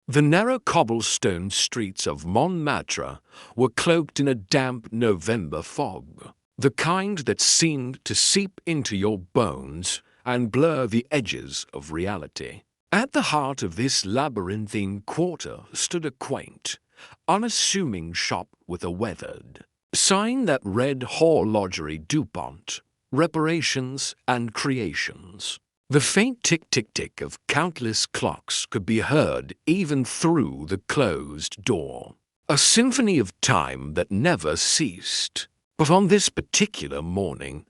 The narrow cobblestone streets of Montmartre were cloaked in a damp November fog, the kind that seemed to seep into your bones and blur the edges of reality. At the heart of this labyrinthine quarter stood a quaint, unassuming shop with a weathered sign that read Horlogerie Dupont, Reparations and Creations. The faint tick-tick-tick of countless clocks could be heard even through the closed door, a symphony of time that never ceased. But on this particular morning,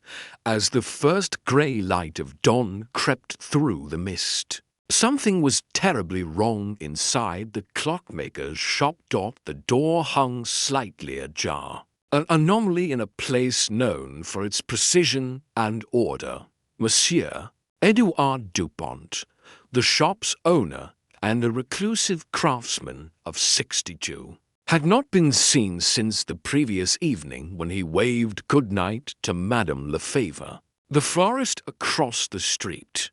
as the first grey light of dawn crept through the mist, something was terribly wrong inside the clockmaker's shop. The door hung slightly ajar, an anomaly in a place known for its precision and order. Monsieur Edouard Dupont, the shop's owner and a reclusive craftsman of 62, had not been seen since the previous evening when he waved good-night to Madame Lefebvre, the florist across the street.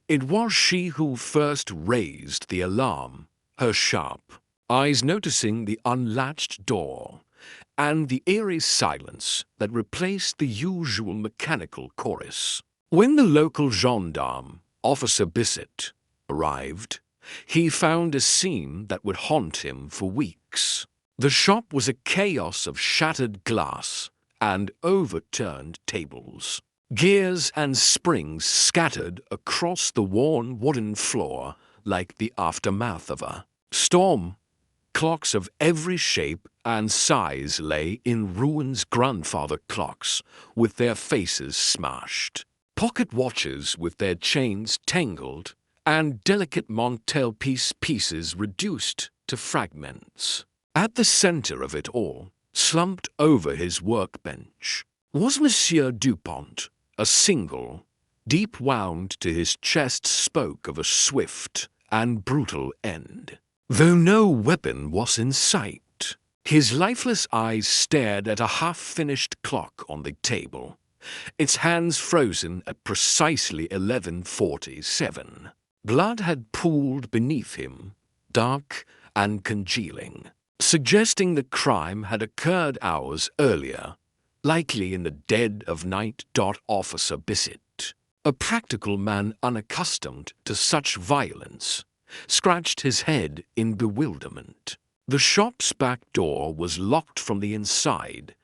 It was she who first raised the alarm, her sharp eyes noticing the unlatched door and the eerie silence that replaced the usual mechanical chorus. When the local gendarme, Officer Bissett, arrived, he found a scene that would haunt him for weeks. The shop was a chaos of shattered glass and overturned tables, gears and springs scattered across the worn wooden floor like the aftermath of a storm. Clocks of every shape and size lay in ruins, grandfather clocks with their faces smashed, pocket watches with their chains tangled, and delicate mantelpiece pieces reduced to fragments. At the center of it all, slumped over his workbench, was Monsieur Dupont. A single, deep wound to his chest spoke of a swift and brutal end. Though no weapon was in sight, his lifeless eyes stared at a half-finished clock on the table, its hands frozen at precisely 11:47. Blood had pooled beneath him, dark and congealing, suggesting the crime had occurred hours earlier, likely in the dead of night. Officer Bissett, a practical man unaccustomed to such violence, scratched his head in bewilderment. The shop's back door was locked from the inside,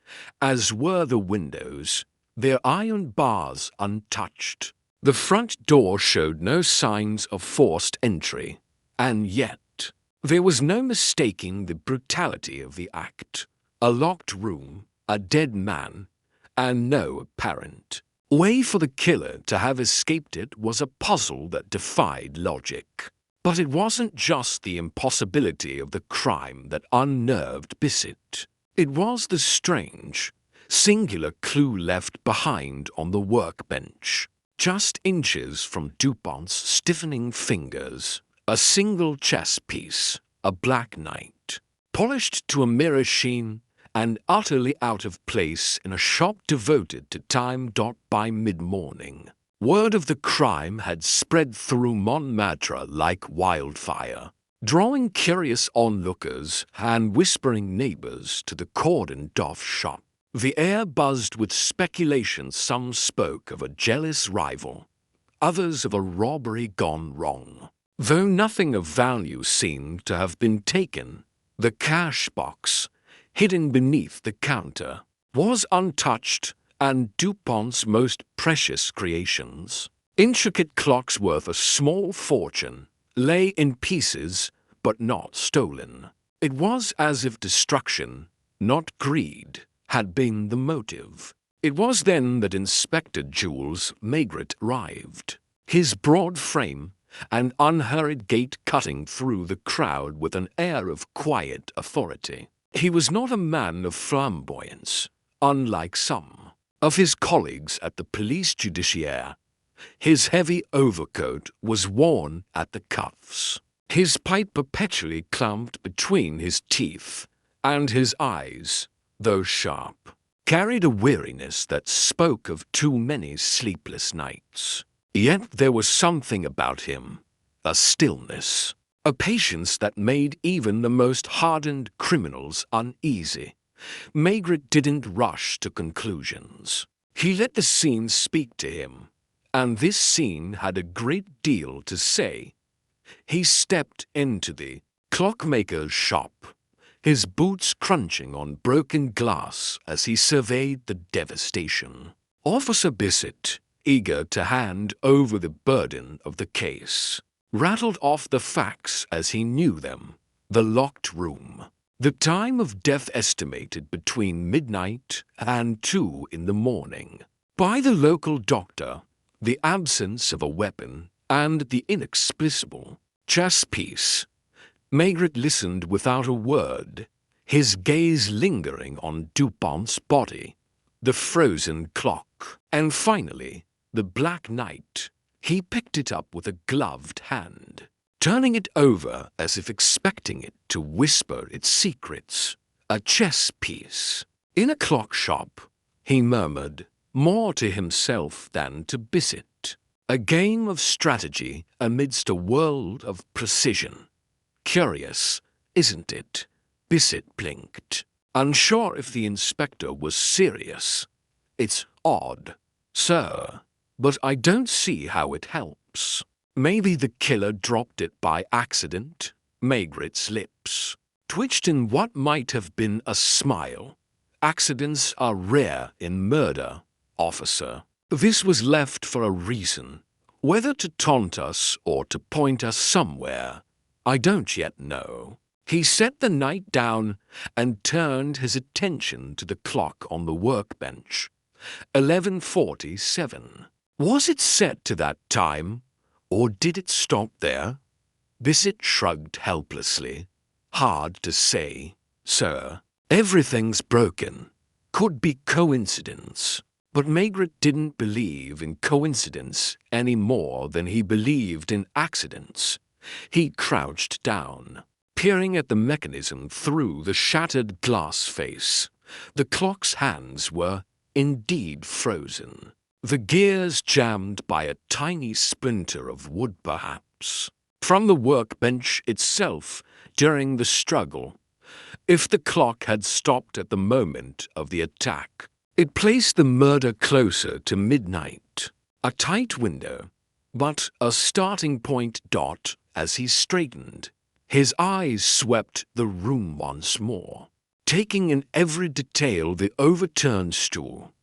as were the windows, their iron bars untouched. The front door showed no signs of forced entry, and yet there was no mistaking the brutality of the act. A locked room, a dead man, and no apparent way for the killer to have escaped it was a puzzle that defied logic. But it wasn't just the impossibility of the crime that unnerved Bissett. It was the strange, singular clue left behind on the workbench, just inches from Dupont's stiffening fingers. A single chess piece, a black knight, polished to a mirror sheen and utterly out of place in a shop devoted to time. By mid-morning, word of the crime had spread through Montmartre like wildfire, drawing curious onlookers and whispering neighbors to the cordoned-off shop. The air buzzed with speculation. Some spoke of a jealous rival, others of a robbery gone wrong. Though nothing of value seemed to have been taken, the cash box, hidden beneath the counter, was untouched, and Dupont's most precious creations, intricate clocks worth a small fortune, lay in pieces but not stolen. It was as if destruction, not greed, had been the motive. It was then that Inspector Jules Maigret arrived, his broad frame and unhurried gait cutting through the crowd with an air of quiet authority. He was not a man of flamboyance, unlike some of his colleagues at the police judiciaire. His heavy overcoat was worn at the cuffs, his pipe perpetually clamped between his teeth, and his eyes, though sharp, carried a weariness that spoke of too many sleepless nights. Yet there was something about him, a stillness, a patience that made even the most hardened criminals uneasy. Maigret didn't rush to conclusions. He let the scene speak to him, and this scene had a great deal to say. He stepped into the clockmaker's shop, his boots crunching on broken glass as he surveyed the devastation. Officer Bissett, eager to hand over the burden of the case, rattled off the facts as he knew them. The locked room. The time of death estimated between midnight and 2 in the morning. By the local doctor, the absence of a weapon and the inexplicable chess piece. Maigret listened without a word, his gaze lingering on Dupont's body, the frozen clock, and finally, the Black Knight. He picked it up with a gloved hand, turning it over as if expecting it to whisper its secrets. A chess piece. In a clock shop, he murmured, more to himself than to Bissett. A game of strategy amidst a world of precision. Curious, isn't it? Bissett blinked, unsure if the inspector was serious. It's odd, sir, but I don't see how it helps. Maybe the killer dropped it by accident. Maigret's lips twitched in what might have been a smile. Accidents are rare in murder, officer. This was left for a reason. Whether to taunt us or to point us somewhere, I don't yet know. He set the knight down and turned his attention to the clock on the workbench. 11:47. Was it set to that time, or did it stop there? Bissett shrugged helplessly. Hard to say, sir. Everything's broken. Could be coincidence. But Maigret didn't believe in coincidence any more than he believed in accidents. He crouched down, peering at the mechanism through the shattered glass face. The clock's hands were indeed frozen, the gears jammed by a tiny splinter of wood perhaps. From the workbench itself, during the struggle, if the clock had stopped at the moment of the attack, it placed the murder closer to midnight. A tight window, but a starting point dot as he straightened. His eyes swept the room once more, taking in every detail: the overturned stool,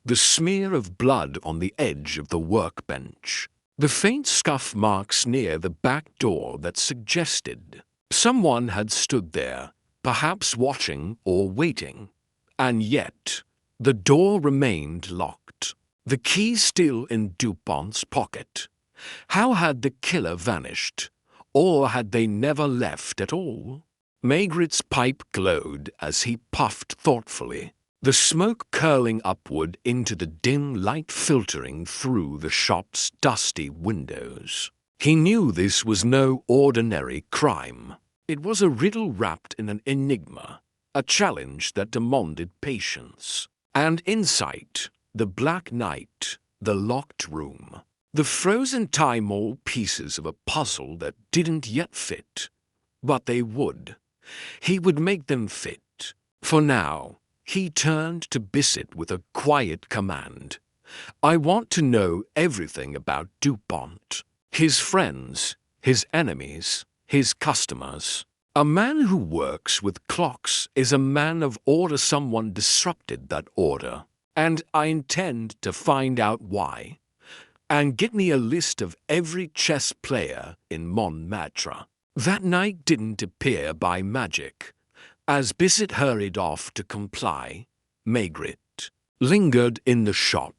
the smear of blood on the edge of the workbench, the faint scuff marks near the back door that suggested someone had stood there, perhaps watching or waiting. And yet, the door remained locked, the key still in Dupont's pocket. How had the killer vanished? Or had they never left at all? Maigret's pipe glowed as he puffed thoughtfully, the smoke curling upward into the dim light filtering through the shop's dusty windows. He knew this was no ordinary crime. It was a riddle wrapped in an enigma, a challenge that demanded patience and insight. The Black Knight, the locked room, the frozen time, all pieces of a puzzle that didn't yet fit. But they would. He would make them fit. For now, he turned to Bissett with a quiet command. I want to know everything about Dupont, his friends, his enemies, his customers. A man who works with clocks is a man of order. Someone disrupted that order, and I intend to find out why. And get me a list of every chess player in Montmartre. That night didn't appear by magic. As Bissett hurried off to comply, Maigret lingered in the shop,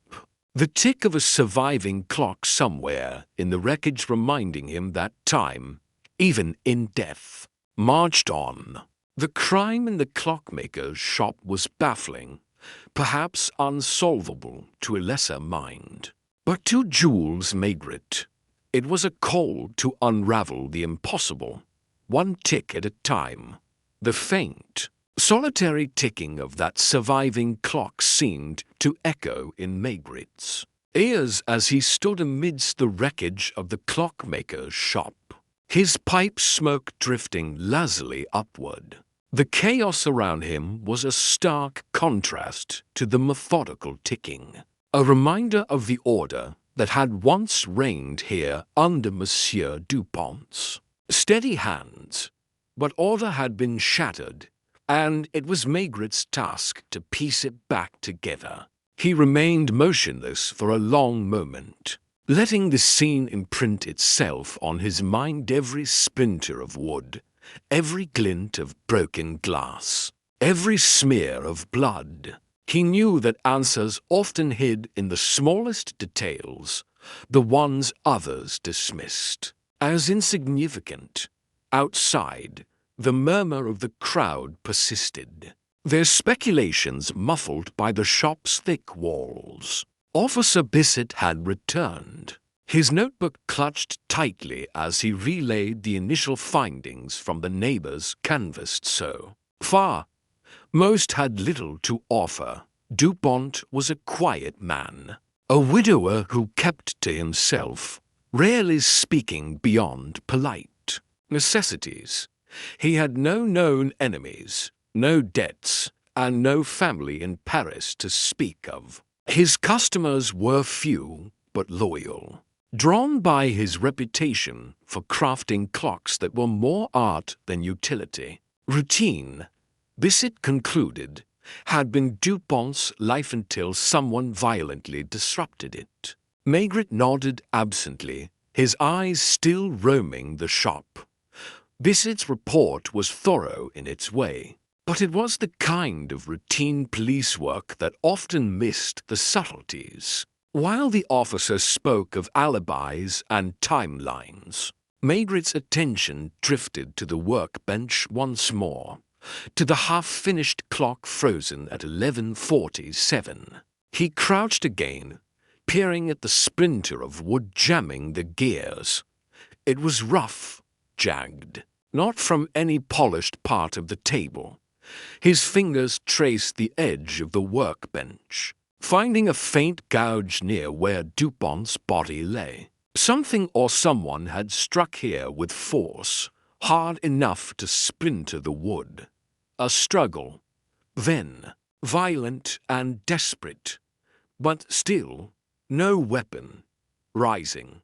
the tick of a surviving clock somewhere in the wreckage reminding him that time, even in death, marched on. The crime in the clockmaker's shop was baffling, perhaps unsolvable to a lesser mind. But to Jules Maigret, it was a call to unravel the impossible, one tick at a time. The faint, solitary ticking of that surviving clock seemed to echo in Maigret's ears as he stood amidst the wreckage of the clockmaker's shop. his pipe smoke drifting lazily upward. The chaos around him was a stark contrast to the methodical ticking, a reminder of the order that had once reigned here under Monsieur Dupont's steady hands. But order had been shattered, and it was Maigret's task to piece it back together. He remained motionless for a long moment, letting the scene imprint itself on his mind, every splinter of wood, every glint of broken glass, every smear of blood. He knew that answers often hid in the smallest details, the ones others dismissed as insignificant. Outside, the murmur of the crowd persisted, their speculations muffled by the shop's thick walls. Officer Bissett had returned, his notebook clutched tightly as he relayed the initial findings from the neighbors canvassed so far. Most had little to offer. Dupont was a quiet man, a widower who kept to himself, rarely speaking beyond polite necessities. He had no known enemies, no debts, and no family in Paris to speak of. His customers were few but loyal, drawn by his reputation for crafting clocks that were more art than utility. Routine, Bissett concluded, had been Dupont's life until someone violently disrupted it. Maigret nodded absently, his eyes still roaming the shop. Bissett's report was thorough in its way, but it was the kind of routine police work that often missed the subtleties. While the officer spoke of alibis and timelines, Maigret's attention drifted to the workbench once more, to the half-finished clock frozen at 11:47. He crouched again, peering at the splinter of wood jamming the gears. It was rough, jagged, not from any polished part of the table. His fingers traced the edge of the workbench, finding a faint gouge near where Dupont's body lay. Something or someone had struck here with force, hard enough to splinter the wood. A struggle, then violent and desperate, but still no weapon. Rising,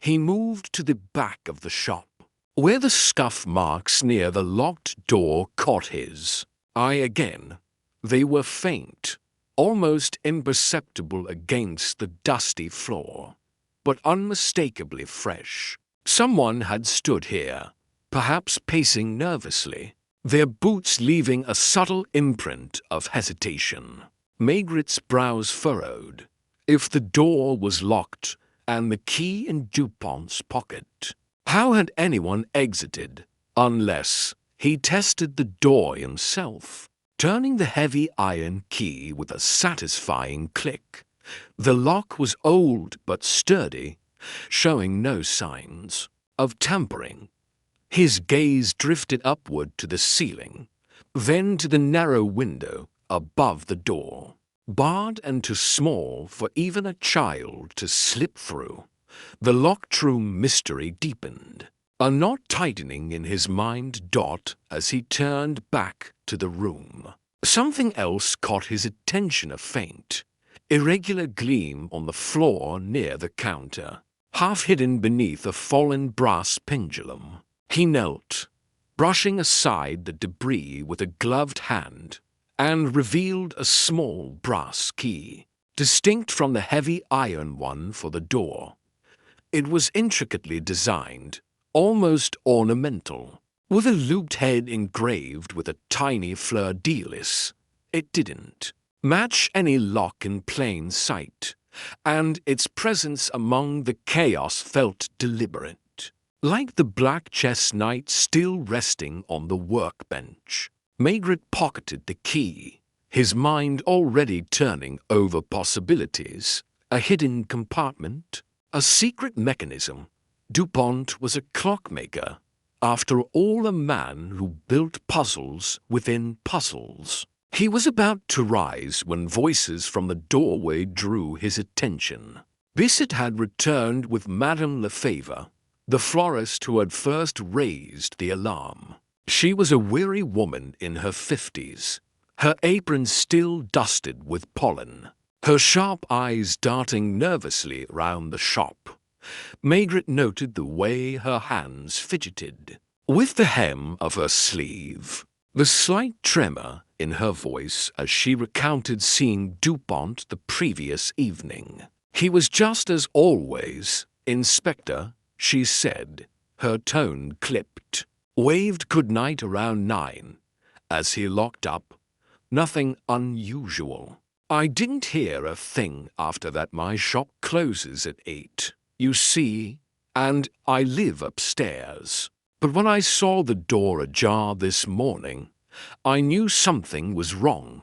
he moved to the back of the shop, where the scuff marks near the locked door caught his eye again. They were faint, almost imperceptible against the dusty floor, but unmistakably fresh. Someone had stood here, perhaps pacing nervously, their boots leaving a subtle imprint of hesitation. Maigret's brows furrowed. If the door was locked and the key in Dupont's pocket, how had anyone exited, unless he tested the door himself, turning the heavy iron key with a satisfying click? The lock was old but sturdy, showing no signs of tampering. His gaze drifted upward to the ceiling, then to the narrow window above the door. Barred and too small for even a child to slip through, the locked room mystery deepened, a knot tightening in his mind as he turned back to the room. Something else caught his attention, a faint, irregular gleam on the floor near the counter, half hidden beneath a fallen brass pendulum. He knelt, brushing aside the debris with a gloved hand, and revealed a small brass key, distinct from the heavy iron one for the door. It was intricately designed, almost ornamental, with a looped head engraved with a tiny fleur-de-lis. It didn't match any lock in plain sight, and its presence among the chaos felt deliberate, like the black chess knight still resting on the workbench. Maigret pocketed the key, his mind already turning over possibilities. A hidden compartment, a secret mechanism. Dupont was a clockmaker, after all, a man who built puzzles within puzzles. He was about to rise when voices from the doorway drew his attention. Bissett had returned with Madame Lefebvre, the florist who had first raised the alarm. She was a weary woman in her 50s, her apron still dusted with pollen, her sharp eyes darting nervously round the shop. Maigret noted the way her hands fidgeted with the hem of her sleeve, the slight tremor in her voice as she recounted seeing Dupont the previous evening. "He was just as always, Inspector," she said, her tone clipped. "Waved good night around 9, as he locked up. Nothing unusual. I didn't hear a thing after that. My shop closes at 8, you see, and I live upstairs. But when I saw the door ajar this morning, I knew something was wrong.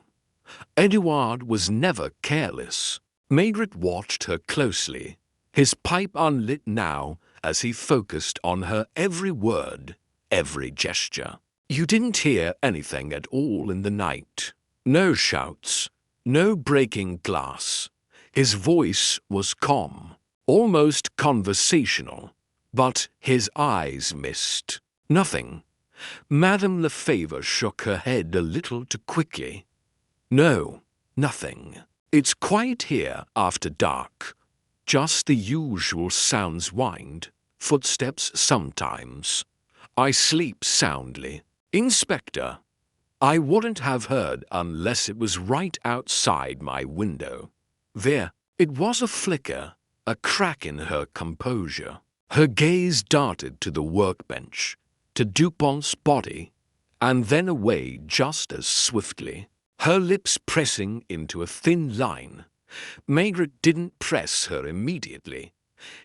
Edouard was never careless." Maigret watched her closely, his pipe unlit now as he focused on her every word, every gesture. "You didn't hear anything at all in the night? No shouts, no breaking glass." His voice was calm, almost conversational, but his eyes missed. "Nothing." Madame Lefebvre shook her head a little too quickly. "No, nothing. It's quiet here after dark. Just the usual sounds, wind, footsteps sometimes. I sleep soundly. Inspector, I wouldn't have heard unless it was right outside my window." There, it was a flicker, a crack in her composure. Her gaze darted to the workbench, to Dupont's body, and then away just as swiftly, her lips pressing into a thin line. Maigret didn't press her immediately.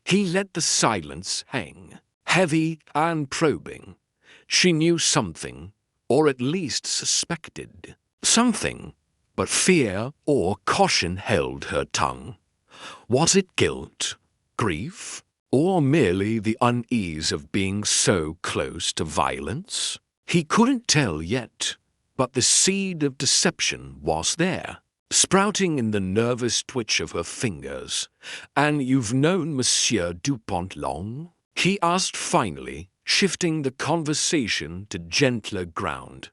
He let the silence hang, heavy and probing. She knew something, or at least suspected something, but fear or caution held her tongue. Was it guilt, grief, or merely the unease of being so close to violence? He couldn't tell yet, but the seed of deception was there, sprouting in the nervous twitch of her fingers. "And you've known Monsieur Dupont long?" he asked finally, shifting the conversation to gentler ground.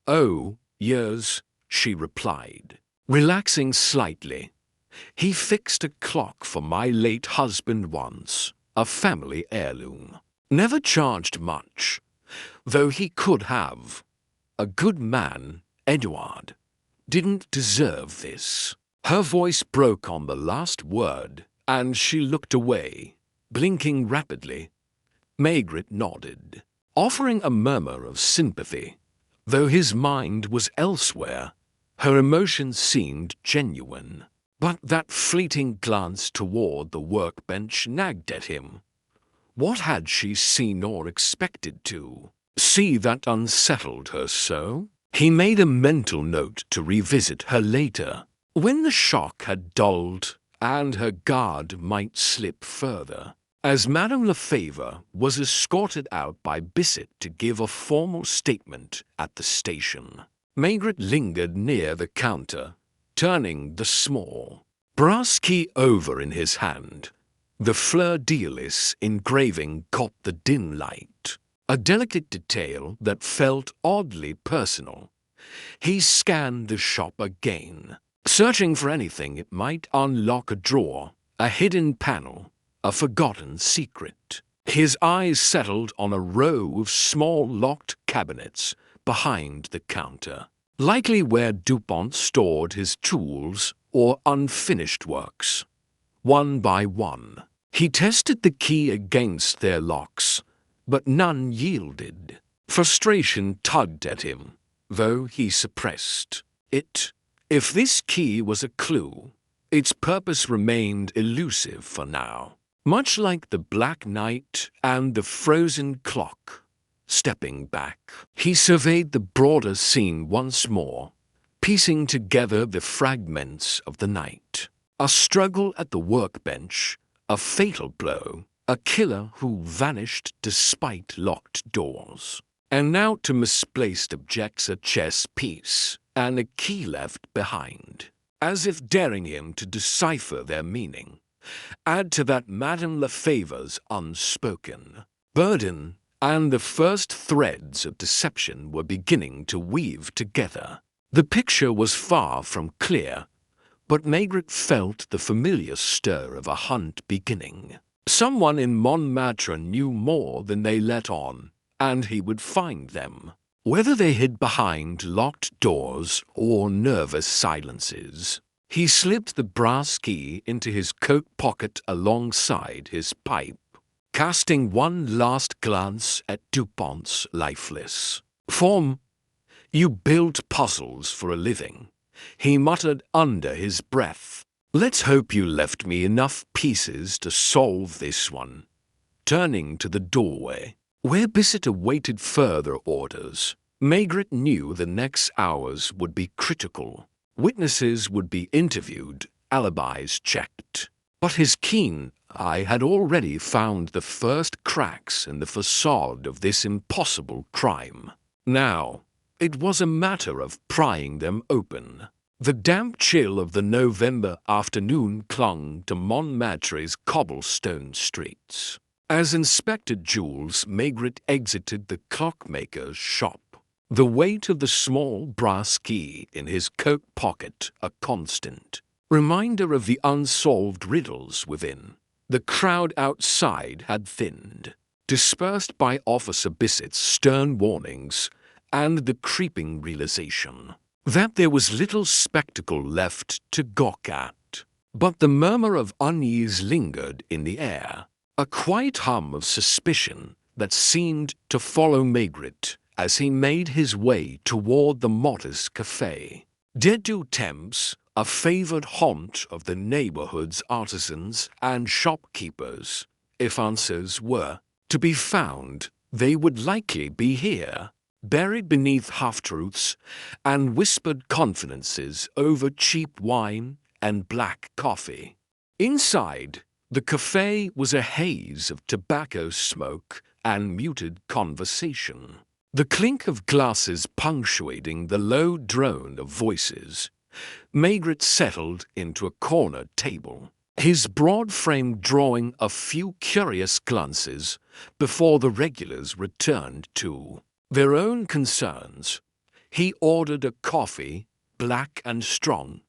"Oh, years," she replied, relaxing slightly. "He fixed a clock for my late husband once, a family heirloom. Never charged much, though he could have. A good man, Edouard. Didn't deserve this." Her voice broke on the last word, and she looked away, blinking rapidly. Maigret nodded, offering a murmur of sympathy. Though his mind was elsewhere, her emotions seemed genuine. But that fleeting glance toward the workbench nagged at him. What had she seen or expected to see that unsettled her so? He made a mental note to revisit her later, when the shock had dulled and her guard might slip further. As Madame Lefebvre was escorted out by Bissett to give a formal statement at the station, Maigret lingered near the counter, turning the small brass key over in his hand. The fleur-de-lis engraving caught the dim light, a delicate detail that felt oddly personal. He scanned the shop again, searching for anything it might unlock: a drawer, a hidden panel, a forgotten secret. His eyes settled on a row of small locked cabinets behind the counter, likely where Dupont stored his tools or unfinished works. One by one, he tested the key against their locks, but none yielded. Frustration tugged at him, though he suppressed it. If this key was a clue, its purpose remained elusive for now. Much like the Black Knight and the frozen clock. Stepping back, he surveyed the broader scene once more, piecing together the fragments of the night. A struggle at the workbench, a fatal blow, a killer who vanished despite locked doors. And now to misplaced objects: a chess piece and a key left behind. As if daring him to decipher their meaning, Add to that Madame Lefever's unspoken burden, and the first threads of deception were beginning to weave together. The picture was far from clear, but Maigret felt the familiar stir of a hunt beginning. Someone in Montmartre knew more than they let on, and he would find them. Whether they hid behind locked doors or nervous silences, he slipped the brass key into his coat pocket alongside his pipe, casting one last glance at Dupont's lifeless form. "You build puzzles for a living," he muttered under his breath. "Let's hope you left me enough pieces to solve this one." Turning to the doorway, where Bissett awaited further orders, Maigret knew the next hours would be critical. Witnesses would be interviewed, alibis checked. But his keen eye had already found the first cracks in the facade of this impossible crime. Now, it was a matter of prying them open. The damp chill of the November afternoon clung to Montmartre's cobblestone streets. As Inspector Jules Maigret exited the clockmaker's shop, the weight of the small brass key in his coat pocket a constant reminder of the unsolved riddles within, the crowd outside had thinned, dispersed by Officer Bissett's stern warnings and the creeping realization that there was little spectacle left to gawk at. But the murmur of unease lingered in the air, a quiet hum of suspicion that seemed to follow Maigret as he made his way toward the modest café. Des Deux Temps, a favored haunt of the neighborhood's artisans and shopkeepers. If answers were to be found, they would likely be here, buried beneath half-truths and whispered confidences over cheap wine and black coffee. Inside, the café was a haze of tobacco smoke and muted conversation, the clink of glasses punctuating the low drone of voices. Maigret settled into a corner table, his broad frame drawing a few curious glances before the regulars returned to their own concerns. He ordered a coffee, black and strong,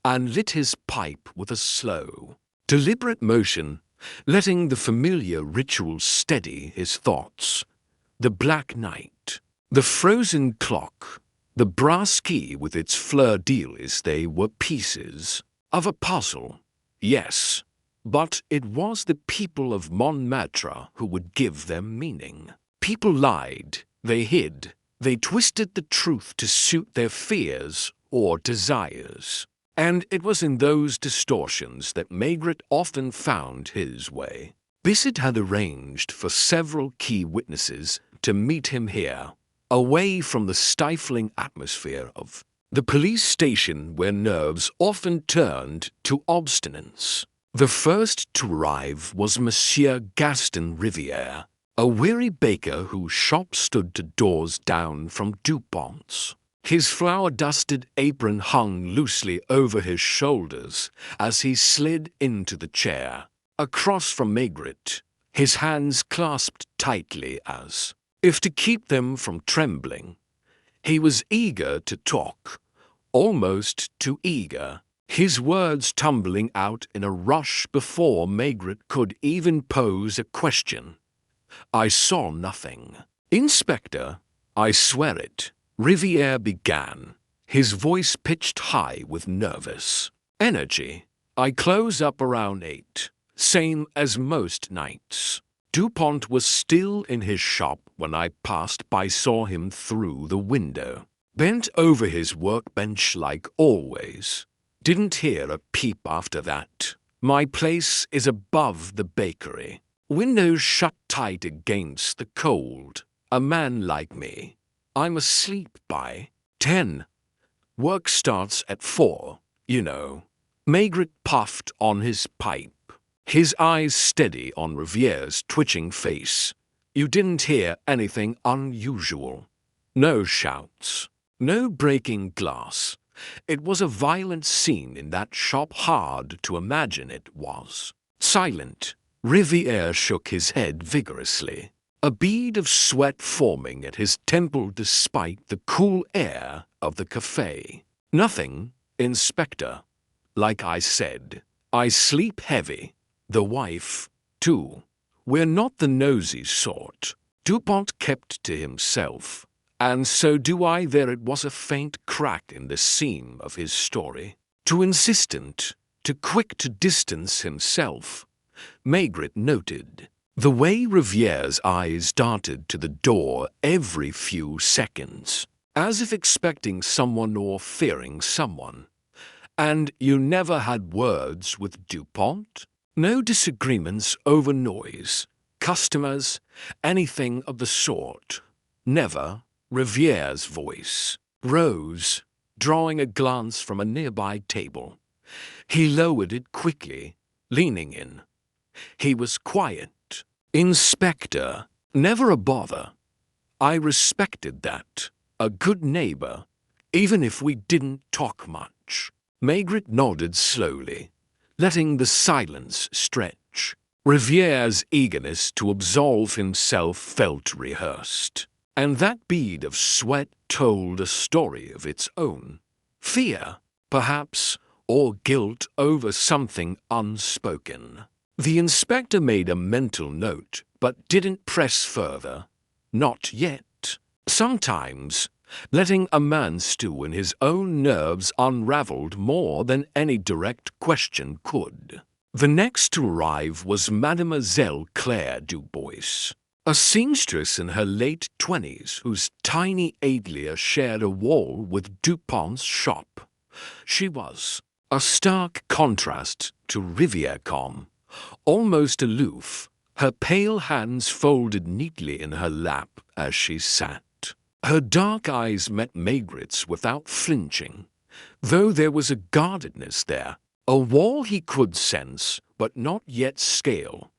and lit his pipe with a slow, deliberate motion, letting the familiar ritual steady his thoughts. The black night, the frozen clock, the brass key with its fleur-de-lis, they were pieces of a puzzle. Yes, but it was the people of Montmartre who would give them meaning. People lied, they hid, they twisted the truth to suit their fears or desires. And it was in those distortions that Maigret often found his way. Bissett had arranged for several key witnesses to meet him here, away from the stifling atmosphere of the police station where nerves often turned to obstinance. The first to arrive was Monsieur Gaston Riviere, a weary baker whose shop stood to doors down from Dupont's. His flour-dusted apron hung loosely over his shoulders as he slid into the chair, across from Maigret, his hands clasped tightly as if to keep them from trembling. He was eager to talk, almost too eager, his words tumbling out in a rush before Maigret could even pose a question. "I saw nothing." "Inspector, I swear it," Riviere began, his voice pitched high with nervous energy. "I close up around 8, same as most nights. Dupont was still in his shop when I passed by, saw him through the window. Bent over his workbench like always. Didn't hear a peep after that. My place is above the bakery. Windows shut tight against the cold. A man like me, I'm asleep by 10. Work starts at 4, you know." Maigret puffed on his pipe, his eyes steady on Riviere's twitching face. "You didn't hear anything unusual? No shouts, no breaking glass. It was a violent scene in that shop, hard to imagine it was." Silent, Riviere shook his head vigorously, a bead of sweat forming at his temple despite the cool air of the cafe. Nothing, Inspector. Like I said, I sleep heavy. The wife, too. We're not the nosy sort. Dupont kept to himself, and so do I. There it was a faint crack in the seam of his story. Too insistent, too quick to distance himself, Maigret noted. The way Riviere's eyes darted to the door every few seconds, as if expecting someone or fearing someone. And you never had words with Dupont? No disagreements over noise, customers, anything of the sort? Never. Riviere's voice rose, drawing a glance from a nearby table. He lowered it quickly, leaning in. He was quiet. Inspector, never a bother. I respected that. A good neighbor, even if we didn't talk much. Maigret nodded slowly, letting the silence stretch. Riviere's eagerness to absolve himself felt rehearsed, and that bead of sweat told a story of its own. Fear, perhaps, or guilt over something unspoken. The inspector made a mental note, but didn't press further. Not yet. Sometimes, letting a man stew in his own nerves unraveled more than any direct question could. The next to arrive was Mademoiselle Claire Dubois, a seamstress in her late 20s whose tiny atelier shared a wall with Dupont's shop. She was a stark contrast to Rivière, almost aloof, her pale hands folded neatly in her lap as she sat. Her dark eyes met Maigret's without flinching, though there was a guardedness there, a wall he could sense but not yet scale.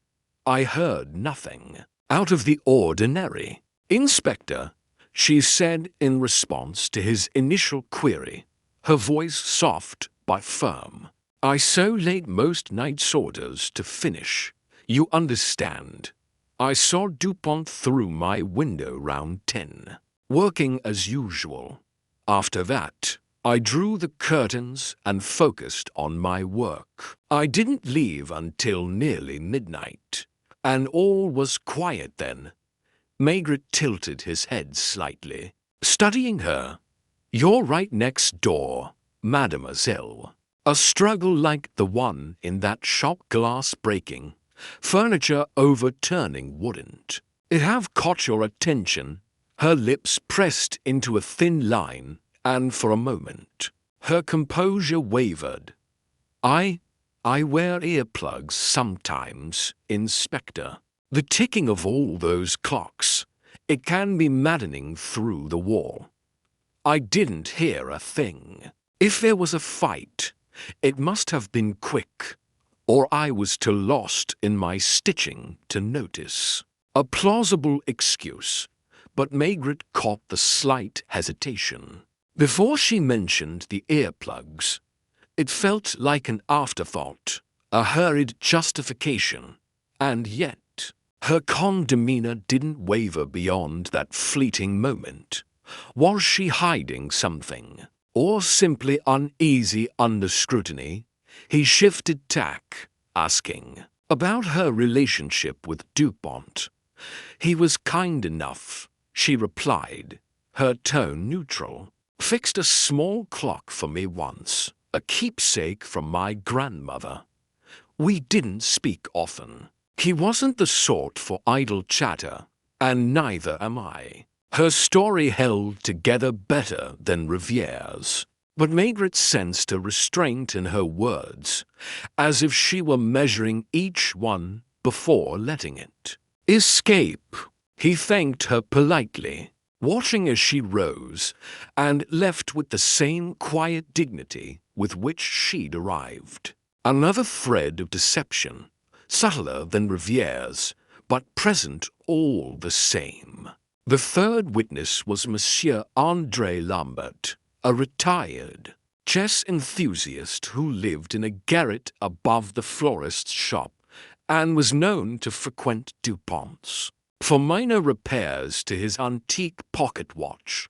I heard nothing out of the ordinary. Inspector, she said in response to his initial query, her voice soft but firm. I so late most night's orders to finish. You understand. I saw Dupont through my window round 10, working as usual. After that, I drew the curtains and focused on my work. I didn't leave until nearly midnight, and all was quiet then. Maigret tilted his head slightly, studying her. You're right next door, mademoiselle. A struggle like the one in that shop, glass breaking, furniture overturning wouldn't it have caught your attention? Her lips pressed into a thin line, and for a moment, her composure wavered. I wear earplugs sometimes, Inspector. The ticking of all those clocks, it can be maddening through the wall. I didn't hear a thing. If there was a fight, it must have been quick, or I was too lost in my stitching to notice. A plausible excuse, but Maigret caught the slight hesitation. Before she mentioned the earplugs, it felt like an afterthought, a hurried justification, and yet her calm demeanor didn't waver beyond that fleeting moment. Was she hiding something? Or simply uneasy under scrutiny? He shifted tack, asking about her relationship with Dupont. He was kind enough, she replied, her tone neutral. Fixed a small clock for me once, a keepsake from my grandmother. We didn't speak often. He wasn't the sort for idle chatter, and neither am I. Her story held together better than Riviere's, but Maigret sensed a restraint in her words, as if she were measuring each one before letting it escape. He thanked her politely, watching as she rose, and left with the same quiet dignity with which she'd arrived. Another thread of deception, subtler than Riviere's, but present all the same. The third witness was Monsieur André Lambert, a retired chess enthusiast who lived in a garret above the florist's shop and was known to frequent Dupont's. For minor repairs to his antique pocket watch,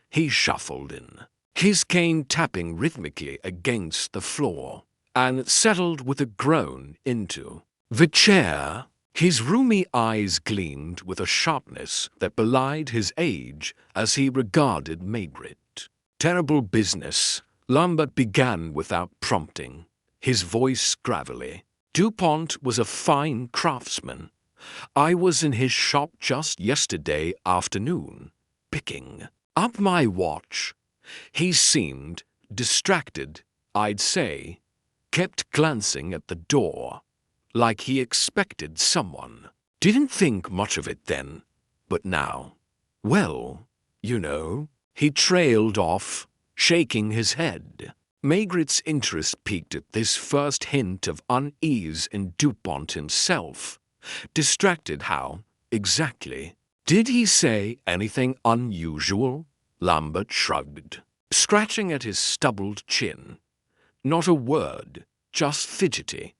he shuffled in, his cane tapping rhythmically against the floor, and settled with a groan into the chair. His roomy eyes gleamed with a sharpness that belied his age as he regarded Maigret. Terrible business, Lambert began without prompting, his voice gravelly. Dupont was a fine craftsman. I was in his shop just yesterday afternoon, picking up my watch. He seemed distracted, I'd say, kept glancing at the door, like he expected someone. Didn't think much of it then, but now, well, you know, he trailed off, shaking his head. Maigret's interest peaked at this first hint of unease in Dupont himself. Distracted how, exactly? Did he say anything unusual? Lambert shrugged, scratching at his stubbled chin. Not a word, just fidgety.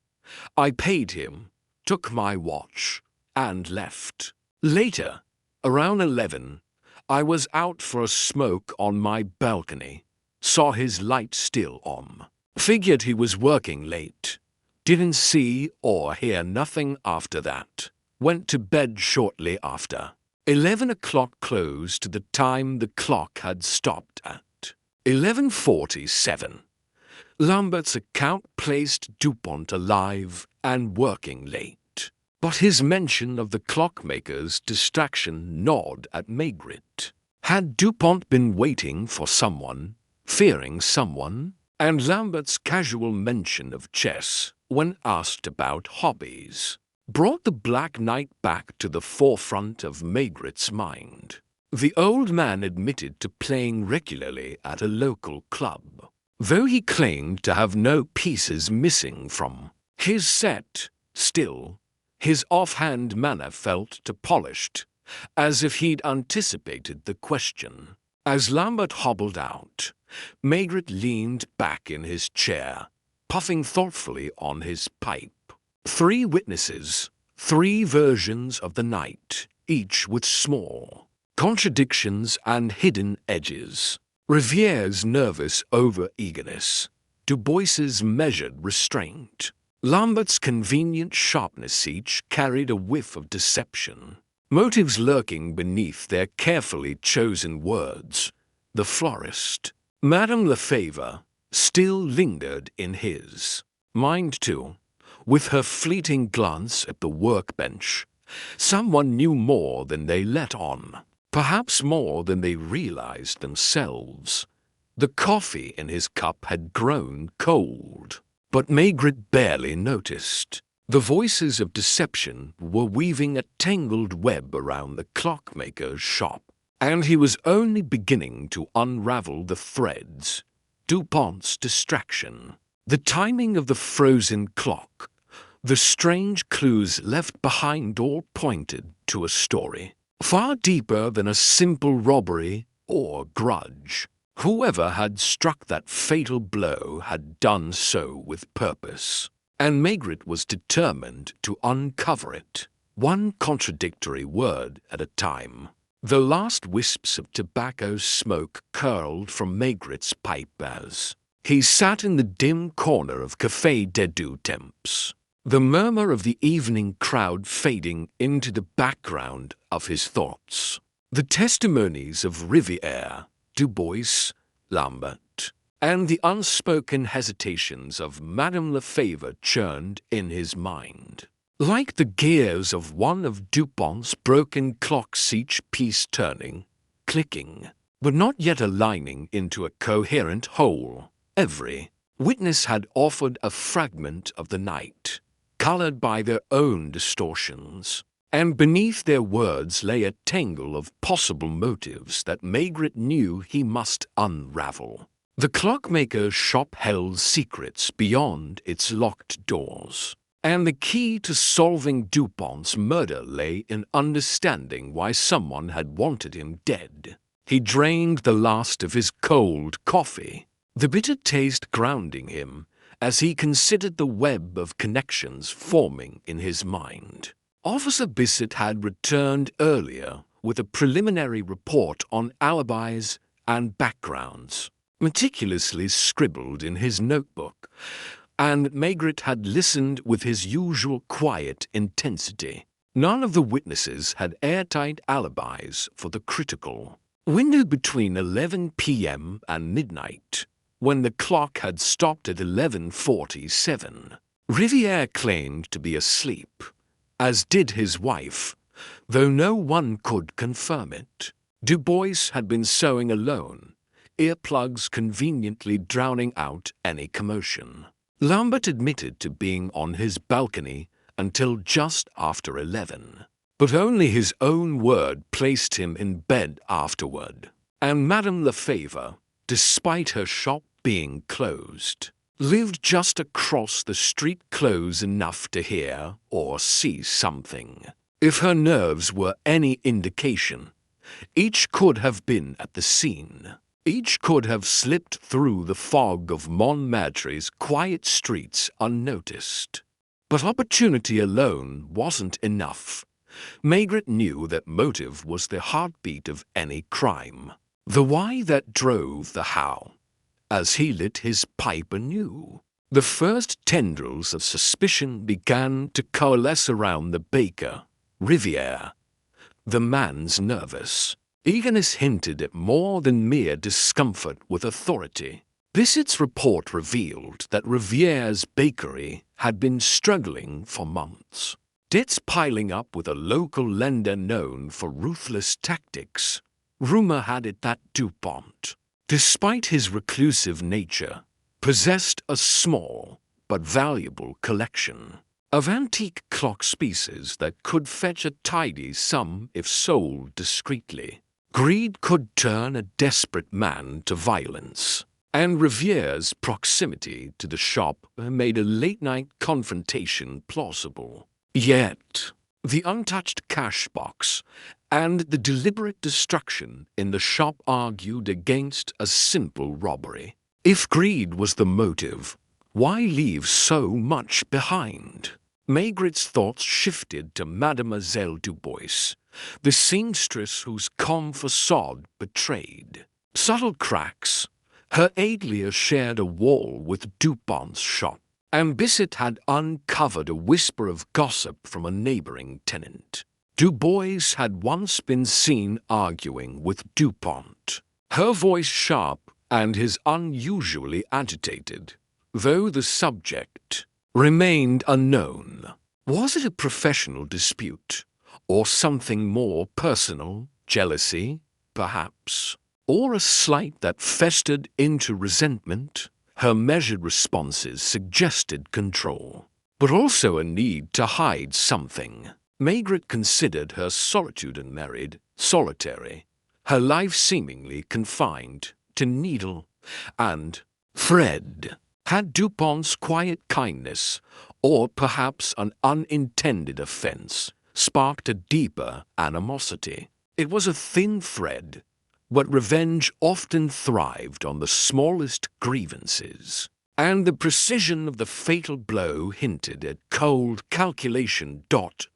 I paid him, took my watch, and left. Later, around 11, I was out for a smoke on my balcony. Saw his light still on. Figured he was working late. Didn't see or hear nothing after that. Went to bed shortly after. 11 o'clock closed to the time the clock had stopped at. 11:47. Lambert's account placed Dupont alive and working late. But his mention of the clockmaker's distraction gnawed at Maigret. Had Dupont been waiting for someone, fearing someone? And Lambert's casual mention of chess, when asked about hobbies, brought the Black Knight back to the forefront of Maigret's mind. The old man admitted to playing regularly at a local club, though he claimed to have no pieces missing from his set. Still, his offhand manner felt too polished, as if he'd anticipated the question. As Lambert hobbled out, Maigret leaned back in his chair, puffing thoughtfully on his pipe. 3 witnesses, 3 versions of the night, each with small contradictions and hidden edges. Riviere's nervous over-eagerness, Dubois's measured restraint. Lambert's convenient sharpness each carried a whiff of deception. Motives lurking beneath their carefully chosen words. The florist, Madame Lefebvre, still lingered in his mind too, with her fleeting glance at the workbench. Someone knew more than they let on, perhaps more than they realized themselves. The coffee in his cup had grown cold, but Maigret barely noticed. The voices of deception were weaving a tangled web around the clockmaker's shop, and he was only beginning to unravel the threads. Dupont's distraction, the timing of the frozen clock, the strange clues left behind all pointed to a story far deeper than a simple robbery or grudge. Whoever had struck that fatal blow had done so with purpose, and Maigret was determined to uncover it, one contradictory word at a time. The last wisps of tobacco smoke curled from Maigret's pipe as he sat in the dim corner of Café des Deux Temps, the murmur of the evening crowd fading into the background of his thoughts. The testimonies of Riviere, Dubois, Lambert, and the unspoken hesitations of Madame Lefebvre churned in his mind. Like the gears of one of Dupont's broken clocks, each piece turning, clicking, but not yet aligning into a coherent whole. Every witness had offered a fragment of the night, colored by their own distortions, and beneath their words lay a tangle of possible motives that Maigret knew he must unravel. The clockmaker's shop held secrets beyond its locked doors, and the key to solving Dupont's murder lay in understanding why someone had wanted him dead. He drained the last of his cold coffee, the bitter taste grounding him as he considered the web of connections forming in his mind. Officer Bissett had returned earlier with a preliminary report on alibis and backgrounds, meticulously scribbled in his notebook, and Maigret had listened with his usual quiet intensity. None of the witnesses had airtight alibis for the critical window between 11 p.m. and midnight, when the clock had stopped at 11:47. Riviere claimed to be asleep, as did his wife, though no one could confirm it. Du Bois had been sewing alone, earplugs conveniently drowning out any commotion. Lambert admitted to being on his balcony until just after 11, but only his own word placed him in bed afterward. And Madame Lefebvre, despite her shop being closed, lived just across the street close enough to hear or see something. If her nerves were any indication, each could have been at the scene. Each could have slipped through the fog of Montmartre's quiet streets unnoticed. But opportunity alone wasn't enough. Maigret knew that motive was the heartbeat of any crime, the why that drove the how. As he lit his pipe anew, the first tendrils of suspicion began to coalesce around the baker, Riviere. The man's nervous eagerness hinted at more than mere discomfort with authority. Bissett's report revealed that Riviere's bakery had been struggling for months, debts piling up with a local lender known for ruthless tactics. Rumor had it that Dupont, despite his reclusive nature, possessed a small but valuable collection of antique clock pieces that could fetch a tidy sum if sold discreetly. Greed could turn a desperate man to violence, and Riviere's proximity to the shop made a late-night confrontation plausible. Yet, the untouched cash box and the deliberate destruction in the shop argued against a simple robbery. If greed was the motive, why leave so much behind? Maigret's thoughts shifted to Mademoiselle Du Bois, the seamstress whose calm facade betrayed subtle cracks. Her atelier shared a wall with Dupont's shop, and Bissett had uncovered a whisper of gossip from a neighboring tenant. Du Bois had once been seen arguing with Dupont, her voice sharp and his unusually agitated, though the subject remained unknown. Was it a professional dispute, or something more personal, jealousy, perhaps, or a slight that festered into resentment? Her measured responses suggested control, but also a need to hide something. Maigret considered her solitude unmarried, solitary, her life seemingly confined to needle and thread. Had Dupont's quiet kindness, or perhaps an unintended offense, sparked a deeper animosity? It was a thin thread, but revenge often thrived on the smallest grievances, and the precision of the fatal blow hinted at cold calculation.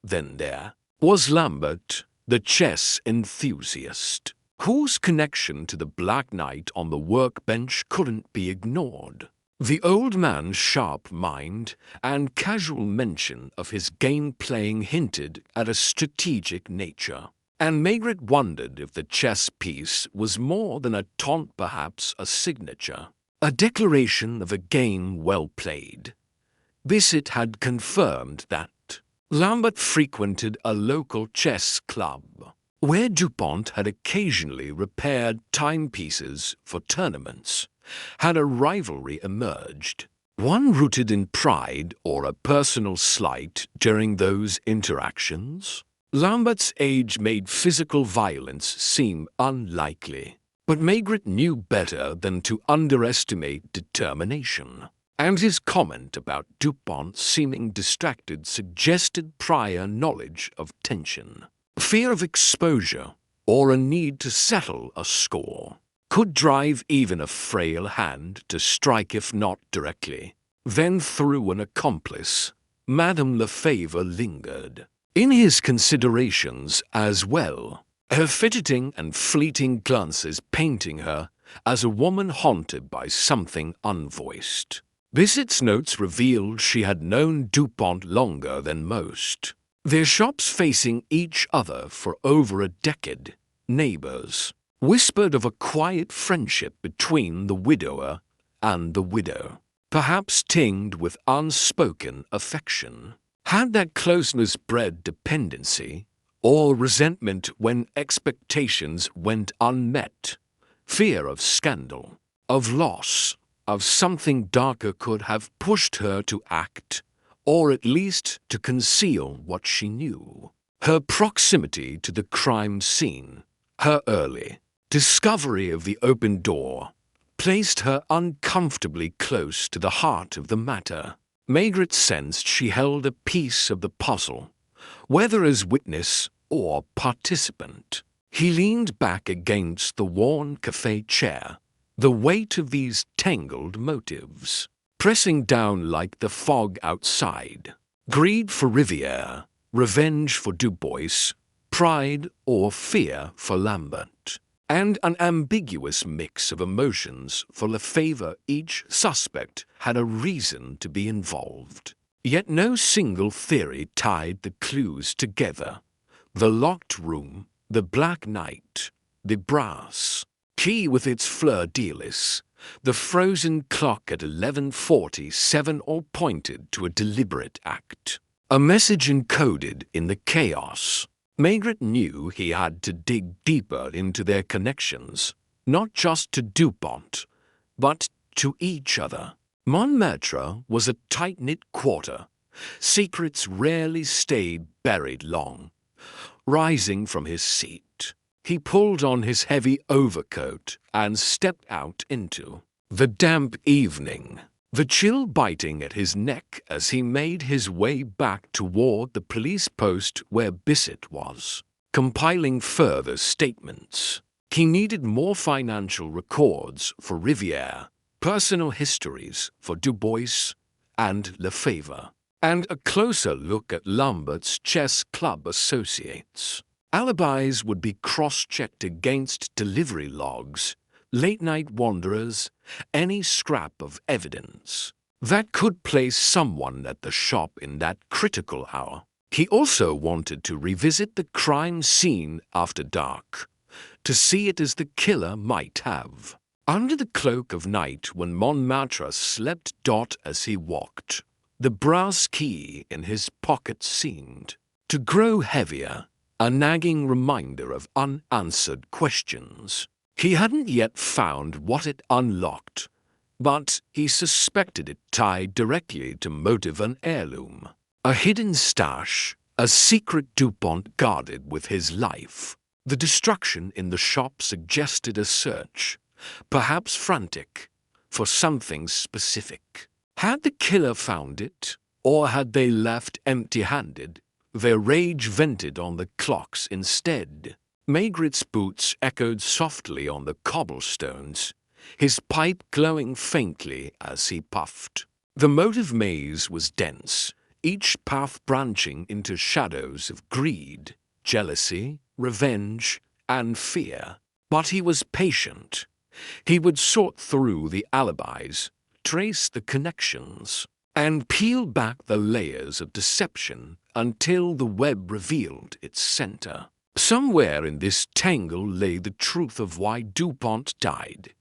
Then there was Lambert, the chess enthusiast, whose connection to the Black Knight on the workbench couldn't be ignored. The old man's sharp mind and casual mention of his game-playing hinted at a strategic nature, and Maigret wondered if the chess piece was more than a taunt, perhaps a signature, a declaration of a game well played. Bissett had confirmed that Lambert frequented a local chess club, where Dupont had occasionally repaired timepieces for tournaments. Had a rivalry emerged, one rooted in pride or a personal slight during those interactions? Lambert's age made physical violence seem unlikely, but Maigret knew better than to underestimate determination, and his comment about Dupont seeming distracted suggested prior knowledge of tension. Fear of exposure, or a need to settle a score, could drive even a frail hand to strike if not directly, then through an accomplice, Madame Lefebvre lingered. In his considerations as well, her fidgeting and fleeting glances painting her as a woman haunted by something unvoiced. Bisset's notes revealed she had known Dupont longer than most. Their shops facing each other for over a decade, neighbors, whispered of a quiet friendship between the widower and the widow, perhaps tinged with unspoken affection. Had that closeness bred dependency, or resentment when expectations went unmet? Fear of scandal, of loss, of something darker could have pushed her to act, or at least to conceal what she knew. Her proximity to the crime scene, her early discovery of the open door, placed her uncomfortably close to the heart of the matter. Maigret sensed she held a piece of the puzzle, whether as witness or participant. He leaned back against the worn café chair, the weight of these tangled motives pressing down like the fog outside. Greed for Riviere, revenge for Dubois, pride or fear for Lambert, and an ambiguous mix of emotions for Lefebvre. Each suspect had a reason to be involved. Yet no single theory tied the clues together. The locked room, the black night, the brass key with its fleur-de-lis, the frozen clock at 11:47 all pointed to a deliberate act. A message encoded in the chaos. Maigret knew he had to dig deeper into their connections, not just to Dupont, but to each other. Montmartre was a tight-knit quarter. Secrets rarely stayed buried long. Rising from his seat, he pulled on his heavy overcoat and stepped out into the damp evening, the chill biting at his neck as he made his way back toward the police post where Bisset was, compiling further statements. He needed more financial records for Riviere, personal histories for Dubois and Lefebvre, and a closer look at Lambert's chess club associates. Alibis would be cross-checked against delivery logs, late-night wanderers, any scrap of evidence that could place someone at the shop in that critical hour. He also wanted to revisit the crime scene after dark, to see it as the killer might have. Under the cloak of night when Montmartre slept as he walked, the brass key in his pocket seemed to grow heavier, a nagging reminder of unanswered questions. He hadn't yet found what it unlocked, but he suspected it tied directly to motive and heirloom. A hidden stash, a secret Dupont guarded with his life. The destruction in the shop suggested a search, perhaps frantic, for something specific. Had the killer found it, or had they left empty-handed, their rage vented on the clocks instead? Maigret's boots echoed softly on the cobblestones, his pipe glowing faintly as he puffed. The motive maze was dense, each path branching into shadows of greed, jealousy, revenge, and fear. But he was patient. He would sort through the alibis, trace the connections, and peel back the layers of deception until the web revealed its center. Somewhere in this tangle lay the truth of why Dupont died,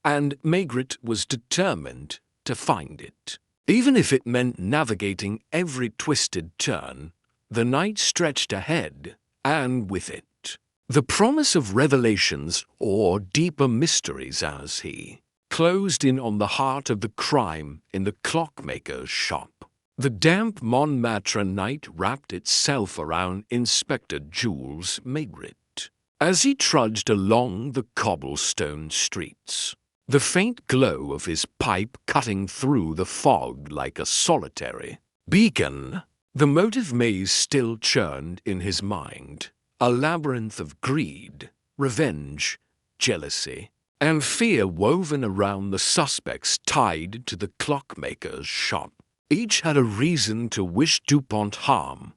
and Maigret was determined to find it. Even if it meant navigating every twisted turn, the night stretched ahead, and with it, the promise of revelations or deeper mysteries as he closed in on the heart of the crime in the clockmaker's shop. The damp Montmartre night wrapped itself around Inspector Jules Maigret as he trudged along the cobblestone streets, the faint glow of his pipe cutting through the fog like a solitary beacon. The motive maze still churned in his mind, a labyrinth of greed, revenge, jealousy, and fear woven around the suspects tied to the clockmaker's shop. Each had a reason to wish Dupont harm,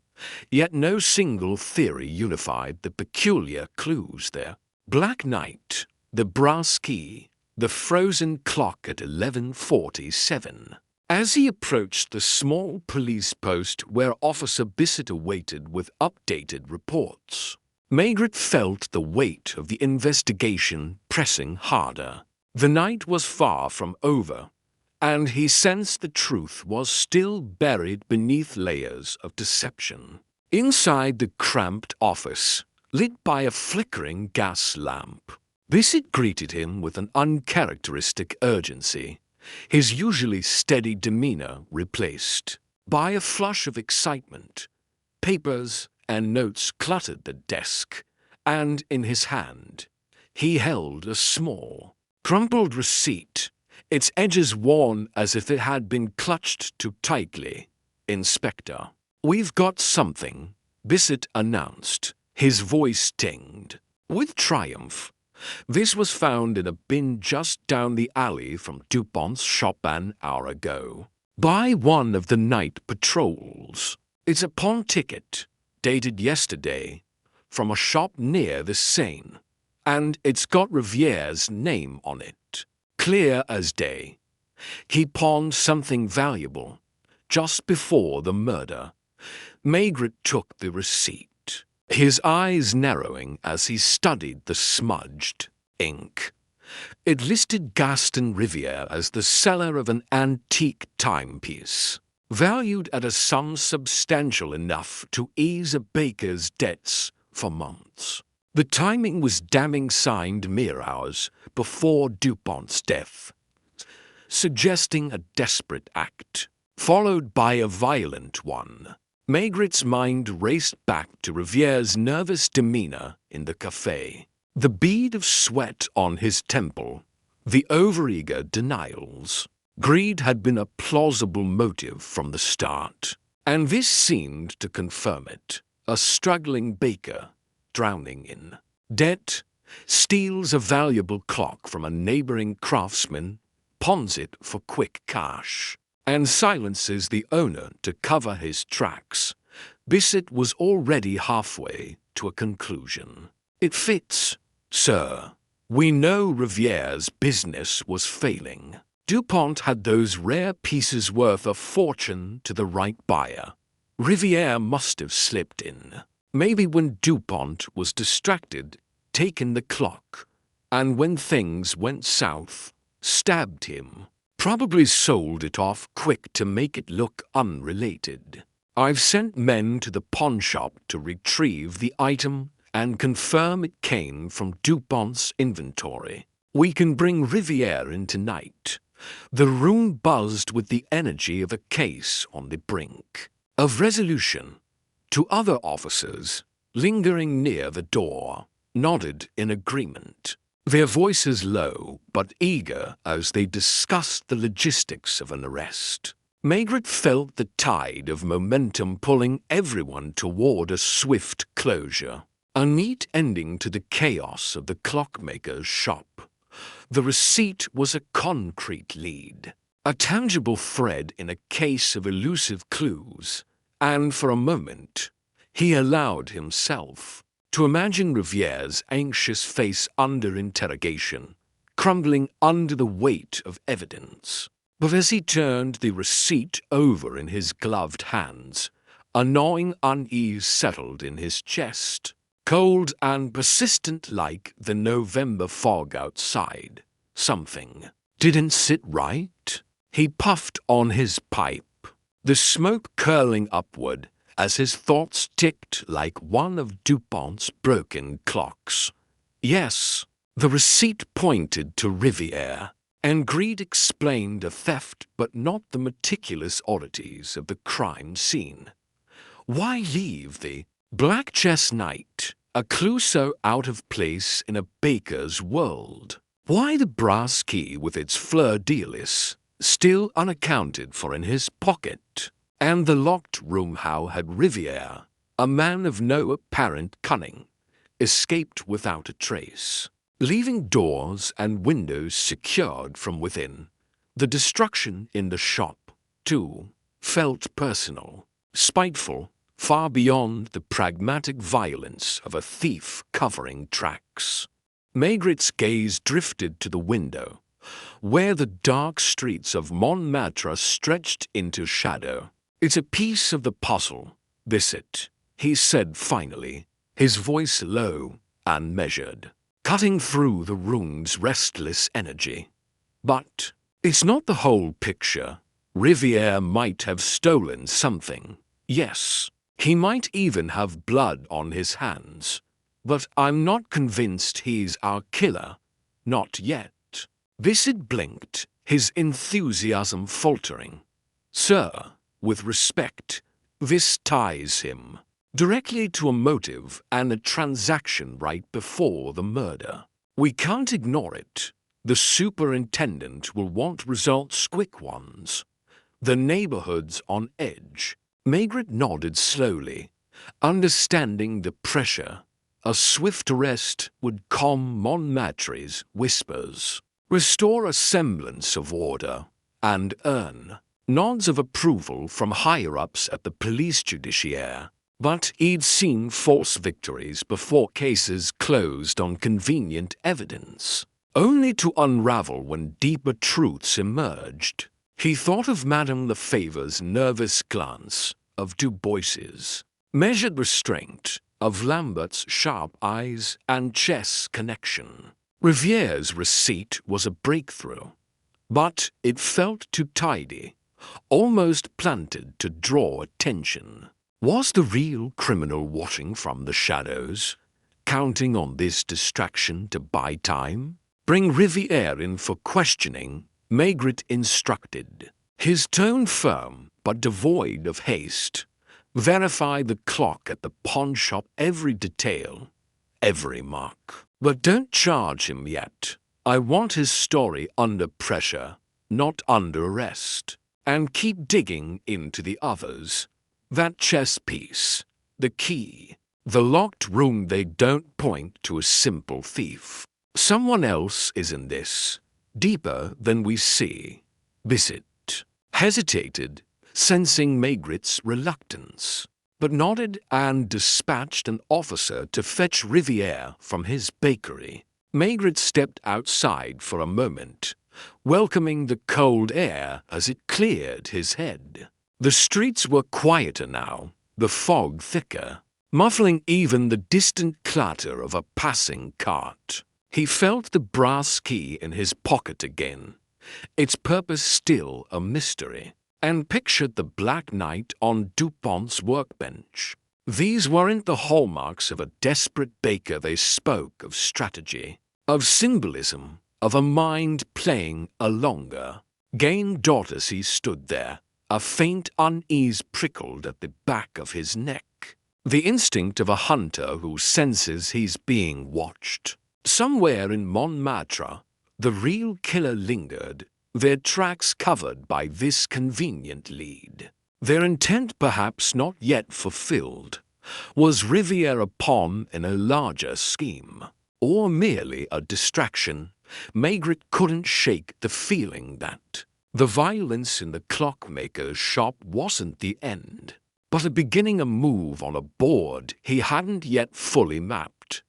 yet no single theory unified the peculiar clues there. Black Knight, the brass key, the frozen clock at 11:47. As he approached the small police post where Officer Bissett awaited with updated reports, Maigret felt the weight of the investigation pressing harder. The night was far from over, and he sensed the truth was still buried beneath layers of deception. Inside the cramped office, lit by a flickering gas lamp, Bissett greeted him with an uncharacteristic urgency, his usually steady demeanor replaced by a flush of excitement. Papers and notes cluttered the desk, and in his hand he held a small, crumpled receipt, its edges worn as if it had been clutched too tightly. "Inspector, we've got something," Bissett announced, his voice tinged with triumph. "This was found in a bin just down the alley from Dupont's shop an hour ago, by one of the night patrols. It's a pawn ticket, dated yesterday, from a shop near the Seine, and it's got Riviere's name on it, clear as day. He pawned something valuable just before the murder." Maigret took the receipt, his eyes narrowing as he studied the smudged ink. It listed Gaston Riviere as the seller of an antique timepiece, valued at a sum substantial enough to ease a baker's debts for months. The timing was damning, signed mere hours before Dupont's death, suggesting a desperate act, followed by a violent one. Maigret's mind raced back to Riviere's nervous demeanor in the café, the bead of sweat on his temple, the overeager denials. Greed had been a plausible motive from the start, and this seemed to confirm it. A struggling baker, drowning in debt, steals a valuable clock from a neighboring craftsman, pawns it for quick cash, and silences the owner to cover his tracks. Bissett was already halfway to a conclusion. "It fits, sir. We know Riviere's business was failing. Dupont had those rare pieces worth a fortune to the right buyer. Riviere must have slipped in, maybe when Dupont was distracted, taken the clock, and when things went south, stabbed him. Probably sold it off quick to make it look unrelated. I've sent men to the pawn shop to retrieve the item and confirm it came from Dupont's inventory. We can bring Riviere in tonight." The room buzzed with the energy of a case on the brink of resolution. Two other officers, lingering near the door, nodded in agreement, their voices low but eager as they discussed the logistics of an arrest. Maigret felt the tide of momentum pulling everyone toward a swift closure, a neat ending to the chaos of the clockmaker's shop. The receipt was a concrete lead, a tangible thread in a case of elusive clues, and for a moment he allowed himself to imagine Riviere's anxious face under interrogation, crumbling under the weight of evidence. But as he turned the receipt over in his gloved hands, a gnawing unease settled in his chest, cold and persistent like the November fog outside. Something didn't sit right. He puffed on his pipe, the smoke curling upward as his thoughts ticked like one of Dupont's broken clocks. Yes, the receipt pointed to Riviere, and greed explained a theft but not the meticulous oddities of the crime scene. Why leave the black chestnut, a clue so out of place in a baker's world? Why the brass key with its fleur-de-lis still unaccounted for in his pocket? And the locked room, how had Riviere, a man of no apparent cunning, escaped without a trace? leaving doors and windows secured from within. The destruction in the shop, too, felt personal, spiteful, far beyond the pragmatic violence of a thief covering tracks. Maigret's gaze drifted to the window, where the dark streets of Montmartre stretched into shadow. "It's a piece of the puzzle, this it," he said finally, his voice low and measured, cutting through the room's restless energy. "But it's not the whole picture. Riviere might have stolen something. Yes, he might even have blood on his hands. But I'm not convinced he's our killer. Not yet." Vincent blinked, his enthusiasm faltering. "Sir, with respect, this ties him directly to a motive and a transaction right before the murder. We can't ignore it. The superintendent will want results, quick ones. The neighborhood's on edge." Maigret nodded slowly, understanding the pressure. A swift arrest would calm Montmartre's whispers, restore a semblance of order, and earn nods of approval from higher-ups at the police judiciaire. But he'd seen false victories before cases closed on convenient evidence, only to unravel when deeper truths emerged. He thought of Madame Lefevere's nervous glance, of Dubois's measured restraint, of Lambert's sharp eyes and chess connection. Riviere's receipt was a breakthrough, but it felt too tidy, almost planted to draw attention. Was the real criminal watching from the shadows, counting on this distraction to buy time? "Bring Riviere in for questioning," Maigret instructed, his tone firm but devoid of haste. "Verify the clock at the pawnshop, every detail, every mark. But don't charge him yet. I want his story under pressure, not under arrest. And keep digging into the others. That chess piece, the key, the locked room, they don't point to a simple thief. Someone else is in this, deeper than we see." Bissett hesitated, sensing Maigret's reluctance, but nodded and dispatched an officer to fetch Riviere from his bakery. Maigret stepped outside for a moment, welcoming the cold air as it cleared his head. The streets were quieter now, the fog thicker, muffling even the distant clatter of a passing cart. He felt the brass key in his pocket again, its purpose still a mystery, and pictured the Black Knight on Dupont's workbench. These weren't the hallmarks of a desperate baker. They spoke of strategy, of symbolism, of a mind playing a longer game. As he stood there, a faint unease prickled at the back of his neck, the instinct of a hunter who senses he's being watched. Somewhere in Montmartre, the real killer lingered, their tracks covered by this convenient lead. Their intent perhaps not yet fulfilled. Was Riviere a pawn in a larger scheme, or merely a distraction? Maigret couldn't shake the feeling that the violence in the clockmaker's shop wasn't the end, but a beginning, a move on a board he hadn't yet fully mapped.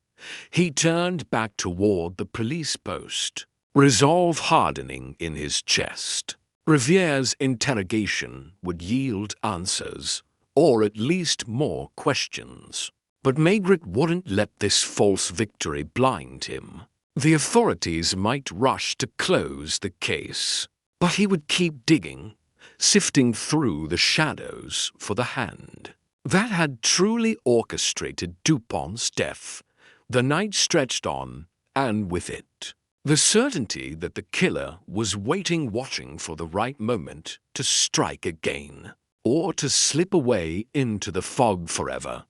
He turned back toward the police post, resolve hardening in his chest. Riviere's interrogation would yield answers, or at least more questions. But Maigret wouldn't let this false victory blind him. The authorities might rush to close the case, but he would keep digging, sifting through the shadows for the hand that had truly orchestrated Dupont's death. The night stretched on, and with it, the certainty that the killer was waiting, watching for the right moment to strike again, or to slip away into the fog forever.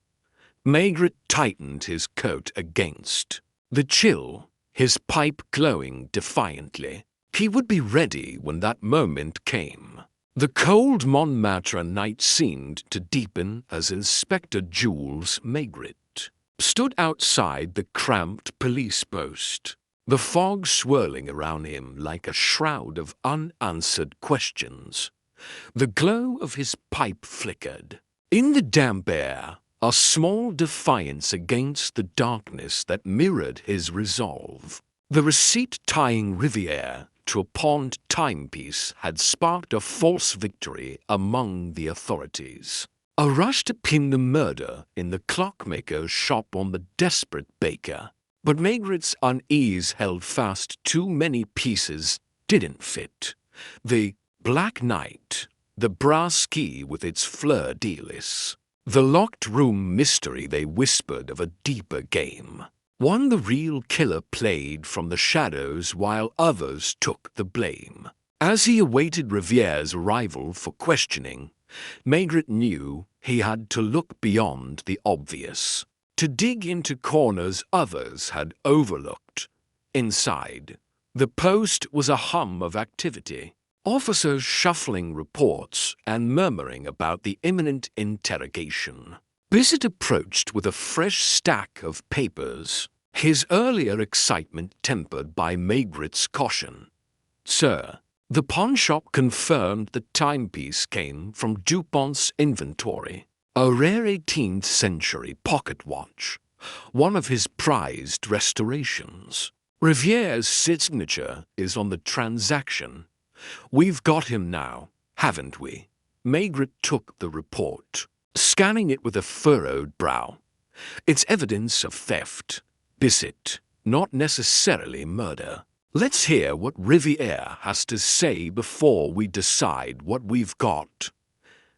Maigret tightened his coat against the chill, his pipe glowing defiantly. He would be ready when that moment came. The cold Montmartre night seemed to deepen as Inspector Jules Maigret stood outside the cramped police post, the fog swirling around him like a shroud of unanswered questions. The glow of his pipe flickered. In the damp air, a small defiance against the darkness that mirrored his resolve. The receipt tying Riviere to a pawned timepiece had sparked a false victory among the authorities. A rush to pin the murder in the clockmaker's shop on the desperate baker. But Maigret's unease held fast too many pieces didn't fit. The Black Knight, the brass key with its fleur-de-lis, the locked room mystery they whispered of a deeper game. One the real killer played from the shadows while others took the blame. As he awaited Riviere's arrival for questioning, Maigret knew he had to look beyond the obvious, to dig into corners others had overlooked. Inside, the post was a hum of activity. Officers shuffling reports and murmuring about the imminent interrogation. Bissett approached with a fresh stack of papers, his earlier excitement tempered by Maigret's caution. "Sir, the pawnshop confirmed the timepiece came from Dupont's inventory, a rare 18th century pocket watch, one of his prized restorations. Riviere's signature is on the transaction. We've got him now, haven't we?" Maigret took the report, scanning it with a furrowed brow. "It's evidence of theft, Bissett, not necessarily murder. Let's hear what Riviere has to say before we decide what we've got."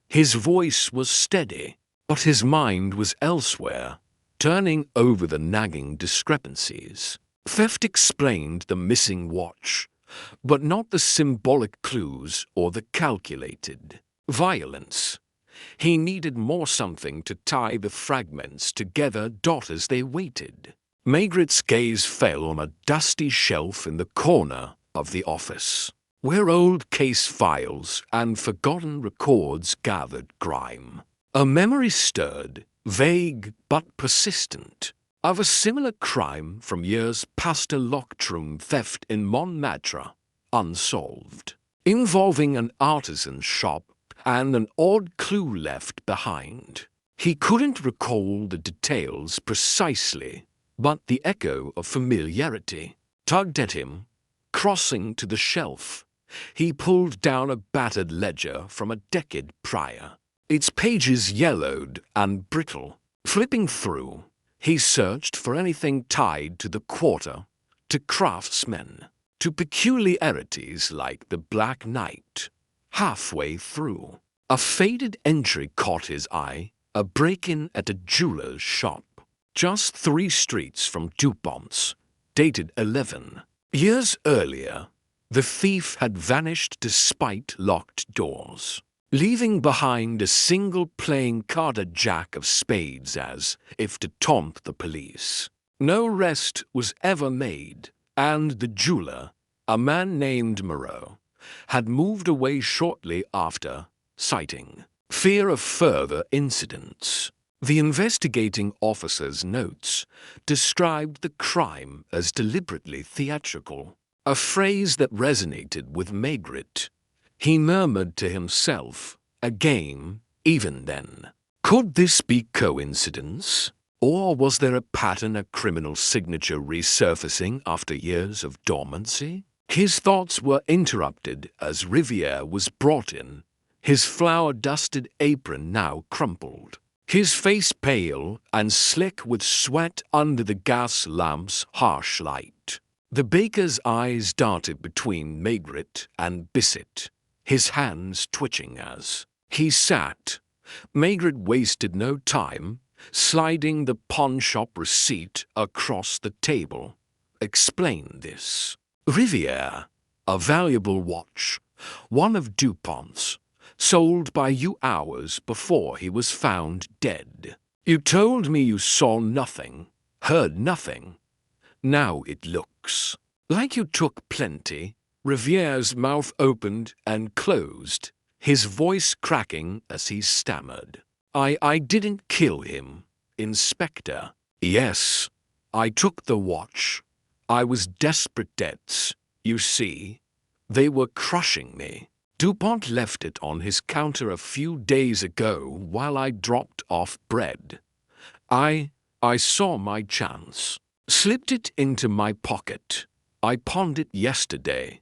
His voice was steady, but his mind was elsewhere, turning over the nagging discrepancies. Theft explained the missing watch, but not the symbolic clues or the calculated violence. He needed more, something to tie the fragments together as they waited. Maigret's gaze fell on a dusty shelf in the corner of the office, where old case files and forgotten records gathered grime. A memory stirred, vague but persistent, of a similar crime from years past, a locked room theft in Montmartre, unsolved, involving an artisan's shop and an odd clue left behind. He couldn't recall the details precisely, but the echo of familiarity tugged at him. Crossing to the shelf, he pulled down a battered ledger from a decade prior, its pages yellowed and brittle. Flipping through, he searched for anything tied to the quarter, to craftsmen, to peculiarities like the Black Knight. Halfway through, a faded entry caught his eye, a break-in at a jeweler's shop, just 3 streets from Dupont's, dated 11 years earlier. The thief had vanished despite locked doors, leaving behind a single playing carded jack of spades as if to taunt the police. No arrest was ever made, and the jeweler, a man named Poirot, had moved away shortly after, citing fear of further incidents. The investigating officer's notes described the crime as deliberately theatrical, a phrase that resonated with Maigret. He murmured to himself, "A game, even then." Could this be coincidence? Or was there a pattern, a criminal signature resurfacing after years of dormancy? His thoughts were interrupted as Riviere was brought in, his flour-dusted apron now crumpled, his face pale and slick with sweat under the gas lamp's harsh light. The baker's eyes darted between Maigret and Bissett, his hands twitching as he sat. Maigret wasted no time, sliding the pawnshop receipt across the table. "Explain this." "Riviere, a valuable watch, one of Dupont's, sold by you hours before he was found dead. You told me you saw nothing, heard nothing. Now it looks like you took plenty." Riviere's mouth opened and closed, his voice cracking as he stammered. I didn't kill him, Inspector. Yes, I took the watch. I was desperate debts, you see. They were crushing me. Dupont left it on his counter a few days ago while I dropped off bread. I saw my chance. Slipped it into my pocket. I pawned it yesterday.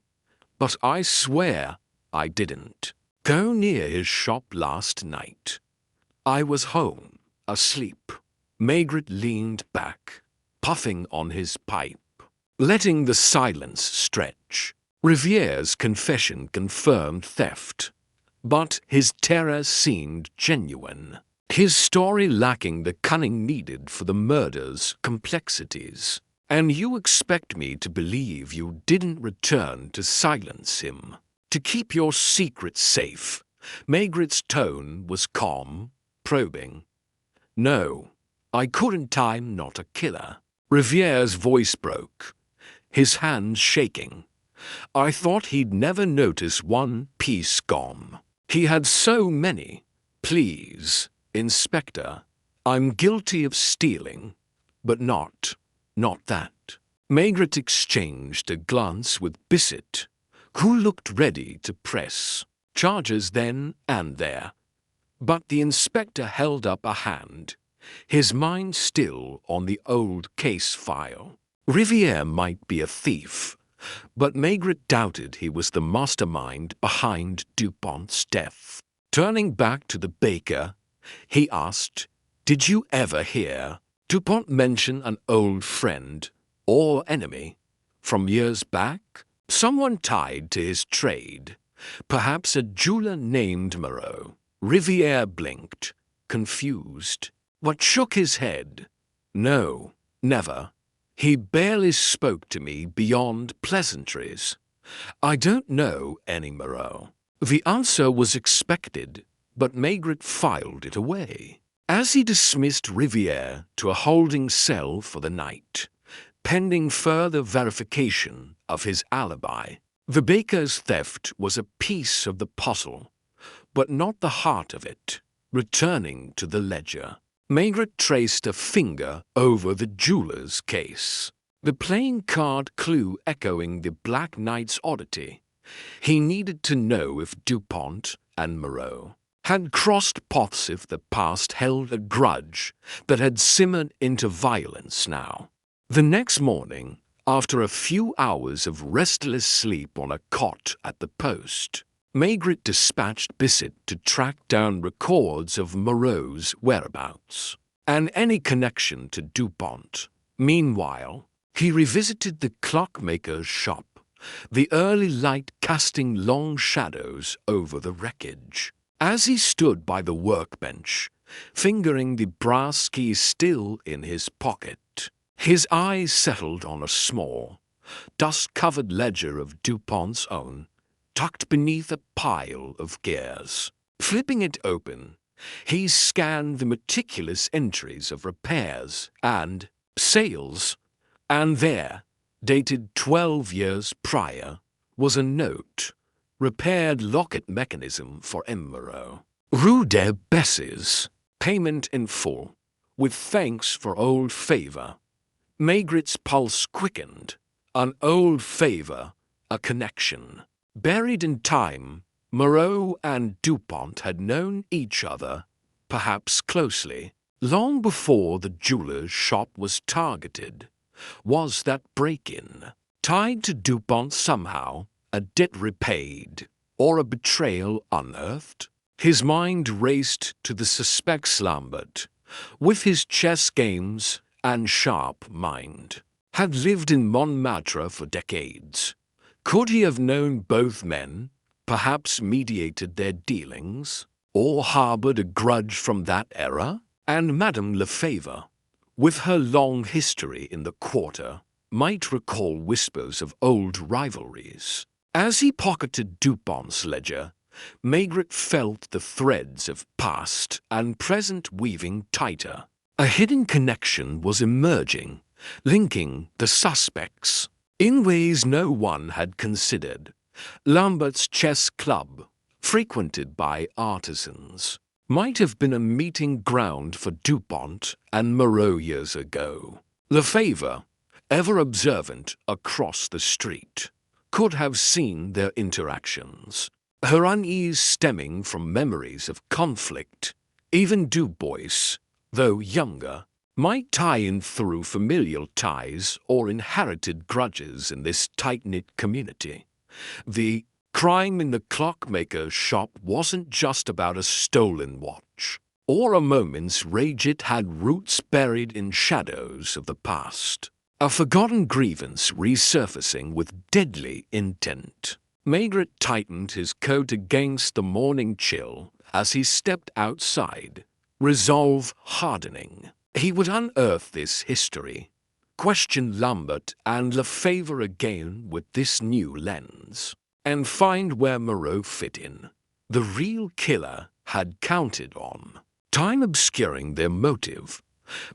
But I swear I didn't go near his shop last night. I was home, asleep. Maigret leaned back, puffing on his pipe, letting the silence stretch. Riviere's confession confirmed theft, but his terror seemed genuine. His story lacking the cunning needed for the murder's complexities. And you expect me to believe you didn't return to silence him, to keep your secret safe? Maigret's tone was calm, probing. No, I couldn't. I'm not a killer. Riviere's voice broke, his hands shaking. I thought he'd never notice one piece gone. He had so many. Please, Inspector, I'm guilty of stealing, but not that. Maigret exchanged a glance with Bissett, who looked ready to press charges then and there. But the inspector held up a hand, his mind still on the old case file. Riviere might be a thief, but Maigret doubted he was the mastermind behind Dupont's death. Turning back to the baker, he asked, "Did you ever hear Dupont mention an old friend or enemy from years back? Someone tied to his trade? Perhaps a jeweler named Moreau?" Riviere blinked, confused, but shook his head. "No, never. He barely spoke to me beyond pleasantries. I don't know any Moreau." The answer was expected, but Maigret filed it away. As he dismissed Riviere to a holding cell for the night, pending further verification of his alibi, the baker's theft was a piece of the puzzle, but not the heart of it. Returning to the ledger, Maigret traced a finger over the jeweler's case, the playing card clue echoing the Black Knight's oddity. He needed to know if Dupont and Moreau had crossed paths, if the past held a grudge that had simmered into violence now. The next morning, after a few hours of restless sleep on a cot at the post, Maigret dispatched Bissett to track down records of Moreau's whereabouts and any connection to Dupont. Meanwhile, he revisited the clockmaker's shop, the early light casting long shadows over the wreckage. As he stood by the workbench, fingering the brass key still in his pocket, his eyes settled on a small, dust-covered ledger of Dupont's own, tucked beneath a pile of gears. Flipping it open, he scanned the meticulous entries of repairs and sales, and there, dated 12 years prior, was a note. Repaired locket mechanism for M. Moreau. Rue des Besses. Payment in full, with thanks for old favor. Maigret's pulse quickened. An old favor, a connection. Buried in time, Moreau and Dupont had known each other, perhaps closely, long before the jeweler's shop was targeted. Was that break-in tied to Dupont somehow? A debt repaid, or a betrayal unearthed? His mind raced to the suspect's Lambert, with his chess games and sharp mind. Had lived in Montmartre for decades. Could he have known both men, perhaps mediated their dealings, or harbored a grudge from that era? And Madame Lefebvre, with her long history in the quarter, might recall whispers of old rivalries. As he pocketed Dupont's ledger, Maigret felt the threads of past and present weaving tighter. A hidden connection was emerging, linking the suspects in ways no one had considered. Lambert's chess club, frequented by artisans, might have been a meeting ground for Dupont and Moreau years ago. Lefebvre, ever observant across the street, could have seen their interactions. Her unease stemming from memories of conflict. Even Dubois, though younger, might tie in through familial ties or inherited grudges in this tight-knit community. The crime in the clockmaker's shop wasn't just about a stolen watch or a moment's rage. It had roots buried in shadows of the past. A forgotten grievance resurfacing with deadly intent. Maigret tightened his coat against the morning chill as he stepped outside, resolve hardening. He would unearth this history, question Lambert and Lefebvre again with this new lens, and find where Moreau fit in. The real killer had counted on time obscuring their motive,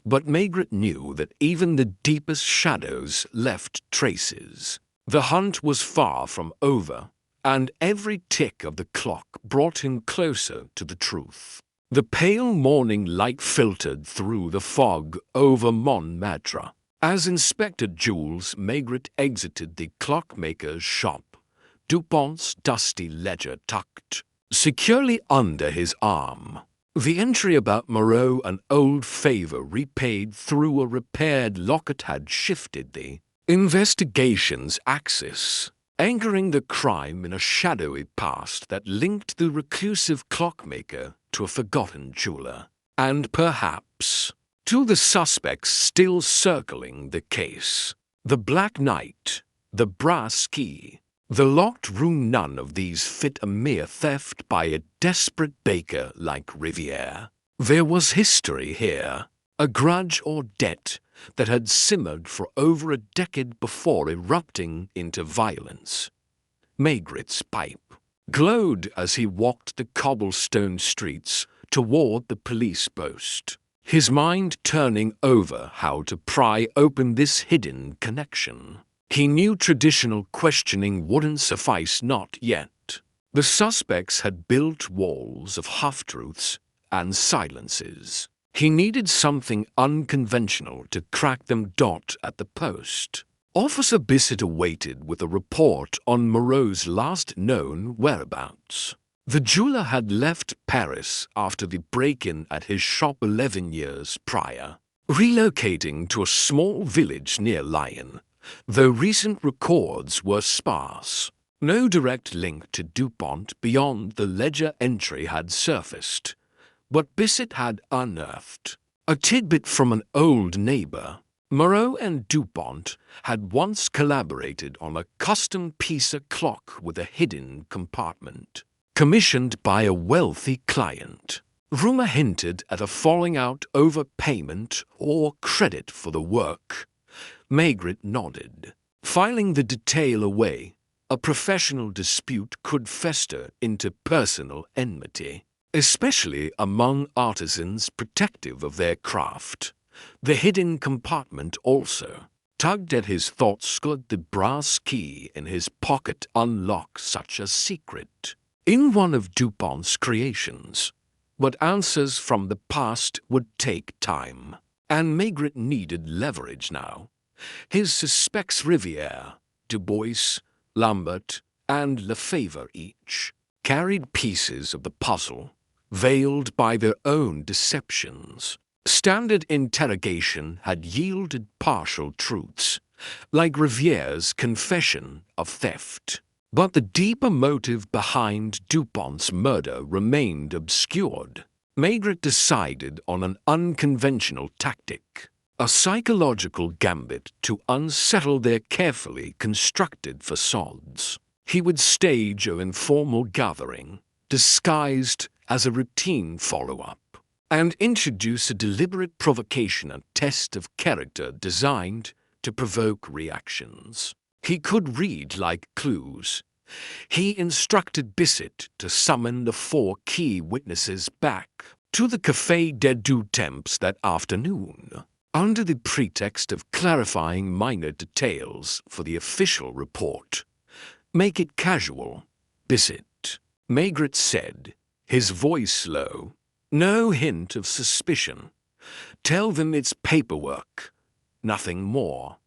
but Maigret knew that even the deepest shadows left traces. The hunt was far from over, and every tick of the clock brought him closer to the truth. The pale morning light filtered through the fog over Montmartre. As Inspector Jules Maigret exited the clockmaker's shop, Dupont's dusty ledger tucked securely under his arm. The entry about Moreau, an old favor repaid through a repaired locket, had shifted the investigation's axis, anchoring the crime in a shadowy past that linked the reclusive clockmaker to a forgotten jeweler, and perhaps to the suspects still circling the case. The Black Knight, the brass key, the locked room. None of these fit a mere theft by a desperate baker like Riviere. There was history here, a grudge or debt that had simmered for over a decade before erupting into violence. Maigret's pipe glowed as he walked the cobblestone streets toward the police post, his mind turning over how to pry open this hidden connection. He knew traditional questioning wouldn't suffice, not yet. The suspects had built walls of half-truths and silences. He needed something unconventional to crack them. At the post, Officer Bissett awaited with a report on Moreau's last known whereabouts. The jeweler had left Paris after the break-in at his shop 11 years prior, relocating to a small village near Lyon, though recent records were sparse. No direct link to Dupont beyond the ledger entry had surfaced, but Bissett had unearthed a tidbit from an old neighbor. Moreau and Dupont had once collaborated on a custom Pisa clock with a hidden compartment, commissioned by a wealthy client. Rumor hinted at a falling out over payment or credit for the work. Maigret nodded, filing the detail away. A professional dispute could fester into personal enmity, especially among artisans protective of their craft. The hidden compartment also tugged at his thoughts. Could the brass key in his pocket unlock such a secret? In one of Dupont's creations, but answers from the past would take time, and Maigret needed leverage now. His suspects Riviere, Dubois, Lambert, and Lefebvre each carried pieces of the puzzle, veiled by their own deceptions. Standard interrogation had yielded partial truths, like Riviere's confession of theft. But the deeper motive behind Dupont's murder remained obscured. Maigret decided on an unconventional tactic, a psychological gambit to unsettle their carefully constructed facades. He would stage an informal gathering, disguised as a routine follow-up, and introduce a deliberate provocation and test of character designed to provoke reactions. He could read like clues. He instructed Bissett to summon the 4 key witnesses back to the Café des Deux Temps that afternoon, under the pretext of clarifying minor details for the official report. Make it casual, Bissett, Maigret said, his voice low. No hint of suspicion. Tell them it's paperwork, nothing more.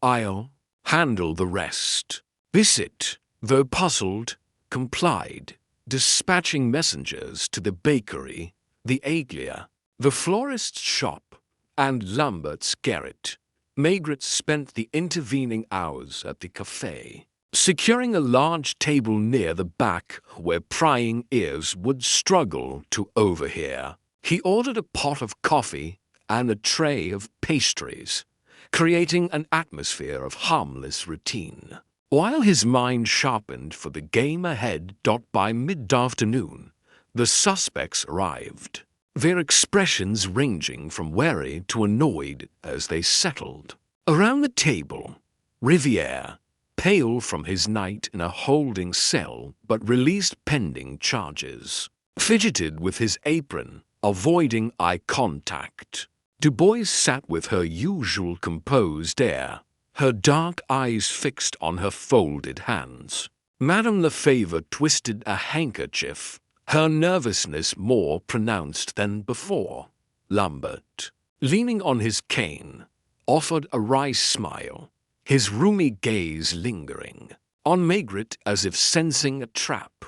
I'll handle the rest. Bissett, though puzzled, complied, dispatching messengers to the bakery, the Aglia, the florist's shop, and Lambert's garret. Maigret spent the intervening hours at the café, securing a large table near the back where prying ears would struggle to overhear. He ordered a pot of coffee and a tray of pastries, creating an atmosphere of harmless routine. While his mind sharpened for the game ahead, by mid-afternoon, the suspects arrived, their expressions ranging from wary to annoyed as they settled. Around the table, Riviere, pale from his night in a holding cell but released pending charges, fidgeted with his apron, avoiding eye contact. Dubois sat with her usual composed air, her dark eyes fixed on her folded hands. Madame Lefebvre twisted a handkerchief, her nervousness more pronounced than before. Lambert, leaning on his cane, offered a wry smile, his rheumy gaze lingering on Maigret as if sensing a trap.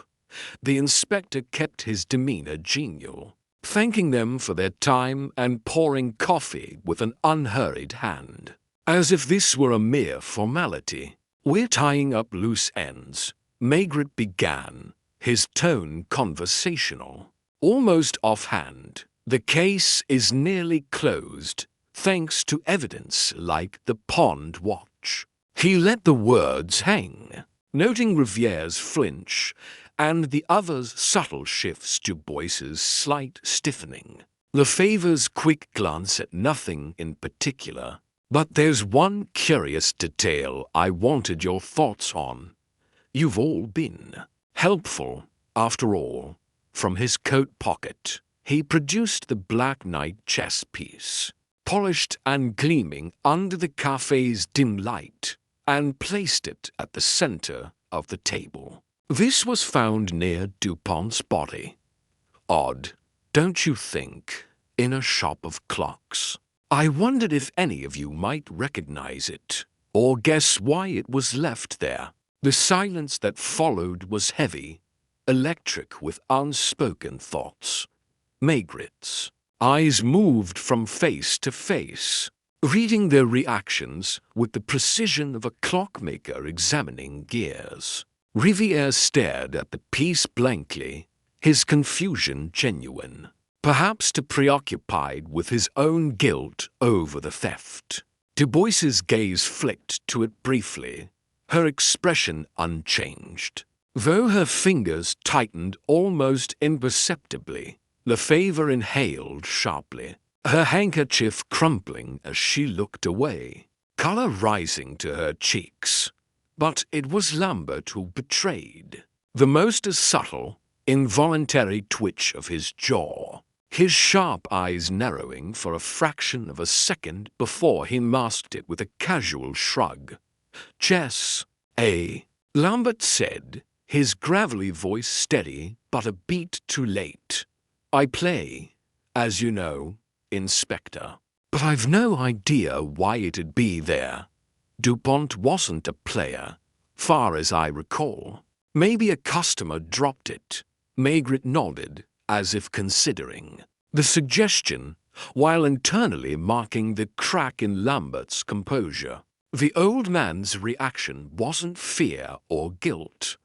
The inspector kept his demeanor genial, thanking them for their time and pouring coffee with an unhurried hand, as if this were a mere formality. "We're tying up loose ends," Maigret began, his tone conversational, almost offhand. "The case is nearly closed, thanks to evidence like the pond watch." He let the words hang, noting Riviere's flinch and the other's subtle shifts, Dubois's slight stiffening. Lefebvre's quick glance at nothing in particular. "But there's one curious detail I wanted your thoughts on. You've all been helpful, after all." From his coat pocket, he produced the Black Knight chess piece, polished and gleaming under the cafe's dim light, and placed it at the center of the table. "This was found near Dupont's body. Odd, don't you think, in a shop of clocks? I wondered if any of you might recognize it, or guess why it was left there." The silence that followed was heavy, electric with unspoken thoughts. Maigret's eyes moved from face to face, reading their reactions with the precision of a clockmaker examining gears. Riviere stared at the piece blankly, his confusion genuine, perhaps too preoccupied with his own guilt over the theft. Dubois's gaze flicked to it briefly, her expression unchanged. Though her fingers tightened almost imperceptibly, Lefebvre inhaled sharply, her handkerchief crumpling as she looked away, color rising to her cheeks. But it was Lambert who betrayed, the most subtle, involuntary twitch of his jaw, his sharp eyes narrowing for a fraction of a second before he masked it with a casual shrug. "Chess, eh?" Lambert said, his gravelly voice steady but a beat too late. "I play, as you know, Inspector. But I've no idea why it'd be there. Dupont wasn't a player, far as I recall. Maybe a customer dropped it." Maigret nodded, as if considering the suggestion, while internally marking the crack in Lambert's composure. The old man's reaction wasn't fear or guilt,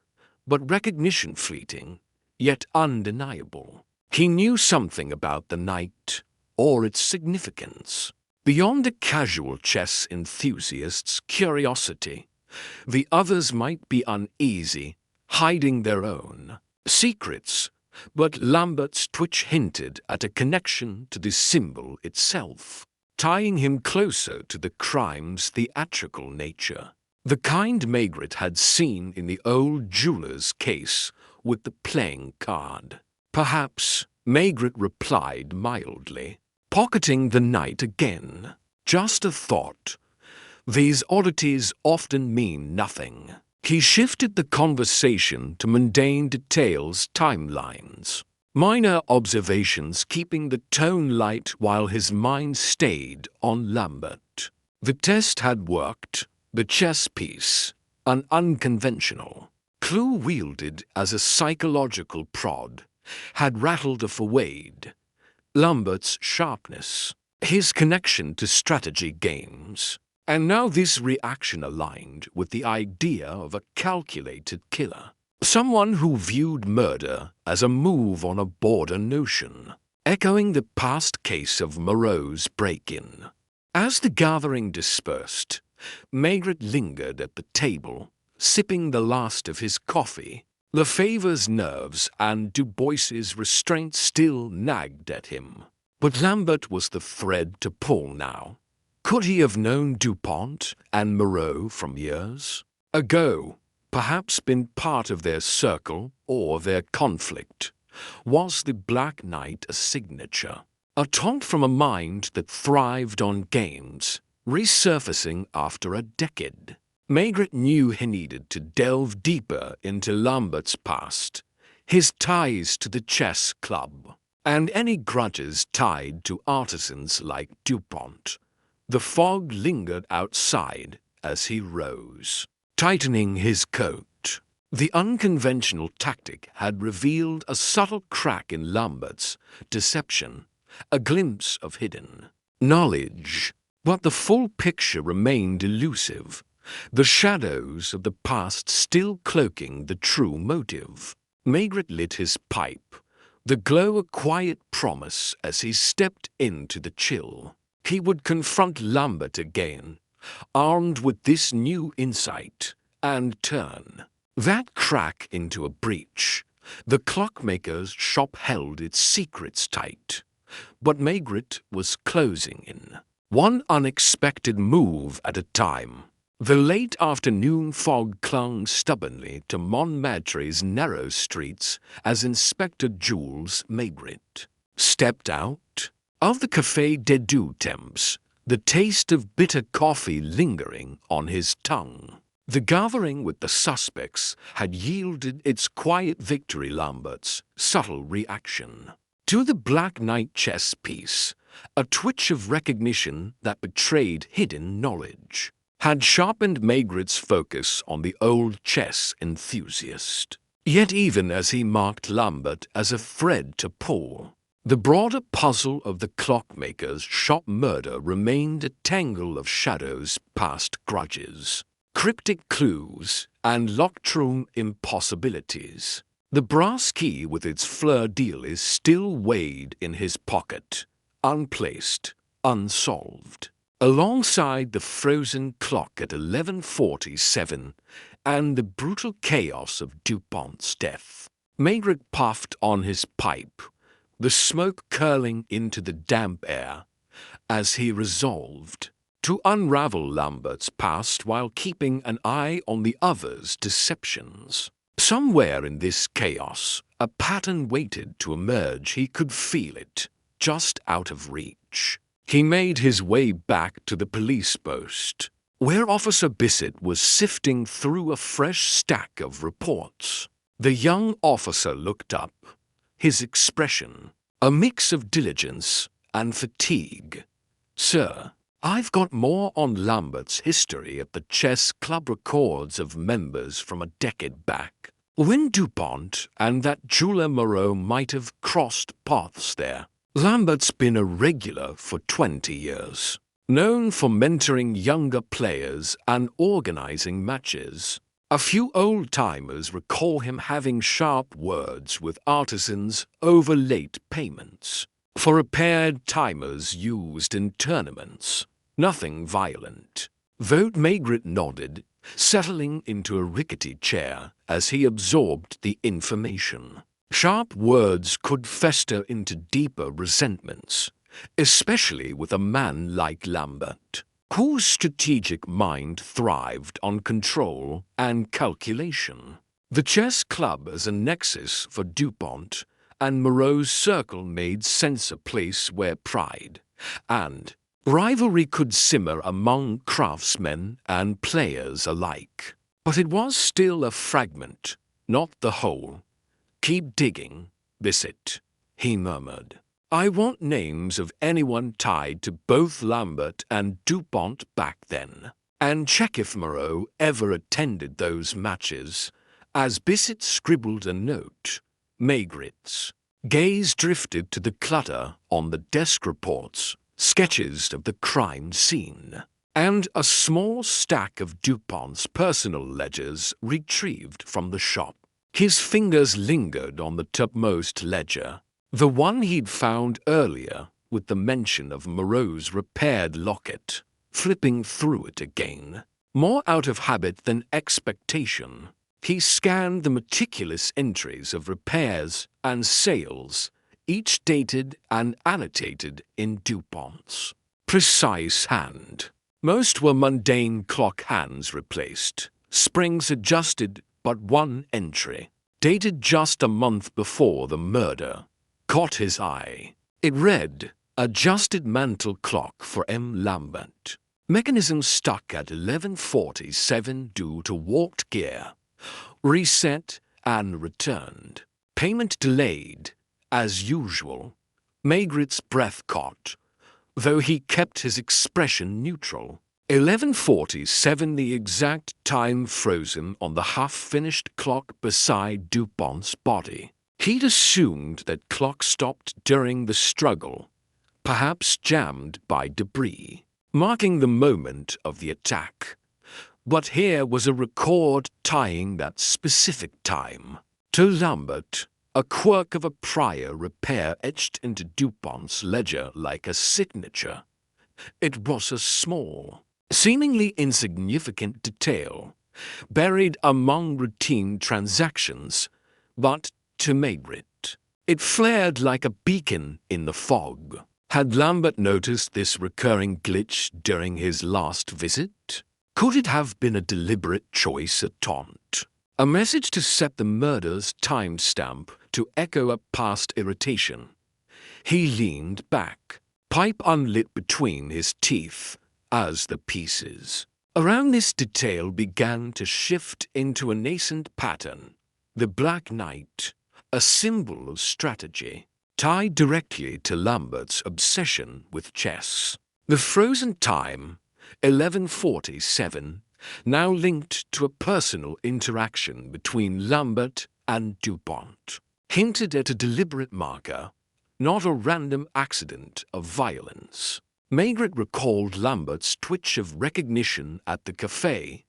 but recognition, fleeting, yet undeniable. He knew something about the night, or its significance, beyond a casual chess enthusiast's curiosity. The others might be uneasy, hiding their own secrets, but Lambert's twitch hinted at a connection to the symbol itself, tying him closer to the crime's theatrical nature, the kind Maigret had seen in the old jeweler's case with the playing card. "Perhaps," Maigret replied mildly, pocketing the night again. "Just a thought. These oddities often mean nothing." He shifted the conversation to mundane details, timelines, minor observations, keeping the tone light while his mind stayed on Lambert. The test had worked, The chess piece, an unconventional clue wielded as a psychological prod, had rattled a Wade. Lambert's sharpness, his connection to strategy games, and now this reaction aligned with the idea of a calculated killer. Someone who viewed murder as a move on a border notion, echoing the past case of Moreau's break-in. As the gathering dispersed, Maigret lingered at the table, sipping the last of his coffee. Lefebvre's nerves and Dubois's restraint still nagged at him. But Lambert was the thread to pull now. Could he have known Dupont and Moreau from years ago? Perhaps been part of their circle or their conflict? Was the Black Knight a signature? A taunt from a mind that thrived on games, resurfacing after a decade. Maigret knew he needed to delve deeper into Lambert's past, his ties to the chess club, and any grudges tied to artisans like Dupont. The fog lingered outside as he rose, tightening his coat. The unconventional tactic had revealed a subtle crack in Lambert's deception, a glimpse of hidden knowledge. But the full picture remained elusive, the shadows of the past still cloaking the true motive. Maigret lit his pipe, the glow a quiet promise as he stepped into the chill. He would confront Lambert again, armed with this new insight, and turn that crack into a breach. The clockmaker's shop held its secrets tight, but Maigret was closing in, one unexpected move at a time. The late afternoon fog clung stubbornly to Montmartre's narrow streets as Inspector Jules Maigret stepped out of the Café des Deux Temps, the taste of bitter coffee lingering on his tongue. The gathering with the suspects had yielded its quiet victory. Lambert's subtle reaction to the Black Knight chess piece, a twitch of recognition that betrayed hidden knowledge, had sharpened Maigret's focus on the old chess enthusiast. Yet even as he marked Lambert as a thread to pull, the broader puzzle of the clockmaker's shop murder remained a tangle of shadows, past grudges, cryptic clues, and locked-room impossibilities. The brass key with its fleur-de-lis still weighed in his pocket, unplaced, unsolved, alongside the frozen clock at 11:47 and the brutal chaos of Dupont's death. Maigret puffed on his pipe, the smoke curling into the damp air, as he resolved to unravel Lambert's past while keeping an eye on the other's deceptions. Somewhere in this chaos, a pattern waited to emerge. He could feel it, just out of reach. He made his way back to the police post, where Officer Bissett was sifting through a fresh stack of reports. The young officer looked up, his expression a mix of diligence and fatigue. "Sir, I've got more on Lambert's history at the chess club, records of members from a decade back, when Dupont and that jeweler Moreau might have crossed paths there. Lambert's been a regular for 20 years, known for mentoring younger players and organizing matches. A few old-timers recall him having sharp words with artisans over late payments for repaired timers used in tournaments. Nothing violent." Vote Maigret nodded, settling into a rickety chair as he absorbed the information. Sharp words could fester into deeper resentments, especially with a man like Lambert, whose strategic mind thrived on control and calculation. The chess club as a nexus for Dupont and Moreau's circle made sense, a place where pride and rivalry could simmer among craftsmen and players alike. But it was still a fragment, not the whole. "Keep digging, Bissett," he murmured. "I want names of anyone tied to both Lambert and Dupont back then." and check if Moreau ever attended those matches. As Bissett scribbled a note, Maigret's gaze drifted to the clutter on the desk reports, sketches of the crime scene, and a small stack of Dupont's personal ledgers retrieved from the shop. His fingers lingered on the topmost ledger, the one he'd found earlier with the mention of Moreau's repaired locket, flipping through it again. More out of habit than expectation, he scanned the meticulous entries of repairs and sales, each dated and annotated in Dupont's precise hand. Most were mundane clock hands replaced, springs adjusted, but one entry, dated just a month before the murder, caught his eye. It read, "Adjusted mantel clock for M. Lambert. Mechanism stuck at 11:47 due to warped gear. Reset and returned. Payment delayed, as usual." Maigret's breath caught, though he kept his expression neutral. 11:47, the exact time frozen on the half-finished clock beside Dupont's body. He'd assumed that clock stopped during the struggle, perhaps jammed by debris, marking the moment of the attack. But here was a record tying that specific time to Lambert, a quirk of a prior repair etched into Dupont's ledger like a signature. It was a small, seemingly insignificant detail, buried among routine transactions, but to Maigret, it flared like a beacon in the fog. Had Lambert noticed this recurring glitch during his last visit? Could it have been a deliberate choice, a taunt? A message to set the murder's timestamp to echo a past irritation? He leaned back, pipe unlit between his teeth, as the pieces around this detail began to shift into a nascent pattern. The Black Knight, a symbol of strategy, tied directly to Lambert's obsession with chess. The frozen time, 11:47, now linked to a personal interaction between Lambert and Dupont, hinted at a deliberate marker, not a random accident of violence. Maigret recalled Lambert's twitch of recognition at the cafe,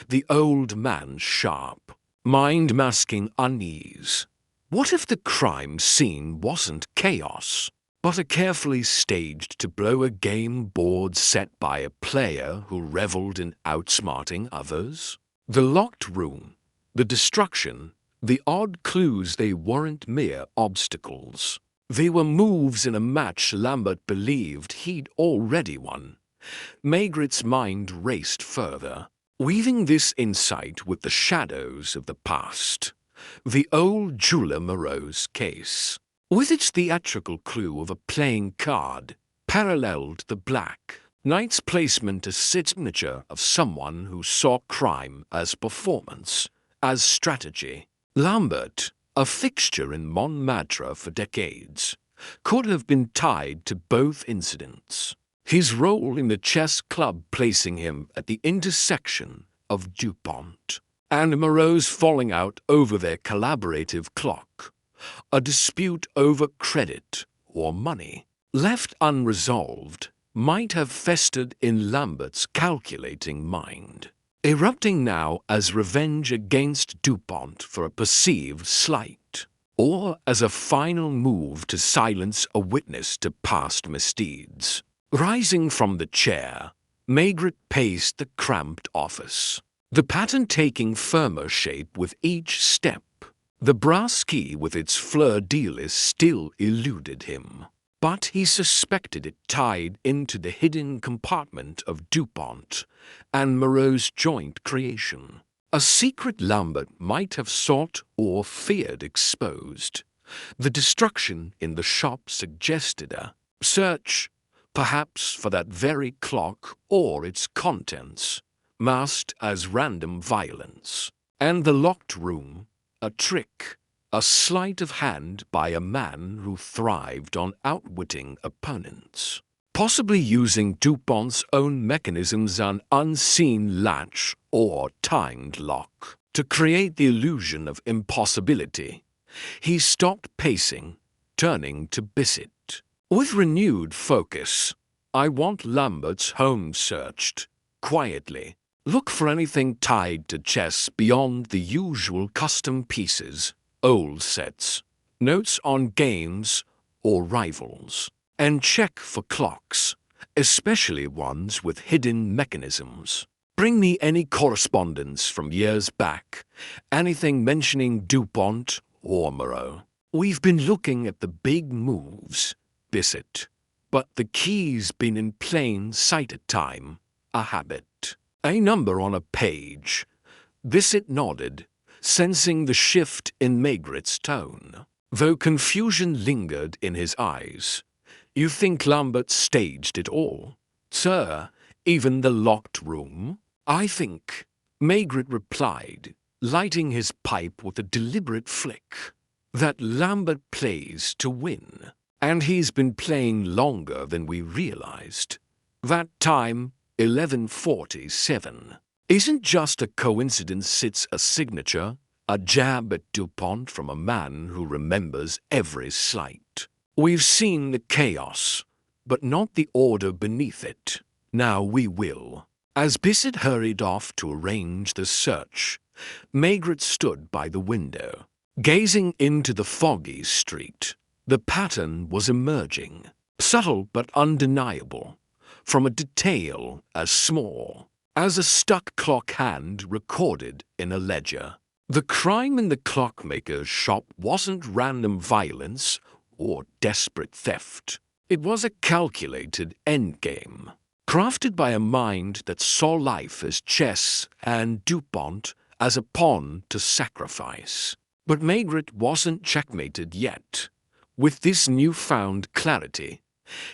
the old man's sharp mind masking unease. What if the crime scene wasn't chaos, but a carefully staged tableau, a game board set by a player who reveled in outsmarting others? The locked room, the destruction, the odd clues, they weren't mere obstacles. They were moves in a match Lambert believed he'd already won. Maigret's mind raced further, weaving this insight with the shadows of the past. The old jeweler Moreau's case, with its theatrical clue of a playing card, paralleled the Black Knight's placement as signature of someone who saw crime as performance, as strategy. Lambert, a fixture in Montmartre for decades, could have been tied to both incidents, his role in the chess club placing him at the intersection of Dupont and Moreau's falling out over their collaborative clock, a dispute over credit or money, left unresolved, might have festered in Lambert's calculating mind, erupting now as revenge against Dupont for a perceived slight, or as a final move to silence a witness to past misdeeds. Rising from the chair, Maigret paced the cramped office, the pattern taking firmer shape with each step. The brass key with its fleur-de-lis still eluded him, but he suspected it tied into the hidden compartment of Dupont and Moreau's joint creation. A secret Lambert might have sought or feared exposed. The destruction in the shop suggested a search, perhaps for that very clock or its contents, masked as random violence. And the locked room, a trick, a sleight of hand by a man who thrived on outwitting opponents. possibly using Dupont's own mechanisms, an unseen latch or timed lock, to create the illusion of impossibility. He stopped pacing, turning to Bissett. With renewed focus, I want Lambert's home searched, quietly. Look for anything tied to chess beyond the usual custom pieces, old sets, notes on games or rivals, and check for clocks, especially ones with hidden mechanisms. Bring me any correspondence from years back, anything mentioning Dupont or Moreau. We've been looking at the big moves, Bissett, but the key's been in plain sight at time, a habit. A number on a page. Bissett nodded, sensing the shift in Maigret's tone, though confusion lingered in his eyes. You think Lambert staged it all? Sir, even the locked room? I think, Maigret replied, lighting his pipe with a deliberate flick, that Lambert plays to win. And he's been playing longer than we realized. That time, 11:47, isn't just a coincidence, it's a signature, a jab at Dupont from a man who remembers every slight. We've seen the chaos, but not the order beneath it. Now we will. As Bissett hurried off to arrange the search, Maigret stood by the window, gazing into the foggy street. The pattern was emerging, subtle but undeniable, from a detail as small as a stuck clock hand recorded in a ledger. The crime in the clockmaker's shop wasn't random violence or desperate theft. It was a calculated endgame, crafted by a mind that saw life as chess and Dupont as a pawn to sacrifice. But Maigret wasn't checkmated yet. With this newfound clarity,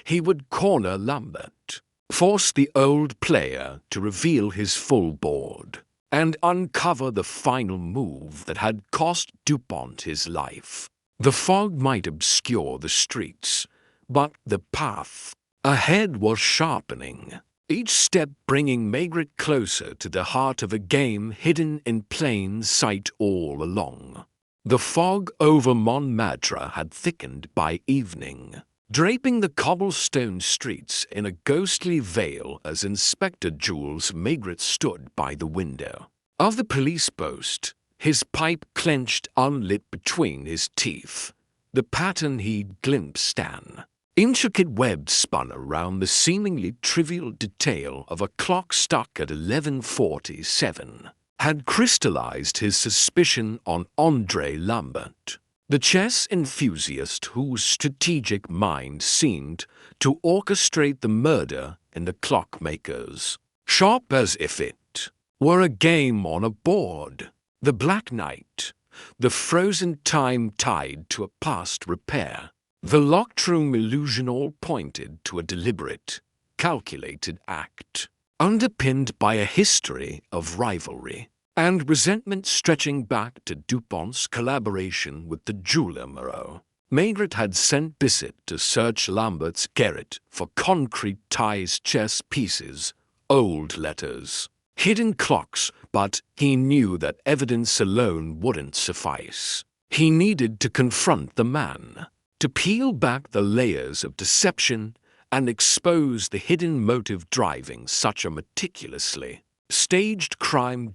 he would corner Lambert, force the old player to reveal his full board, and uncover the final move that had cost Dupont his life. The fog might obscure the streets, but the path ahead was sharpening, each step bringing Maigret closer to the heart of a game hidden in plain sight all along. The fog over Montmartre had thickened by evening, draping the cobblestone streets in a ghostly veil as Inspector Jules Maigret stood by the window of the police post, his pipe clenched unlit between his teeth. The pattern he'd glimpsed, an intricate web spun around the seemingly trivial detail of a clock stuck at 11:47, had crystallized his suspicion on André Lambert, the chess enthusiast whose strategic mind seemed to orchestrate the murder in the clockmaker's shop as if it were a game on a board. The Black Knight, the frozen time tied to a past repair, the locked room illusion, all pointed to a deliberate, calculated act, underpinned by a history of rivalry and resentment stretching back to Dupont's collaboration with the jeweler Moreau. Maigret had sent Bissett to search Lambert's garret for concrete ties, chess pieces, old letters, hidden clocks, but he knew that evidence alone wouldn't suffice. He needed to confront the man, to peel back the layers of deception and expose the hidden motive driving such a meticulously staged crime.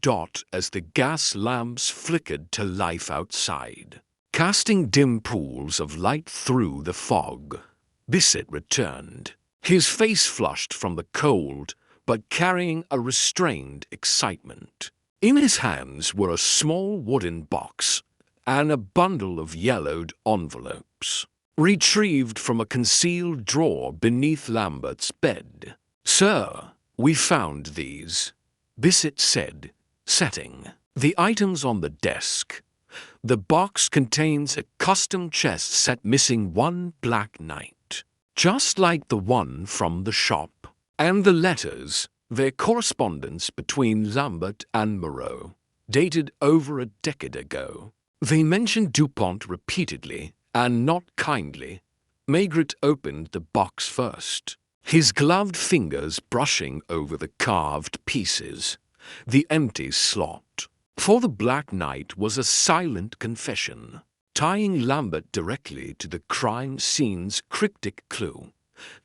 As the gas lamps flickered to life outside, casting dim pools of light through the fog, Bissett returned, his face flushed from the cold, but carrying a restrained excitement. In his hands were a small wooden box and a bundle of yellowed envelopes, retrieved from a concealed drawer beneath Lambert's bed. "Sir, we found these," Bissett said, setting the items on the desk. The box contains a custom chess set missing one black knight, just like the one from the shop, and the letters, their correspondence between Lambert and Moreau, dated over a decade ago. They mentioned Dupont repeatedly, and not kindly. Maigret opened the box first. his gloved fingers brushing over the carved pieces, the empty slot. For the Black Knight was a silent confession, tying Lambert directly to the crime scene's cryptic clue.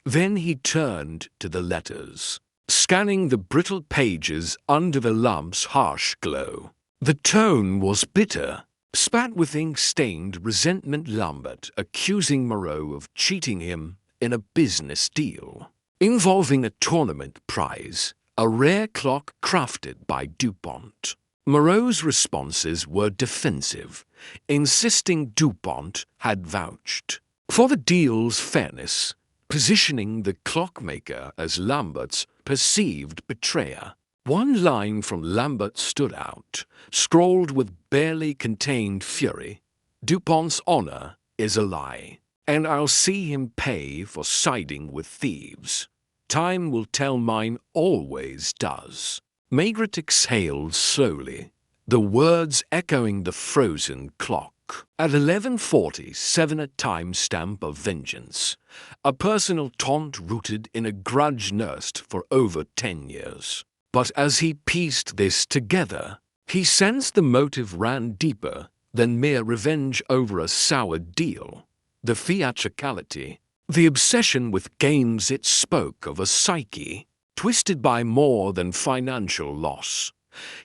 Then he turned to the letters, scanning the brittle pages under the lamp's harsh glow. The tone was bitter, spat with ink-stained resentment. Lambert accusing Moreau of cheating him in a business deal involving a tournament prize, a rare clock crafted by DuPont. Moreau's responses were defensive, insisting DuPont had vouched for the deal's fairness, positioning the Clockmaker as Lambert's perceived betrayer. One line from Lambert stood out, scrawled with barely contained fury. DuPont's honor is a lie, and I'll see him pay for siding with thieves. Time will tell, mine always does. Maigret exhaled slowly, the words echoing the frozen clock. At 11:47, a time-stamp of vengeance, a personal taunt rooted in a grudge nursed for over 10 years. But as he pieced this together, he sensed the motive ran deeper than mere revenge over a sour deal. The theatricality, the obsession with games, it spoke of a psyche twisted by more than financial loss.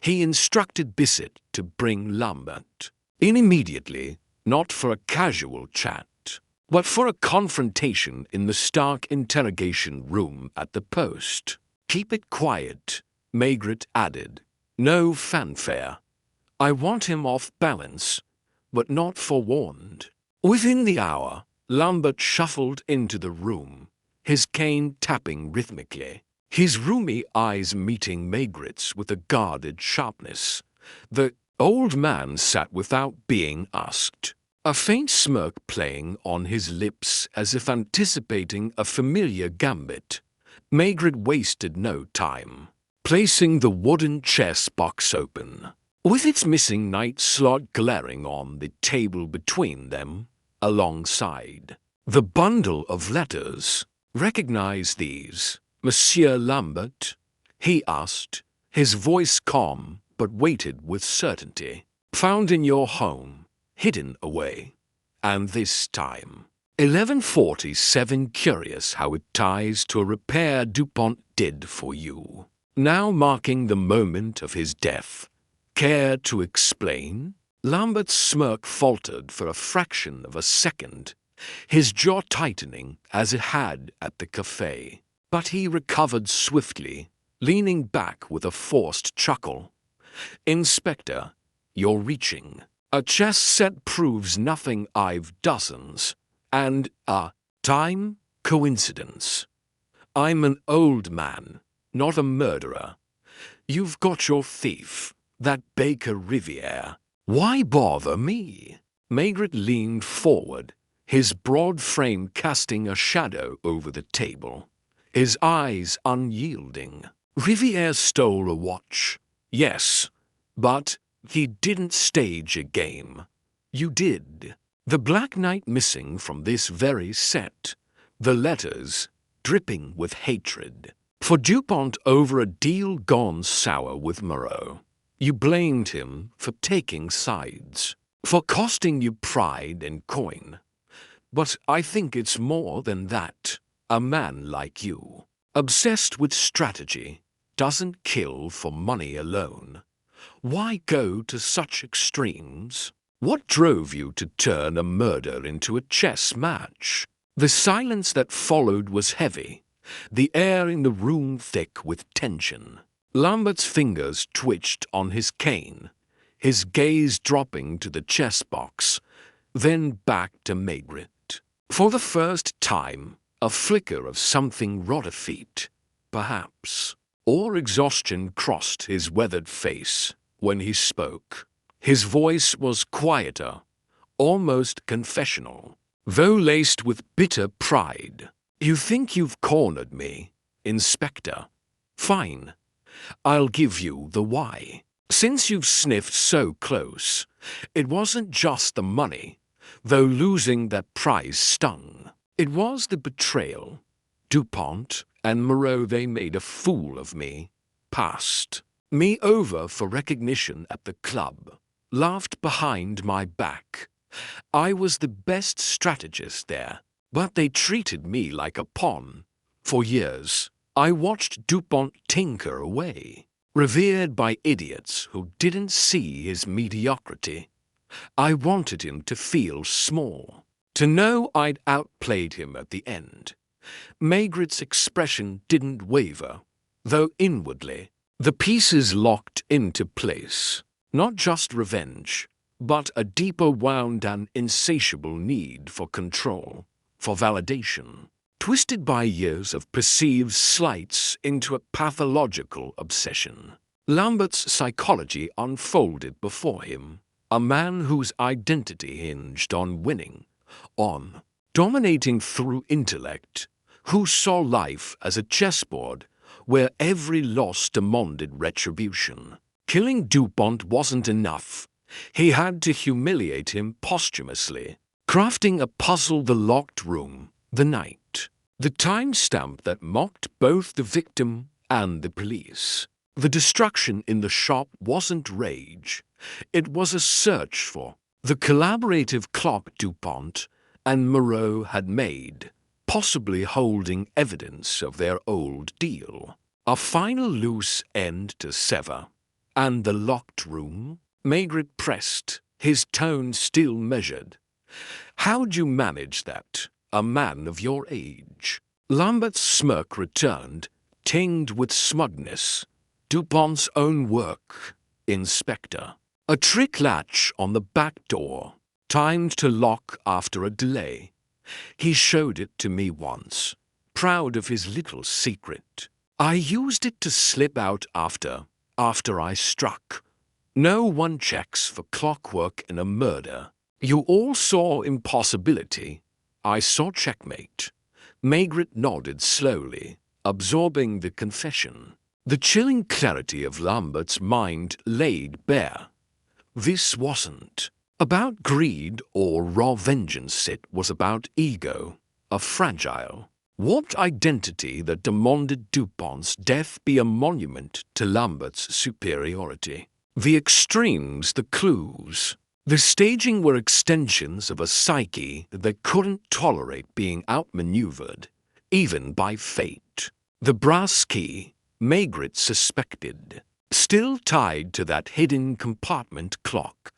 He instructed Bissett to bring Lambert in immediately, not for a casual chat, but for a confrontation in the stark interrogation room at the post. Keep it quiet, Maigret added. No fanfare. I want him off balance, but not forewarned. Within the hour, Lambert shuffled into the room, his cane tapping rhythmically, his rheumy eyes meeting Maigret's with a guarded sharpness. The old man sat without being asked, a faint smirk playing on his lips as if anticipating a familiar gambit. Maigret wasted no time, placing the wooden chess box open, with its missing knight slot glaring on the table between them, alongside the bundle of letters. Recognize these, Monsieur Lambert? He asked, his voice calm but weighted with certainty. Found in your home, hidden away. And this time, 11:47. Curious how it ties to a repair DuPont did for you. Now marking the moment of his death. Care to explain? Lambert's smirk faltered for a fraction of a second, his jaw tightening as it had at the cafe. But he recovered swiftly, leaning back with a forced chuckle. Inspector, you're reaching. A chess set proves nothing. I've dozens. And a time coincidence. I'm an old man, not a murderer. You've got your thief, that Baker Riviere. Why bother me? Maigret leaned forward, his broad frame casting a shadow over the table, his eyes unyielding. Riviere stole a watch. Yes, but he didn't stage a game. You did. The Black Knight missing from this very set. The letters dripping with hatred. For DuPont over a deal gone sour with Moreau. You blamed him for taking sides, for costing you pride and coin. But I think it's more than that. A man like you, obsessed with strategy, doesn't kill for money alone. Why go to such extremes? What drove you to turn a murder into a chess match? The silence that followed was heavy, the air in the room thick with tension. Lambert's fingers twitched on his cane, his gaze dropping to the chess box, then back to Maigret. For the first time, a flicker of something rot-a-feet, perhaps, or exhaustion crossed his weathered face when he spoke. His voice was quieter, almost confessional, though laced with bitter pride. You think you've cornered me, Inspector? Fine. I'll give you the why. Since you've sniffed so close, it wasn't just the money, though losing that prize stung. It was the betrayal. Dupont and Moreau they made a fool of me, passed me over for recognition at the club, laughed behind my back. I was the best strategist there, but they treated me like a pawn. For years, I watched Dupont tinker away, revered by idiots who didn't see his mediocrity. I wanted him to feel small, to know I'd outplayed him at the end. Maigret's expression didn't waver, though inwardly, the pieces locked into place. Not just revenge, but a deeper wound and insatiable need for control, for validation, twisted by years of perceived slights into a pathological obsession. Lambert's psychology unfolded before him, a man whose identity hinged on winning, on dominating through intellect, who saw life as a chessboard where every loss demanded retribution. Killing Dupont wasn't enough. He had to humiliate him posthumously, crafting a puzzle: the locked room, the night, the timestamp that mocked both the victim and the police. The destruction in the shop wasn't rage. It was a search for the collaborative clock Dupont and Moreau had made, possibly holding evidence of their old deal. A final loose end to sever. And the locked room? Maigret pressed, his tone still measured. How'd you manage that, a man of your age? Lambert's smirk returned, tinged with smugness. Dupont's own work, Inspector. A trick latch on the back door, timed to lock after a delay. He showed it to me once, proud of his little secret. I used it to slip out after I struck. No one checks for clockwork in a murder. You all saw impossibility. I saw checkmate. Maigret nodded slowly, absorbing the confession. The chilling clarity of Lambert's mind laid bare. This wasn't about greed or raw vengeance. It was about ego, a fragile, warped identity that demanded Dupont's death be a monument to Lambert's superiority. The extremes, the clues, the staging were extensions of a psyche that couldn't tolerate being outmaneuvered, even by fate. The brass key, Maigret suspected, still tied to that hidden compartment clock,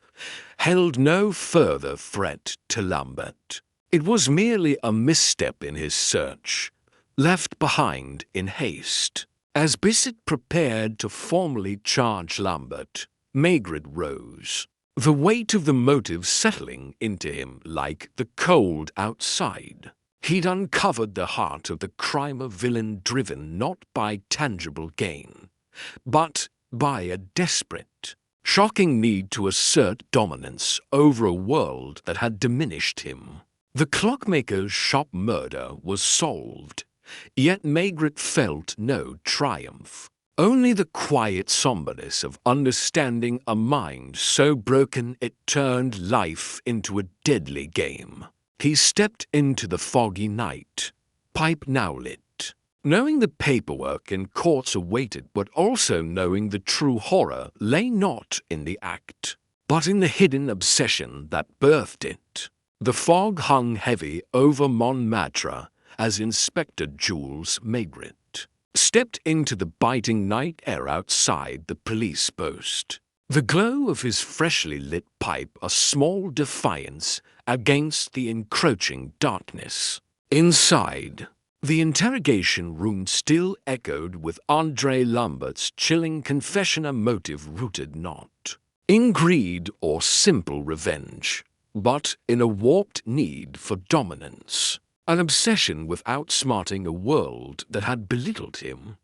held no further threat to Lambert. It was merely a misstep in his search, left behind in haste. As Bissett prepared to formally charge Lambert, Maigret rose, the weight of the motive settling into him like the cold outside. He'd uncovered the heart of the crimer villain, driven not by tangible gain, but by a desperate, shocking need to assert dominance over a world that had diminished him. The clockmaker's shop murder was solved, yet Maigret felt no triumph. Only the quiet somberness of understanding a mind so broken it turned life into a deadly game. He stepped into the foggy night, pipe now lit, knowing the paperwork in courts awaited, but also knowing the true horror lay not in the act, but in the hidden obsession that birthed it. The fog hung heavy over Montmartre as Inspector Jules Maigret stepped into the biting night air outside the police post. The glow of his freshly lit pipe a small defiance against the encroaching darkness. Inside, the interrogation room still echoed with André Lambert's chilling confession, a motive rooted not in greed or simple revenge, but in a warped need for dominance, an obsession with outsmarting a world that had belittled him.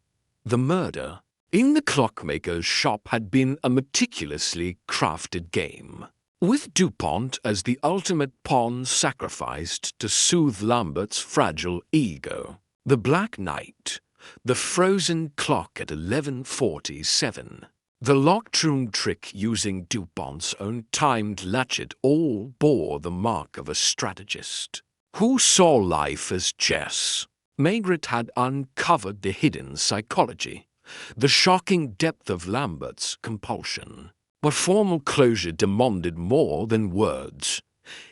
The murder in the clockmaker's shop had been a meticulously crafted game, with Dupont as the ultimate pawn sacrificed to soothe Lambert's fragile ego. The Black Night, the frozen clock at 11:47, the locked room trick using Dupont's own timed latchet all bore the mark of a strategist who saw life as chess. Maigret had uncovered the hidden psychology, the shocking depth of Lambert's compulsion. But formal closure demanded more than words.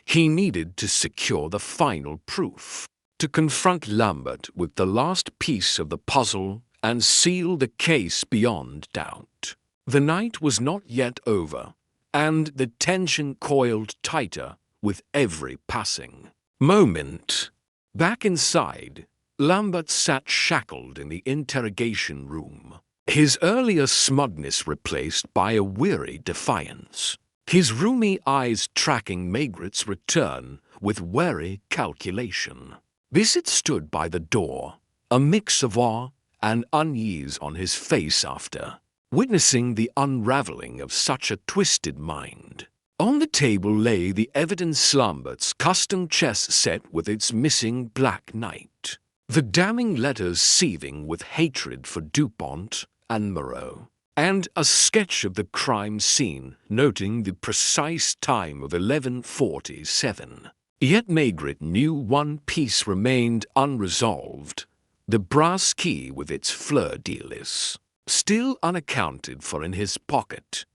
He needed to secure the final proof, to confront Lambert with the last piece of the puzzle and seal the case beyond doubt. The night was not yet over, and the tension coiled tighter with every passing moment. Back inside, Lambert sat shackled in the interrogation room, his earlier smugness replaced by a weary defiance, his rheumy eyes tracking Maigret's return with wary calculation. Bissett stood by the door, a mix of awe and unease on his face after witnessing the unraveling of such a twisted mind. On the table lay the evidence Lambert's custom chess set with its missing black knight, the damning letters seething with hatred for Dupont and Moreau, and a sketch of the crime scene noting the precise time of 11:47. Yet Maigret knew one piece remained unresolved, the brass key with its fleur-de-lis, still unaccounted for in his pocket.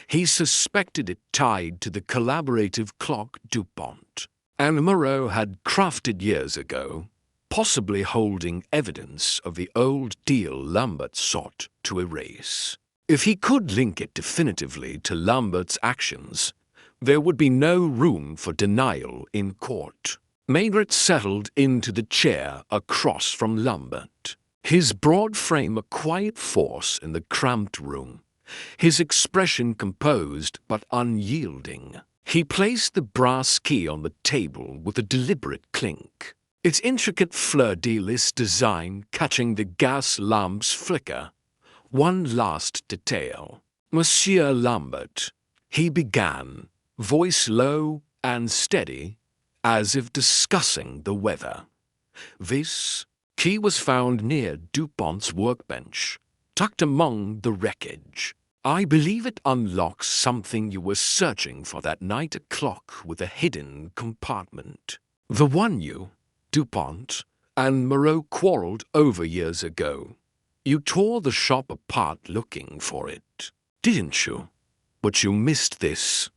He suspected it tied to the collaborative clock Dupont, and Moreau had crafted years ago, possibly holding evidence of the old deal Lambert sought to erase. If he could link it definitively to Lambert's actions, there would be no room for denial in court. Maigret settled into the chair across from Lambert, his broad frame a quiet force in the cramped room, his expression composed but unyielding. He placed the brass key on the table with a deliberate clink, its intricate fleur-de-lis design catching the gas lamp's flicker. One last detail. "Monsieur Lambert," he began, voice low and steady, as if discussing the weather. "This key was found near Dupont's workbench, tucked among the wreckage. I believe it unlocks something you were searching for that night, a clock with a hidden compartment. The one you, Dupont, and Moreau quarreled over years ago. You tore the shop apart looking for it, didn't you? But you missed this.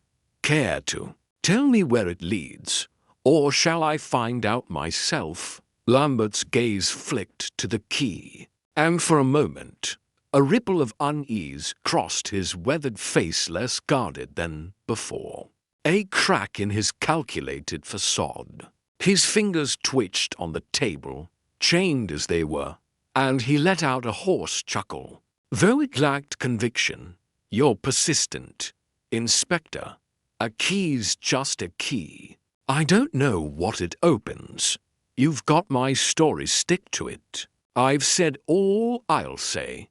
Care to tell me where it leads, or shall I find out myself?" Lambert's gaze flicked to the key, and for a moment a ripple of unease crossed his weathered face, less guarded than before. A crack in his calculated facade. His fingers twitched on the table, chained as they were, and he let out a hoarse chuckle. Though it lacked conviction, "You're persistent, Inspector. A key's just a key. I don't know what it opens. You've got my story, stick to it. I've said all I'll say."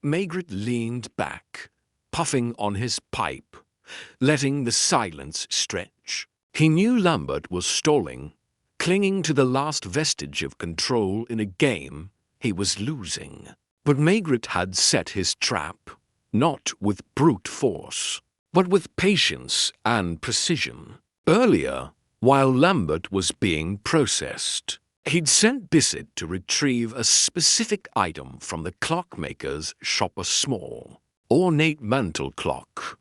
Maigret leaned back, puffing on his pipe, letting the silence stretch. He knew Lambert was stalling, clinging to the last vestige of control in a game he was losing. But Maigret had set his trap, not with brute force, but with patience and precision. Earlier, while Lambert was being processed, he'd sent Bissett to retrieve a specific item from the clockmaker's shop, a small, ornate mantel clock,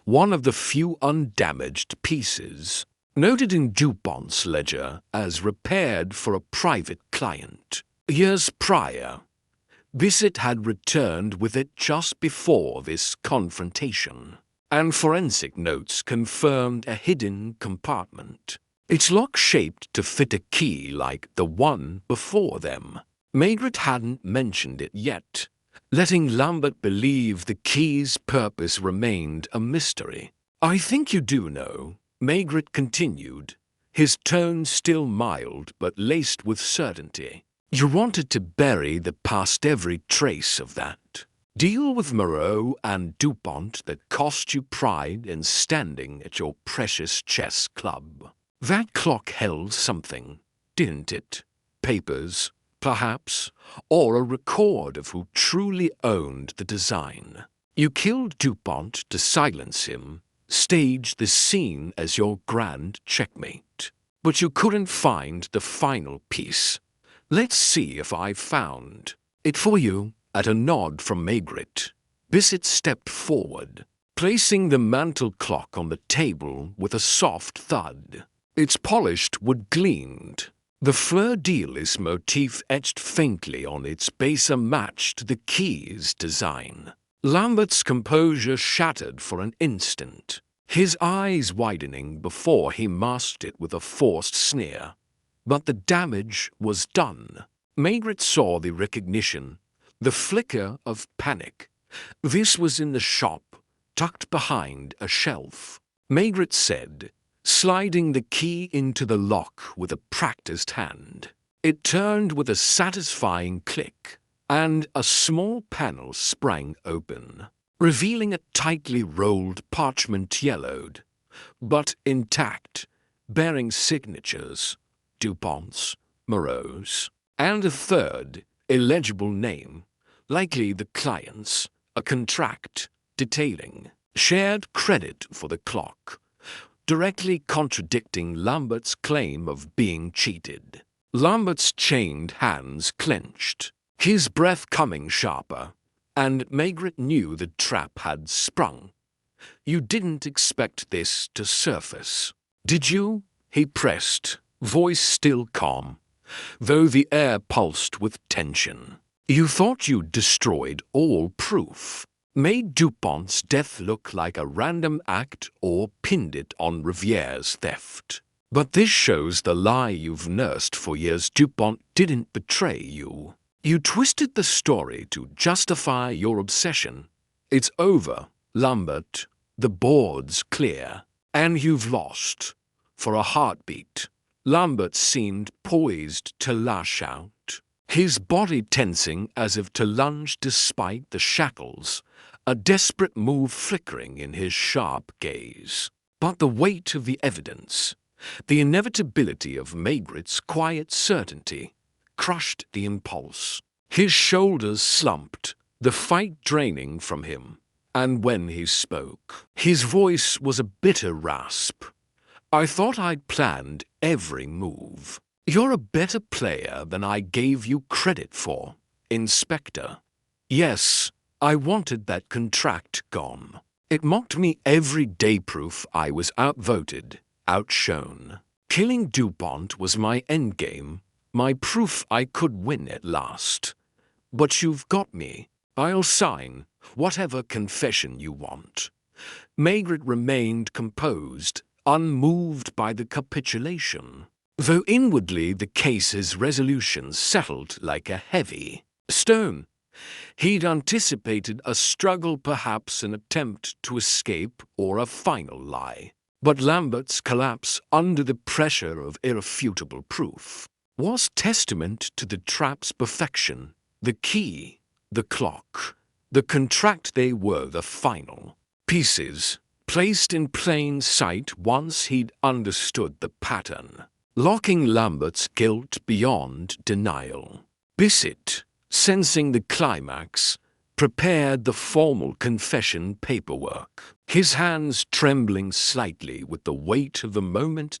one of the few undamaged pieces, noted in Dupont's ledger as repaired for a private client. Years prior, Bissett had returned with it just before this confrontation, and forensic notes confirmed a hidden compartment, its lock shaped to fit a key like the one before them. Maigret hadn't mentioned it yet, letting Lambert believe the key's purpose remained a mystery. "I think you do know," Maigret continued, his tone still mild but laced with certainty. "You wanted to bury the past, every trace of that deal with Moreau and Dupont that cost you pride in standing at your precious chess club. That clock held something, didn't it? Papers, perhaps, or a record of who truly owned the design. You killed Dupont to silence him, staged the scene as your grand checkmate. But you couldn't find the final piece, Let's see if I've found it for you. At a nod from Maigret, Bissett stepped forward, placing the mantel clock on the table with a soft thud. Its polished wood gleamed. The fleur-de-lis motif etched faintly on its base matched the key's design. Lambert's composure shattered for an instant, his eyes widening before he masked it with a forced sneer. But the damage was done. Maigret saw the recognition, the flicker of panic. This was in the shop, tucked behind a shelf. Maigret said, sliding the key into the lock with a practiced hand. It turned with a satisfying click, and a small panel sprang open, revealing a tightly rolled parchment yellowed, but intact, bearing signatures, Dupont's, Moreau's, and a third, illegible name, likely the client's, a contract detailing shared credit for the clock, directly contradicting Lambert's claim of being cheated. Lambert's chained hands clenched, his breath coming sharper, and Maigret knew the trap had sprung. "You didn't expect this to surface, did you?" he pressed, voice still calm, though the air pulsed with tension. "You thought you'd destroyed all proof, made Dupont's death look like a random act, or pinned it on Riviere's theft. But this shows the lie you've nursed for years. Dupont didn't betray you. You twisted the story to justify your obsession. It's over, Lambert. The board's clear, and you've lost. For a heartbeat." Lambert seemed poised to lash out, his body tensing as if to lunge despite the shackles, a desperate move flickering in his sharp gaze. But the weight of the evidence, the inevitability of Maigret's quiet certainty, crushed the impulse. His shoulders slumped, the fight draining from him, and when he spoke, his voice was a bitter rasp. "I thought I'd planned every move. You're a better player than I gave you credit for, Inspector. Yes, I wanted that contract gone. It mocked me every day, proof I was outvoted, outshone. Killing Dupont was my endgame, my proof I could win at last. But you've got me. I'll sign whatever confession you want." Maigret remained composed, unmoved by the capitulation, though inwardly the case's resolution settled like a heavy stone. He'd anticipated a struggle, perhaps an attempt to escape or a final lie. But Lambert's collapse under the pressure of irrefutable proof was testament to the trap's perfection. The key, the clock, the contract, they were the final pieces, placed in plain sight once he'd understood the pattern, locking Lambert's guilt beyond denial. Bissett, sensing the climax, prepared the formal confession paperwork, his hands trembling slightly with the weight of the moment.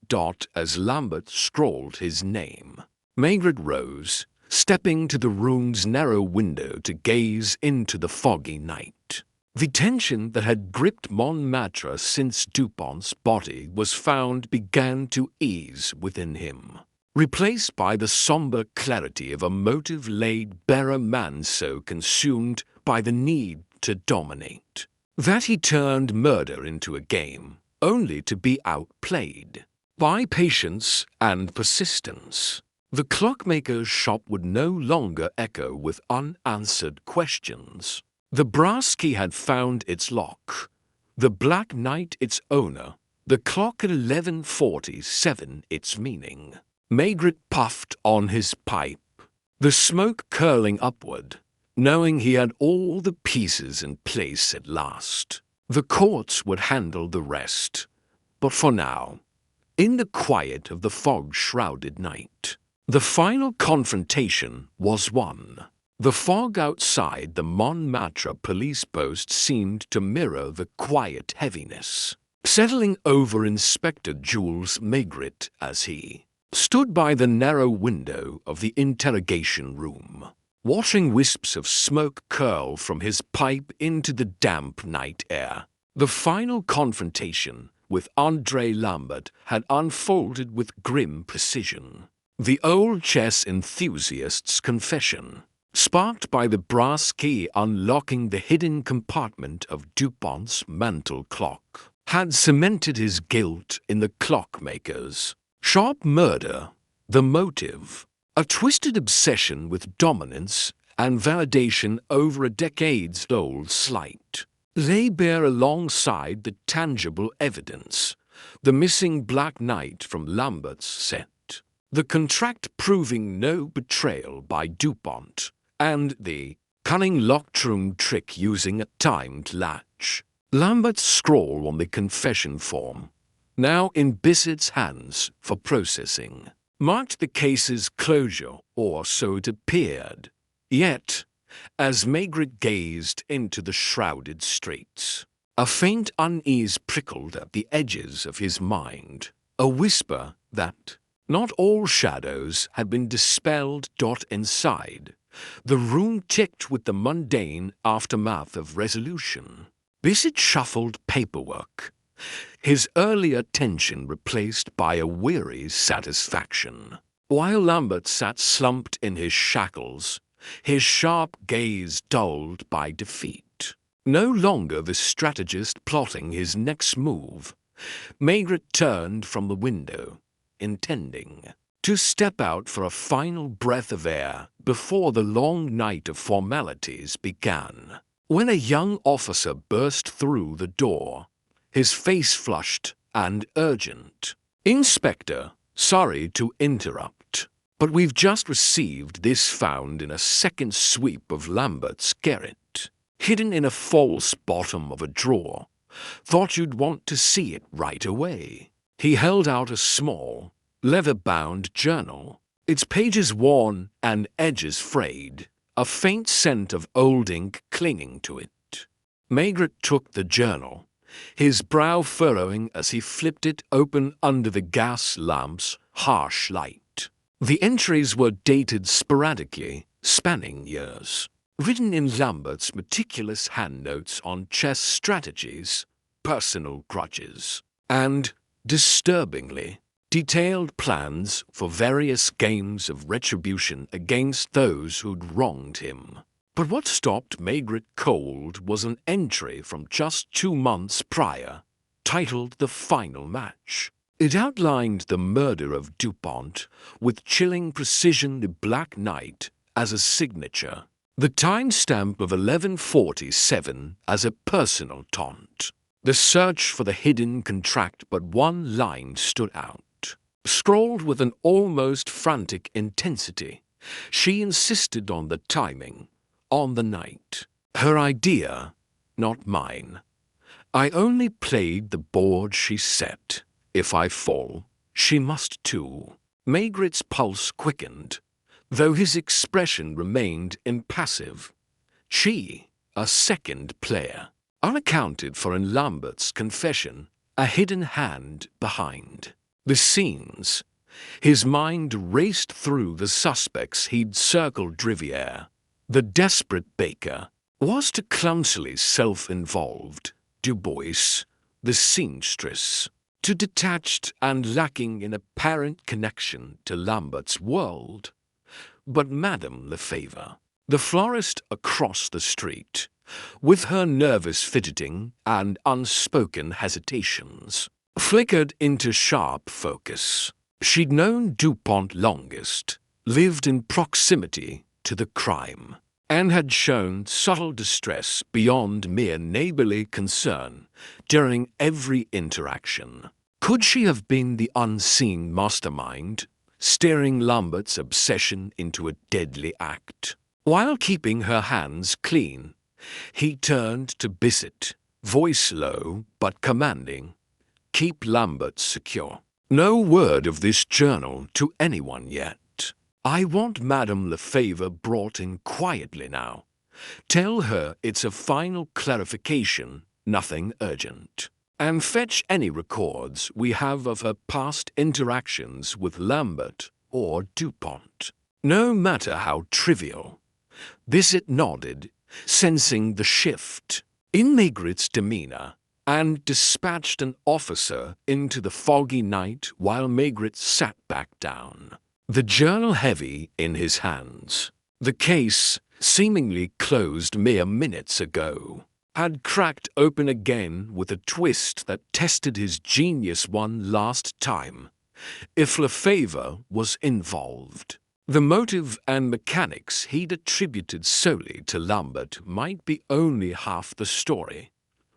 As Lambert scrawled his name, Maigret rose, stepping to the room's narrow window to gaze into the foggy night. The tension that had gripped Montmartre since Dupont's body was found began to ease within him, replaced by the somber clarity of a motive laid bare, a man so consumed by the need to dominate that he turned murder into a game, only to be outplayed by patience and persistence. The clockmaker's shop would no longer echo with unanswered questions. The brass key had found its lock, the Black Knight its owner, the clock at 11:47 its meaning. Maigret puffed on his pipe, the smoke curling upward, knowing he had all the pieces in place at last. The courts would handle the rest, but for now, in the quiet of the fog-shrouded night, the final confrontation was won. The fog outside the Montmartre police post seemed to mirror the quiet heaviness settling over Inspector Jules Maigret as he stood by the narrow window of the interrogation room, watching wisps of smoke curl from his pipe into the damp night air. The final confrontation with André Lambert had unfolded with grim precision. The old chess enthusiast's confession, sparked by the brass key unlocking the hidden compartment of Dupont's mantel clock, had cemented his guilt in the Clockmaker's sharp murder. The motive, a twisted obsession with dominance and validation over a decades-old slight, lay bare alongside the tangible evidence, the missing Black Knight from Lambert's set, the contract proving no betrayal by Dupont, and the cunning locked-room trick using a timed latch. Lambert's scrawl on the confession form, now in Bissett's hands for processing, marked the case's closure, or so it appeared. Yet, as Maigret gazed into the shrouded streets, a faint unease prickled at the edges of his mind, a whisper that not all shadows had been dispelled. Inside, the room ticked with the mundane aftermath of resolution. Bissett shuffled paperwork, his earlier tension replaced by a weary satisfaction, while Lambert sat slumped in his shackles, his sharp gaze dulled by defeat. No longer the strategist plotting his next move, Maigret turned from the window, intending to step out for a final breath of air before the long night of formalities began, when a young officer burst through the door, his face flushed and urgent. "Inspector, sorry to interrupt, but we've just received this found in a second sweep of Lambert's garret, hidden in a false bottom of a drawer. Thought you'd want to see it right away." He held out a small, leather-bound journal, its pages worn and edges frayed, a faint scent of old ink clinging to it. Maigret took the journal, his brow furrowing as he flipped it open under the gas lamp's harsh light. The entries were dated sporadically, spanning years, written in Lambert's meticulous handnotes on chess strategies, personal grudges, and, disturbingly, detailed plans for various games of retribution against those who'd wronged him. But what stopped Maigret cold was an entry from just 2 months prior, titled The Final Match. It outlined the murder of Dupont with chilling precision, the Black Knight as a signature, the timestamp of 1147 as a personal taunt, the search for the hidden contract. But one line stood out, scrawled with an almost frantic intensity. She insisted on the timing, on the night. Her idea, not mine. I only played the board she set. If I fall, she must too. Maigret's pulse quickened, though his expression remained impassive. She, a second player, unaccounted for in Lambert's confession, a hidden hand behind the scenes. His mind raced through the suspects he'd circled. Riviere, the desperate baker, was too clumsily self-involved. Dubois, the seamstress, too detached and lacking in apparent connection to Lambert's world. But Madame Lefebvre, the florist across the street, with her nervous fidgeting and unspoken hesitations, flickered into sharp focus. She'd known Dupont longest, lived in proximity to the crime, and had shown subtle distress beyond mere neighborly concern during every interaction. Could she have been the unseen mastermind, steering Lambert's obsession into a deadly act? While keeping her hands clean, he turned to Bissett, voice low but commanding. "Keep Lambert secure. No word of this journal to anyone yet. I want Madame Lefebvre brought in quietly now. Tell her it's a final clarification, nothing urgent. and fetch any records we have of her past interactions with Lambert or Dupont, no matter how trivial. This it nodded, sensing the shift in Maigret's demeanor, and dispatched an officer into the foggy night while Maigret sat back down, the journal heavy in his hands. The case, seemingly closed mere minutes ago, had cracked open again with a twist that tested his genius one last time, if Lefebvre was involved. The motive and mechanics he'd attributed solely to Lambert might be only half the story.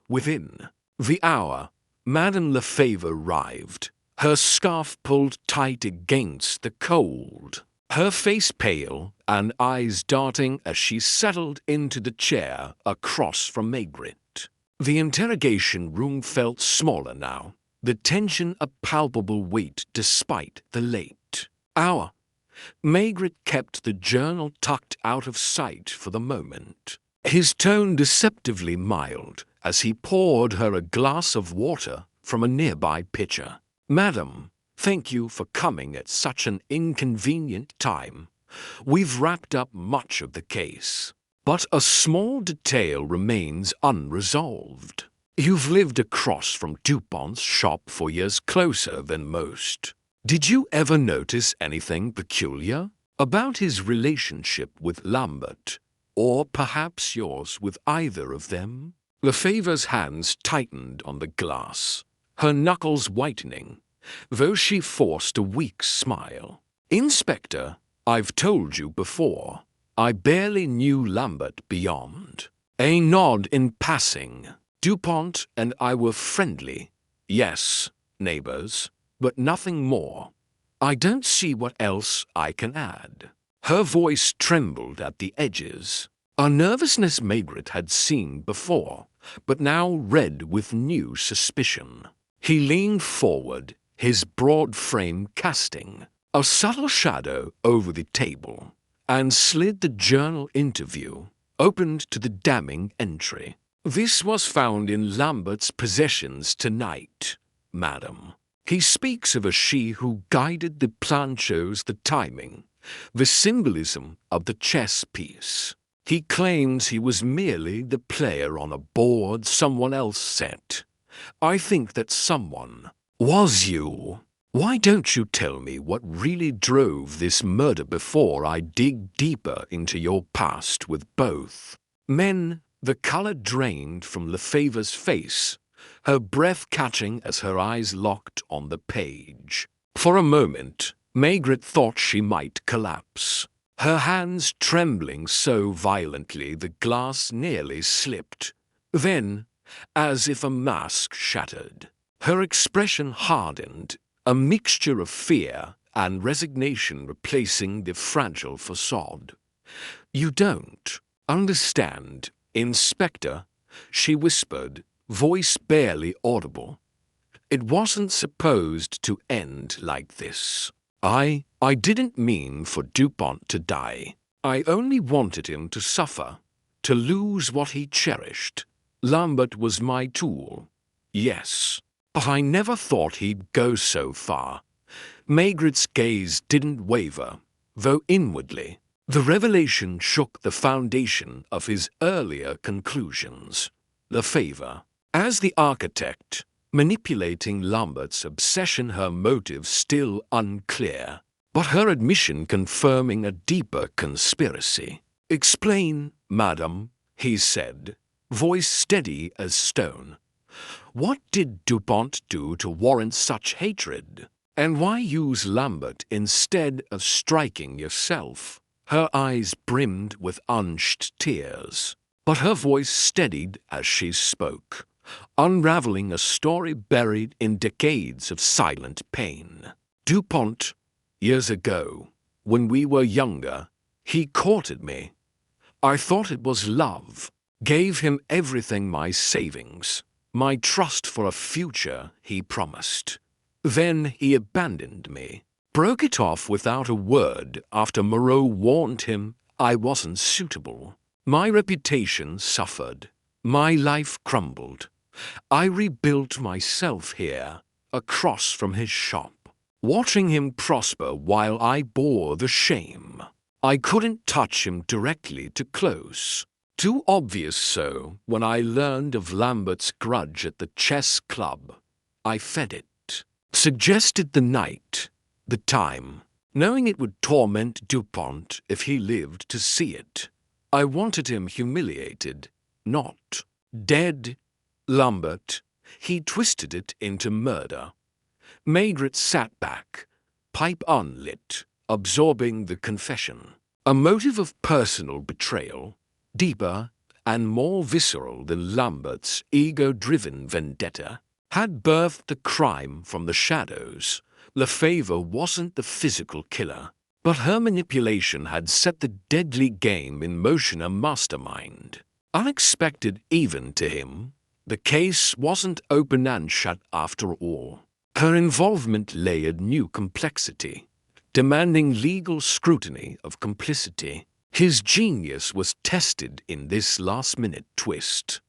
Within the hour, Madame Lefebvre arrived, her scarf pulled tight against the cold, her face pale and eyes darting as she settled into the chair across from Maigret. The interrogation room felt smaller now, the tension a palpable weight despite the late hour. Maigret kept the journal tucked out of sight for the moment, his tone deceptively mild as he poured her a glass of water from a nearby pitcher. "Madam, thank you for coming at such an inconvenient time. We've wrapped up much of the case, but a small detail remains unresolved. You've lived across from Dupont's shop for years closer than most. Did you ever notice anything peculiar about his relationship with Lambert, or perhaps yours with either of them?" Lefebvre's hands tightened on the glass, her knuckles whitening, though she forced a weak smile. "Inspector, I've told you before, I barely knew Lambert beyond a nod in passing. Dupont and I were friendly, yes, neighbors, but nothing more. I don't see what else I can add." Her voice trembled at the edges, a nervousness Maigret had seen before, but now read with new suspicion. He leaned forward, his broad frame casting a subtle shadow over the table, and slid the journal interview, opened to the damning entry. "This was found in Lambert's possessions tonight, madam. He speaks of a she who guided the plan, shows the timing, the symbolism of the chess piece. He claims he was merely the player on a board someone else set. I think that someone was you. Why don't you tell me what really drove this murder before I dig deeper into your past with both men?" The color drained from Lefebvre's face, her breath catching as her eyes locked on the page. For a moment, Maigret thought she might collapse, her hands trembling so violently the glass nearly slipped. Then, as if a mask shattered, her expression hardened, a mixture of fear and resignation replacing the fragile facade. "You don't understand, Inspector," she whispered, voice barely audible. "It wasn't supposed to end like this. I didn't mean for Dupont to die. I only wanted him to suffer, to lose what he cherished. Lambert was my tool, yes, but I never thought he'd go so far." Maigret's gaze didn't waver, though inwardly the revelation shook the foundation of his earlier conclusions. Lefebvre, as the architect, manipulating Lambert's obsession, her motive still unclear, but her admission confirming a deeper conspiracy. "Explain, madam," he said, voice steady as stone. "What did Dupont do to warrant such hatred? And why use Lambert instead of striking yourself?" Her eyes brimmed with unshed tears, but her voice steadied as she spoke, unraveling a story buried in decades of silent pain. "Dupont, years ago, when we were younger, he courted me. I thought it was love, gave him everything, my savings, my trust for a future he promised. Then he abandoned me, broke it off without a word after Moreau warned him I wasn't suitable. My reputation suffered, my life crumbled. I rebuilt myself here, across from his shop, watching him prosper while I bore the shame. I couldn't touch him directly too close. Too obvious so when I learned of Lambert's grudge at the chess club. I fed it. Suggested the night, the time, knowing it would torment Dupont if he lived to see it. I wanted him humiliated, not dead. Lambert, he twisted it into murder. Maigret sat back, pipe unlit, absorbing the confession. A motive of personal betrayal, deeper and more visceral than Lambert's ego-driven vendetta, had birthed the crime from the shadows. Lefebvre wasn't the physical killer, but her manipulation had set the deadly game in motion. A mastermind. Unexpected even to him, the case wasn't open and shut after all. Her involvement layered new complexity, demanding legal scrutiny of complicity. His genius was tested in this last-minute twist,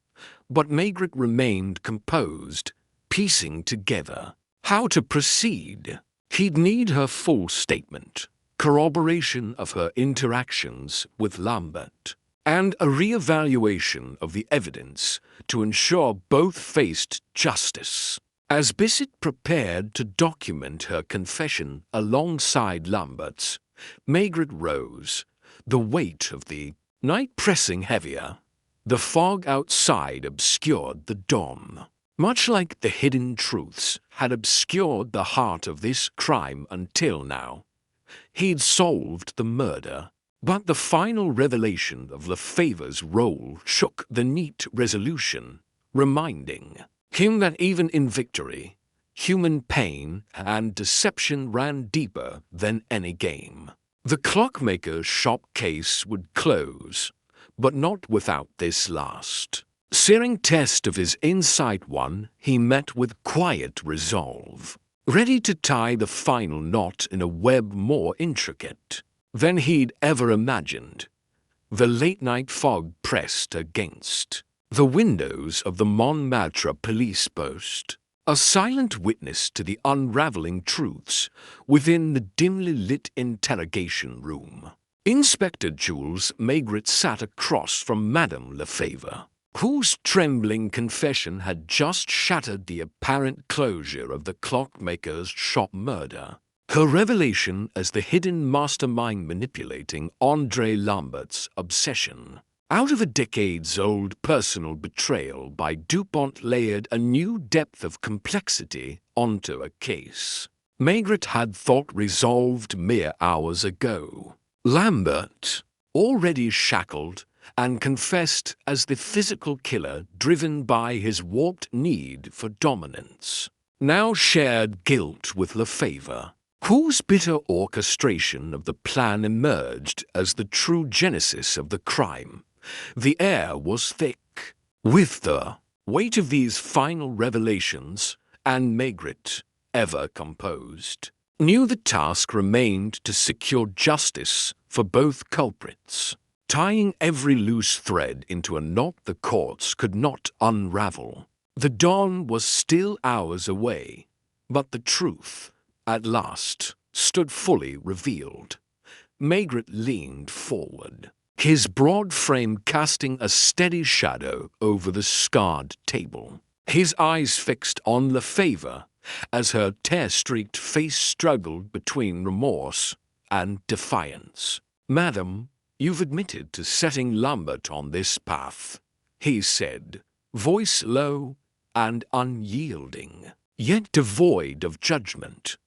but Maigret remained composed, piecing together how to proceed. He'd need her full statement, corroboration of her interactions with Lambert, and a re-evaluation of the evidence to ensure both faced justice. As Bissett prepared to document her confession alongside Lambert's, Maigret rose, the weight of the night pressing heavier. The fog outside obscured the dawn, much like the hidden truths had obscured the heart of this crime until now. He'd solved the murder, but the final revelation of Lefebvre's role shook the neat resolution, reminding him that even in victory, human pain and deception ran deeper than any game. The Clockmaker's shop case would close, but not without this last searing test of his insight. One he met with quiet resolve, ready to tie the final knot in a web more intricate than he'd ever imagined. The late-night fog pressed against the windows of the Montmartre police post, a silent witness to the unraveling truths within the dimly lit interrogation room. Inspector Jules Maigret sat across from Madame Lefebvre, whose trembling confession had just shattered the apparent closure of the Clockmaker's shop murder. Her revelation as the hidden mastermind manipulating André Lambert's obsession. Out of a decades-old personal betrayal by Dupont layered a new depth of complexity onto a case Maigret had thought resolved mere hours ago. Lambert, already shackled and confessed as the physical killer driven by his warped need for dominance, now shared guilt with Lefebvre, whose bitter orchestration of the plan emerged as the true genesis of the crime. The air was thick with the weight of these final revelations, and Maigret, ever composed, knew the task remained to secure justice for both culprits, tying every loose thread into a knot the courts could not unravel. The dawn was still hours away, but the truth, at last, stood fully revealed. Maigret leaned forward, his broad frame casting a steady shadow over the scarred table, his eyes fixed on Lefebvre as her tear-streaked face struggled between remorse and defiance. "Madam, you've admitted to setting Lambert on this path," he said, voice low and unyielding, yet devoid of judgment.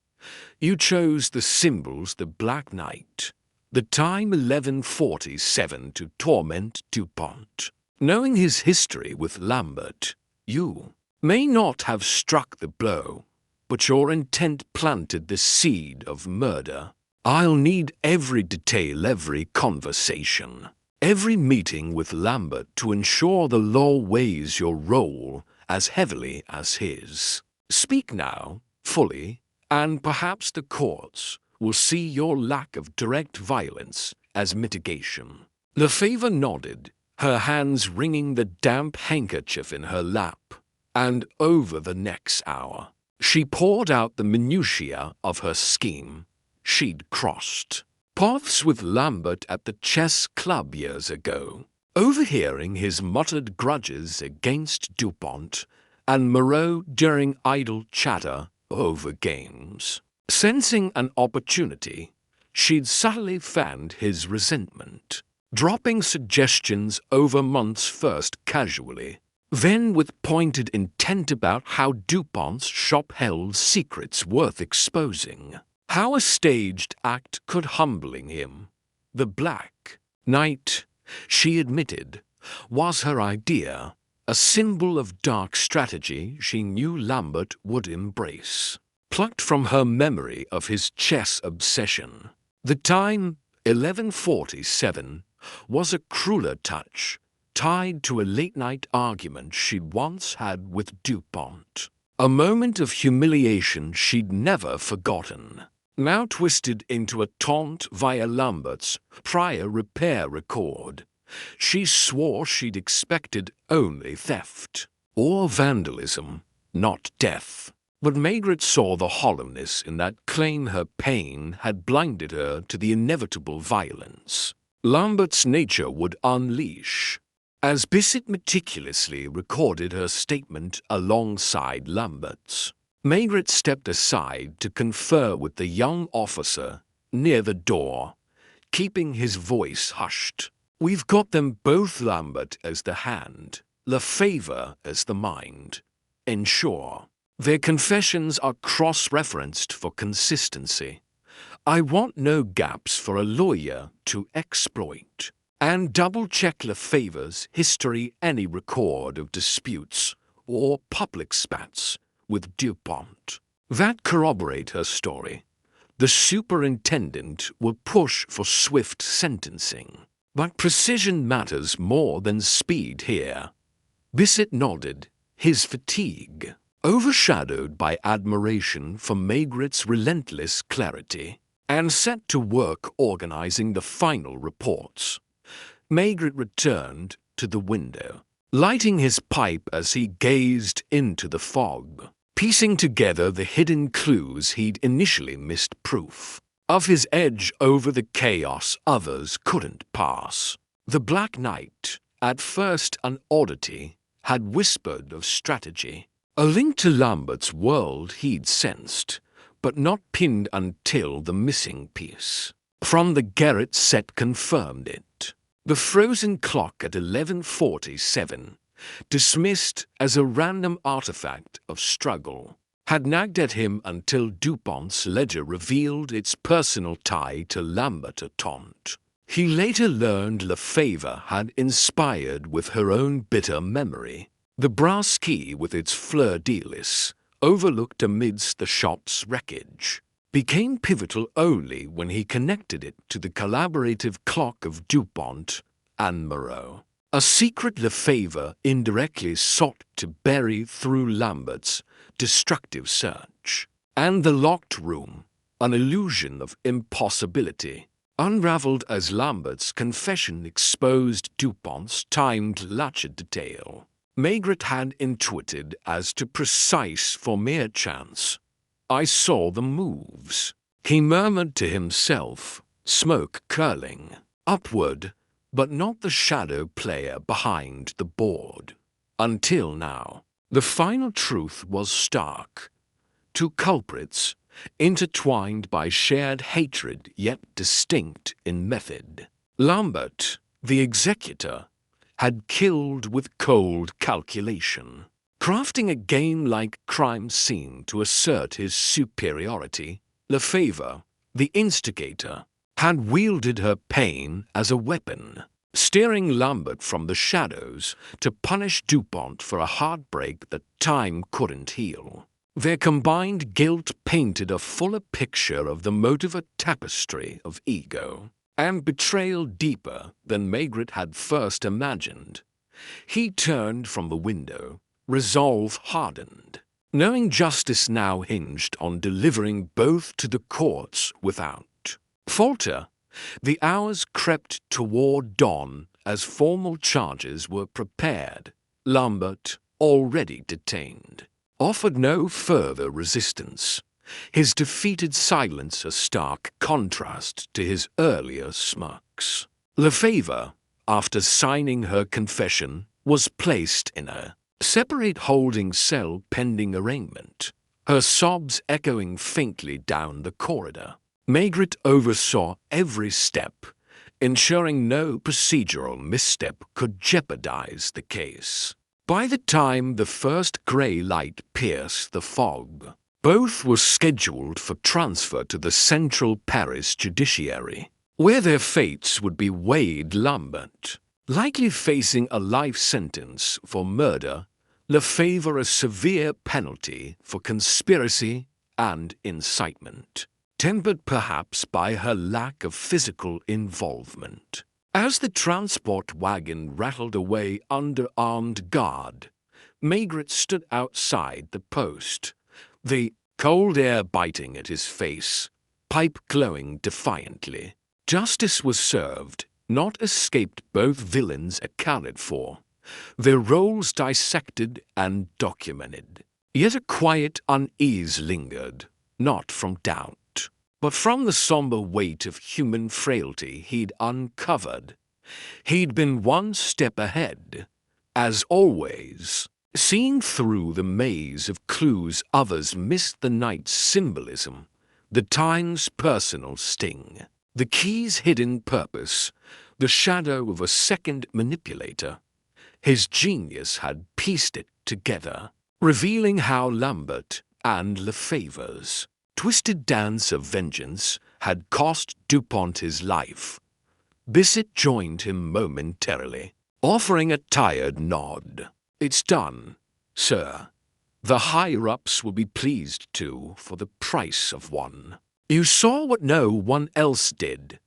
"You chose the symbols, the Black Knight, the time 1147 to torment Dupont. Knowing his history with Lambert, you may not have struck the blow, but your intent planted the seed of murder. I'll need every detail, every conversation, every meeting with Lambert to ensure the law weighs your role as heavily as his. Speak now, fully, and perhaps the courts will see your lack of direct violence as mitigation." Lefebvre nodded, her hands wringing the damp handkerchief in her lap. And over the next hour, she poured out the minutiae of her scheme. She'd crossed paths with Lambert at the chess club years ago, overhearing his muttered grudges against Dupont and Moreau during idle chatter over games. Sensing an opportunity, she'd subtly fanned his resentment, dropping suggestions over months first casually, then with pointed intent about how Dupont's shop held secrets worth exposing, how a staged act could humbling him. The Black Knight, she admitted, was her idea, a symbol of dark strategy she knew Lambert would embrace, plucked from her memory of his chess obsession. The time, 1147, was a crueler touch, tied to a late-night argument she'd once had with Dupont. A moment of humiliation she'd never forgotten, now twisted into a taunt via Lambert's prior repair record. She swore she'd expected only theft or vandalism, not death. But Maigret saw the hollowness in that claim. Her pain had blinded her to the inevitable violence Lambert's nature would unleash. As Bissett meticulously recorded her statement alongside Lambert's, Maigret stepped aside to confer with the young officer near the door, keeping his voice hushed. "We've got them both, Lambert as the hand, Lefevre as the mind. Ensure their confessions are cross-referenced for consistency. I want no gaps for a lawyer to exploit. And double-check Lefevre's history, any record of disputes or public spats with Dupont that corroborate her story. The superintendent will push for swift sentencing, but precision matters more than speed here." Bissett nodded, his fatigue overshadowed by admiration for Maigret's relentless clarity, and set to work organizing the final reports. Maigret returned to the window, lighting his pipe as he gazed into the fog, piecing together the hidden clues he'd initially missed proof of his edge over the chaos others couldn't pass. The Black Knight, at first an oddity, had whispered of strategy, a link to Lambert's world he'd sensed, but not pinned until the missing piece from the Garrett set confirmed it. The frozen clock at 11:47, dismissed as a random artifact of struggle, had nagged at him until Dupont's ledger revealed its personal tie to Lambert a taunt. He later learned Lefevre had inspired with her own bitter memory. The brass key with its fleur-de-lis, overlooked amidst the shop's wreckage, became pivotal only when he connected it to the collaborative clock of Dupont and Moreau. A secret Lefevre indirectly sought to bury through Lambert's destructive search. And the locked room, an illusion of impossibility, unraveled as Lambert's confession exposed Dupont's timed latcher detail. Maigret had intuited as to precise for mere chance. "I saw the moves," he murmured to himself, smoke curling upward, but not the shadow player behind the board. Until now, the final truth was stark. Two culprits, intertwined by shared hatred yet distinct in method. Lambert, the executor, had killed with cold calculation, crafting a game-like crime scene to assert his superiority. Lefevre, the instigator, had wielded her pain as a weapon, steering Lambert from the shadows to punish Dupont for a heartbreak that time couldn't heal. Their combined guilt painted a fuller picture of the motive tapestry of ego and betrayal deeper than Maigret had first imagined. He turned from the window, resolve hardened, knowing justice now hinged on delivering both to the courts without falter. The hours crept toward dawn as formal charges were prepared. Lambert, already detained, offered no further resistance, his defeated silence a stark contrast to his earlier smirks. Lefevre, after signing her confession, was placed in a separate holding cell pending arraignment, her sobs echoing faintly down the corridor. Maigret oversaw every step, ensuring no procedural misstep could jeopardize the case. By the time the first grey light pierced the fog, both were scheduled for transfer to the Central Paris Judiciary, where their fates would be Wade Lambert, likely facing a life sentence for murder, Lefevre a severe penalty for conspiracy and incitement, tempered perhaps by her lack of physical involvement. As the transport wagon rattled away under armed guard, Maigret stood outside the post, the cold air biting at his face, pipe glowing defiantly. Justice was served, not escaped, both villains accounted for, their roles dissected and documented. Yet a quiet unease lingered, not from doubt, but from the somber weight of human frailty he'd uncovered. He'd been one step ahead, as always, seeing through the maze of clues others missed, the night's symbolism, the time's personal sting, the key's hidden purpose, the shadow of a second manipulator. His genius had pieced it together, revealing how Lambert and Lefevre's twisted dance of vengeance had cost Dupont his life. Bissett joined him momentarily, offering a tired nod. "It's done, sir. The higher-ups will be pleased to, for the price of one." "You saw what no one else did."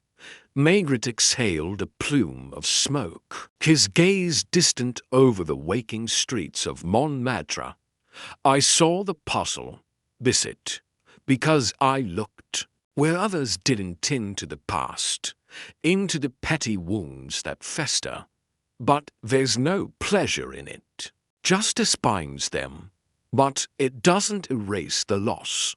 Maigret exhaled a plume of smoke, his gaze distant over the waking streets of Montmartre. "I saw the puzzle, Bissett, because I looked where others didn't, into the past, into the petty wounds that fester. But there's no pleasure in it. Justice binds them, but it doesn't erase the loss."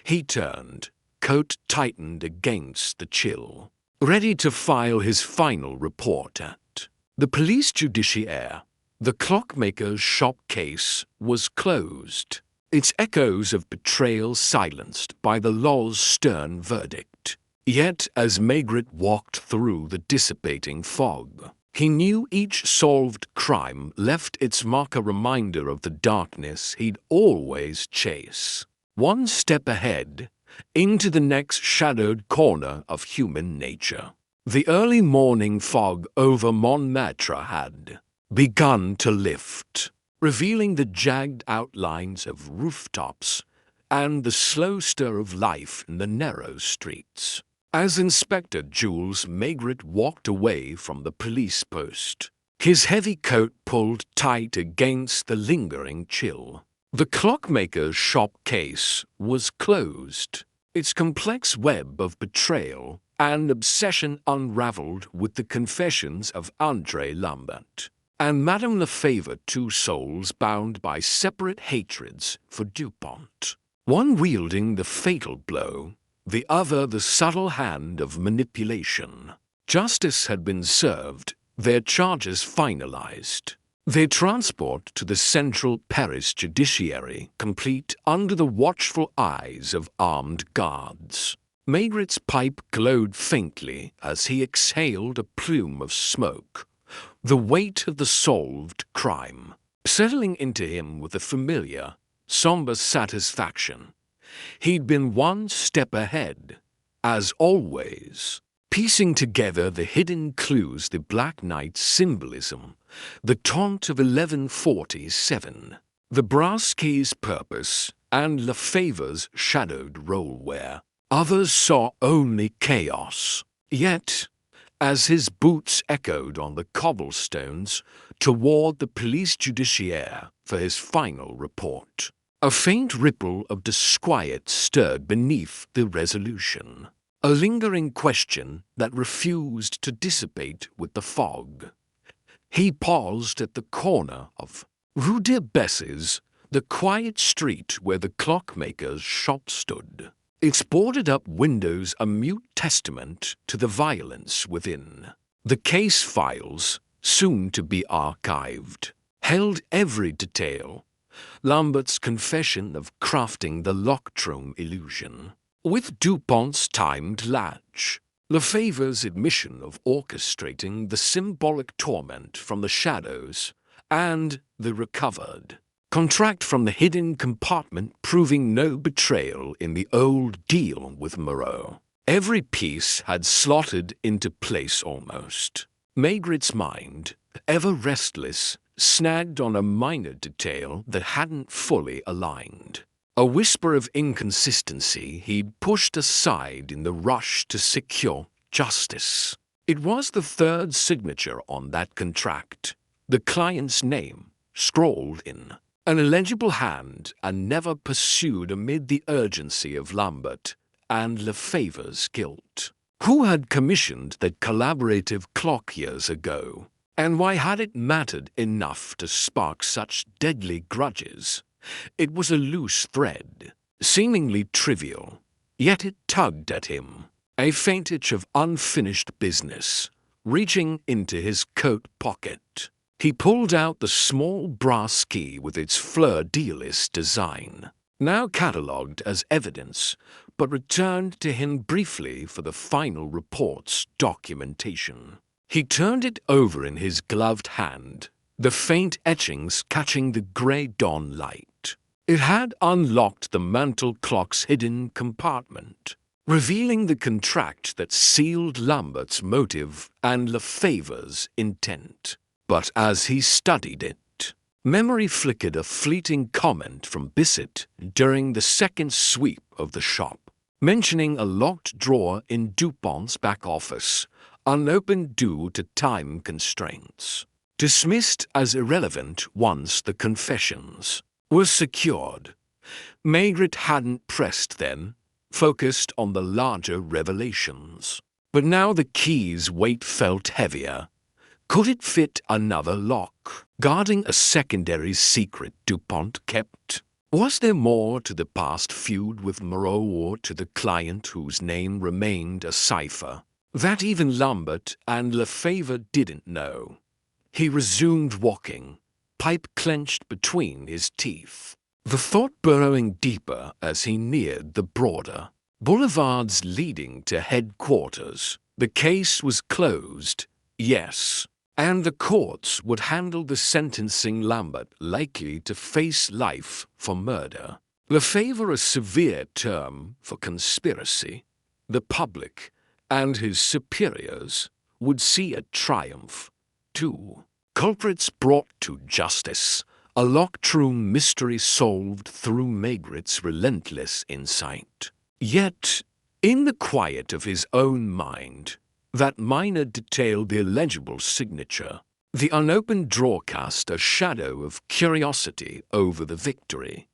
He turned, coat tightened against the chill, ready to file his final report at the police judiciaire. The clockmaker's shop case was closed, its echoes of betrayal silenced by the law's stern verdict. Yet as Maigret walked through the dissipating fog, he knew each solved crime left its mark, a reminder of the darkness he'd always chase, one step ahead, into the next shadowed corner of human nature. The early morning fog over Montmartre had begun to lift, revealing the jagged outlines of rooftops and the slow stir of life in the narrow streets. As Inspector Jules Maigret walked away from the police post, his heavy coat pulled tight against the lingering chill, the clockmaker's shop case was closed, its complex web of betrayal and obsession unraveled with the confessions of André Lambert and Madame Lefevre, two souls bound by separate hatreds for Dupont, one wielding the fatal blow, the other the subtle hand of manipulation. Justice had been served, their charges finalized, their transport to the Central Paris Judiciary complete under the watchful eyes of armed guards. Maigret's pipe glowed faintly as he exhaled a plume of smoke, the weight of the solved crime settling into him with a familiar, somber satisfaction. He'd been one step ahead, as always, piecing together the hidden clues, the Black Knight's symbolism, the taunt of 1147, the brass key's purpose, and Lefevre's shadowed role where others saw only chaos. Yet, as his boots echoed on the cobblestones toward the police judiciaire for his final report, a faint ripple of disquiet stirred beneath the resolution, a lingering question that refused to dissipate with the fog. He paused at the corner of Rue de Besses, the quiet street where the clockmaker's shop stood. Its boarded-up windows a mute testament to the violence within. The case files, soon to be archived, held every detail. Lambert's confession of crafting the locked-room illusion, with Dupont's timed latch, Lefebvre's admission of orchestrating the symbolic torment from the shadows, and the recovered contract from the hidden compartment proving no betrayal in the old deal with Moreau. Every piece had slotted into place almost. Maigret's mind, ever restless, snagged on a minor detail that hadn't fully aligned. A whisper of inconsistency he'd pushed aside in the rush to secure justice. It was the third signature on that contract, the client's name, scrawled in an illegible hand and never pursued amid the urgency of Lambert and Lefebvre's guilt. Who had commissioned that collaborative clock years ago? And why had it mattered enough to spark such deadly grudges? It was a loose thread, seemingly trivial, yet it tugged at him, a faint itch of unfinished business, reaching into his coat pocket. He pulled out the small brass key with its fleur-de-lis design, now catalogued as evidence, but returned to him briefly for the final report's documentation. He turned it over in his gloved hand, the faint etchings catching the grey dawn light. It had unlocked the mantel clock's hidden compartment, revealing the contract that sealed Lambert's motive and Lefebvre's intent. But as he studied it, memory flickered a fleeting comment from Bissett during the second sweep of the shop, mentioning a locked drawer in Dupont's back office, unopened due to time constraints. Dismissed as irrelevant once the confessions were secured. Maigret hadn't pressed then, focused on the larger revelations. But now the key's weight felt heavier. Could it fit another lock, guarding a secondary secret Dupont kept? Was there more to the past feud with Moreau or to the client whose name remained a cipher that even Lambert and Lefebvre didn't know? He resumed walking, pipe clenched between his teeth, the thought burrowing deeper as he neared the broader boulevards leading to headquarters. The case was closed, yes, and the courts would handle the sentencing Lambert likely to face life for murder. Lefebvre a severe term for conspiracy. The public and his superiors would see a triumph, too. Culprits brought to justice, a locked-room mystery solved through Maigret's relentless insight. Yet, in the quiet of his own mind, that minor detail, the illegible signature, the unopened drawer cast a shadow of curiosity over the victory.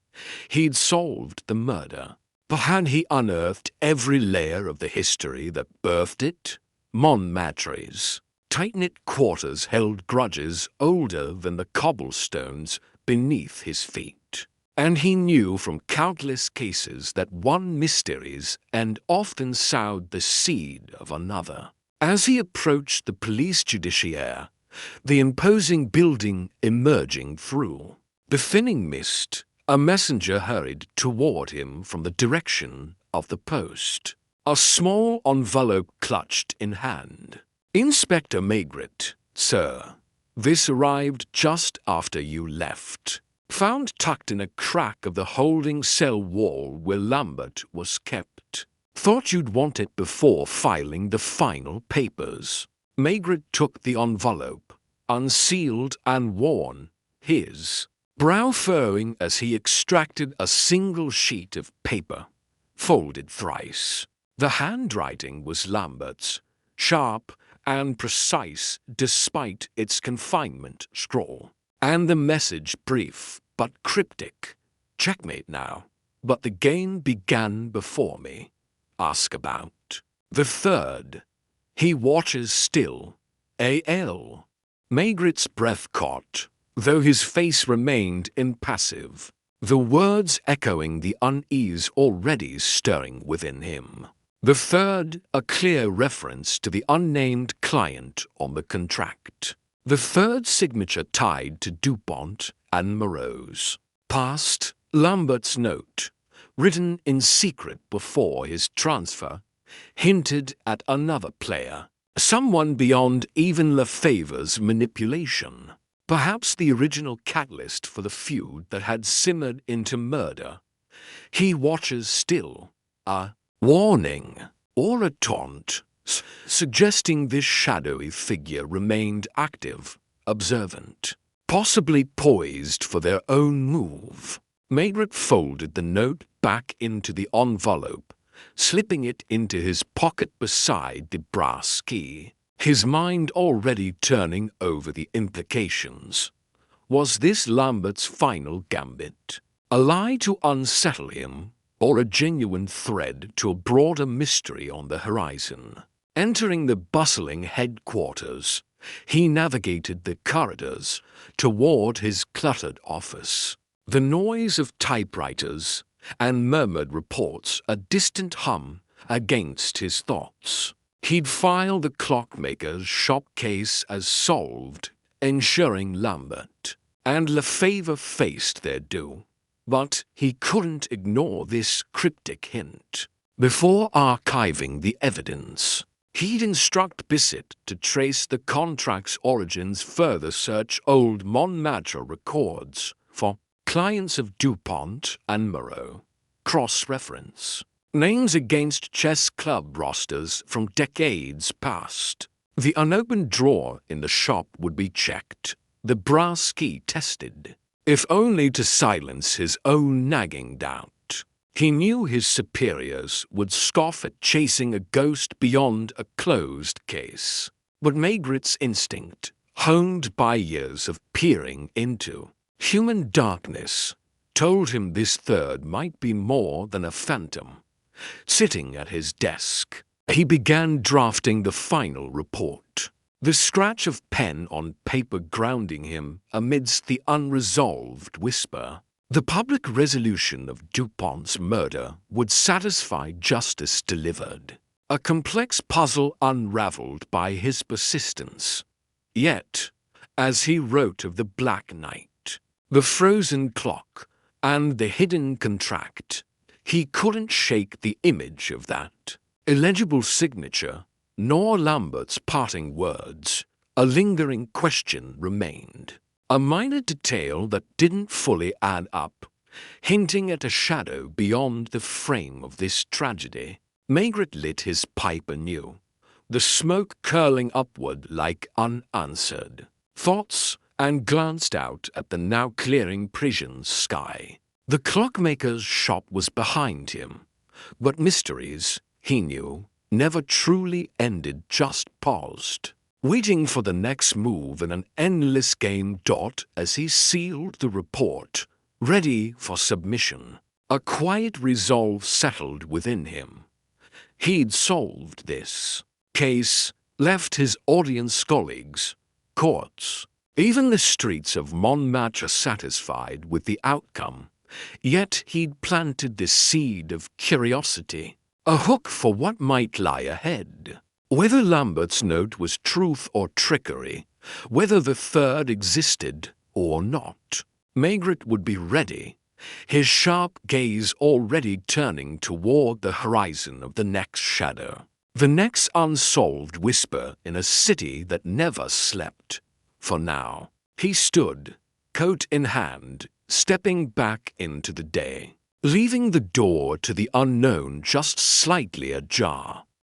He'd solved the murder, but had he unearthed every layer of the history that birthed it? Montmartre's tight-knit quarters held grudges older than the cobblestones beneath his feet. And he knew from countless cases that one mysteries and often sowed the seed of another. As he approached the police judiciaire, the imposing building emerging through the thinning mist, a messenger hurried toward him from the direction of the post, a small envelope clutched in hand. Inspector Maigret, sir. This arrived just after you left. Found tucked in a crack of the holding cell wall where Lambert was kept. Thought you'd want it before filing the final papers. Maigret took the envelope, unsealed and worn, his brow furrowing as he extracted a single sheet of paper, folded thrice. The handwriting was Lambert's, sharp and precise despite its confinement scrawl, and the message brief but cryptic. Checkmate now, but the game began before me. Ask about the third. He watches still. A.L. Maigret's breath caught. though his face remained impassive, the words echoing the unease already stirring within him. The third, a clear reference to the unnamed client on the contract. The third signature tied to Dupont and Moreau's. Past, Lambert's note, written in secret before his transfer, hinted at another player, someone beyond even Lefebvre's manipulation. Perhaps the original catalyst for the feud that had simmered into murder. He watches still, a warning or a taunt, suggesting this shadowy figure remained active, observant, possibly poised for their own move. Maigret folded the note back into the envelope, slipping it into his pocket beside the brass key, his mind already turning over the implications. Was this Lambert's final gambit? A lie to unsettle him, or a genuine thread to a broader mystery on the horizon? Entering the bustling headquarters, he navigated the corridors toward his cluttered office. The noise of typewriters and murmured reports a distant hum against his thoughts. He'd file the Clockmaker's shop case as solved, ensuring Lambert and Lefebvre faced their due. But he couldn't ignore this cryptic hint. Before archiving the evidence, he'd instruct Bissett to trace the contract's origins, further search old Montmartre records for clients of Dupont and Moreau. Cross-reference names against chess club rosters from decades past. The unopened drawer in the shop would be checked, the brass key tested, if only to silence his own nagging doubt. He knew his superiors would scoff at chasing a ghost beyond a closed case. But Maigret's instinct, honed by years of peering into human darkness, told him this third might be more than a phantom. Sitting at his desk, he began drafting the final report, the scratch of pen on paper grounding him amidst the unresolved whisper. The public resolution of Dupont's murder would satisfy justice delivered, a complex puzzle unraveled by his persistence. Yet, as he wrote of the Black Night, the frozen clock, and the hidden contract, he couldn't shake the image of that illegible signature, nor Lambert's parting words. A lingering question remained, a minor detail that didn't fully add up, hinting at a shadow beyond the frame of this tragedy. Maigret lit his pipe anew, the smoke curling upward like unanswered thoughts, and glanced out at the now clearing Parisian sky. The clockmaker's shop was behind him, but mysteries, he knew, never truly ended, just paused, waiting for the next move in an endless game. As he sealed the report, ready for submission, a quiet resolve settled within him. He'd solved this case, left his audience colleagues, courts, even the streets of Montmartre satisfied with the outcome. Yet he'd planted this seed of curiosity, a hook for what might lie ahead. Whether Lambert's note was truth or trickery, whether the third existed or not, Maigret would be ready, his sharp gaze already turning toward the horizon of the next shadow, the next unsolved whisper in a city that never slept. For now, he stood, coat in hand, stepping back into the day, leaving the door to the unknown just slightly ajar.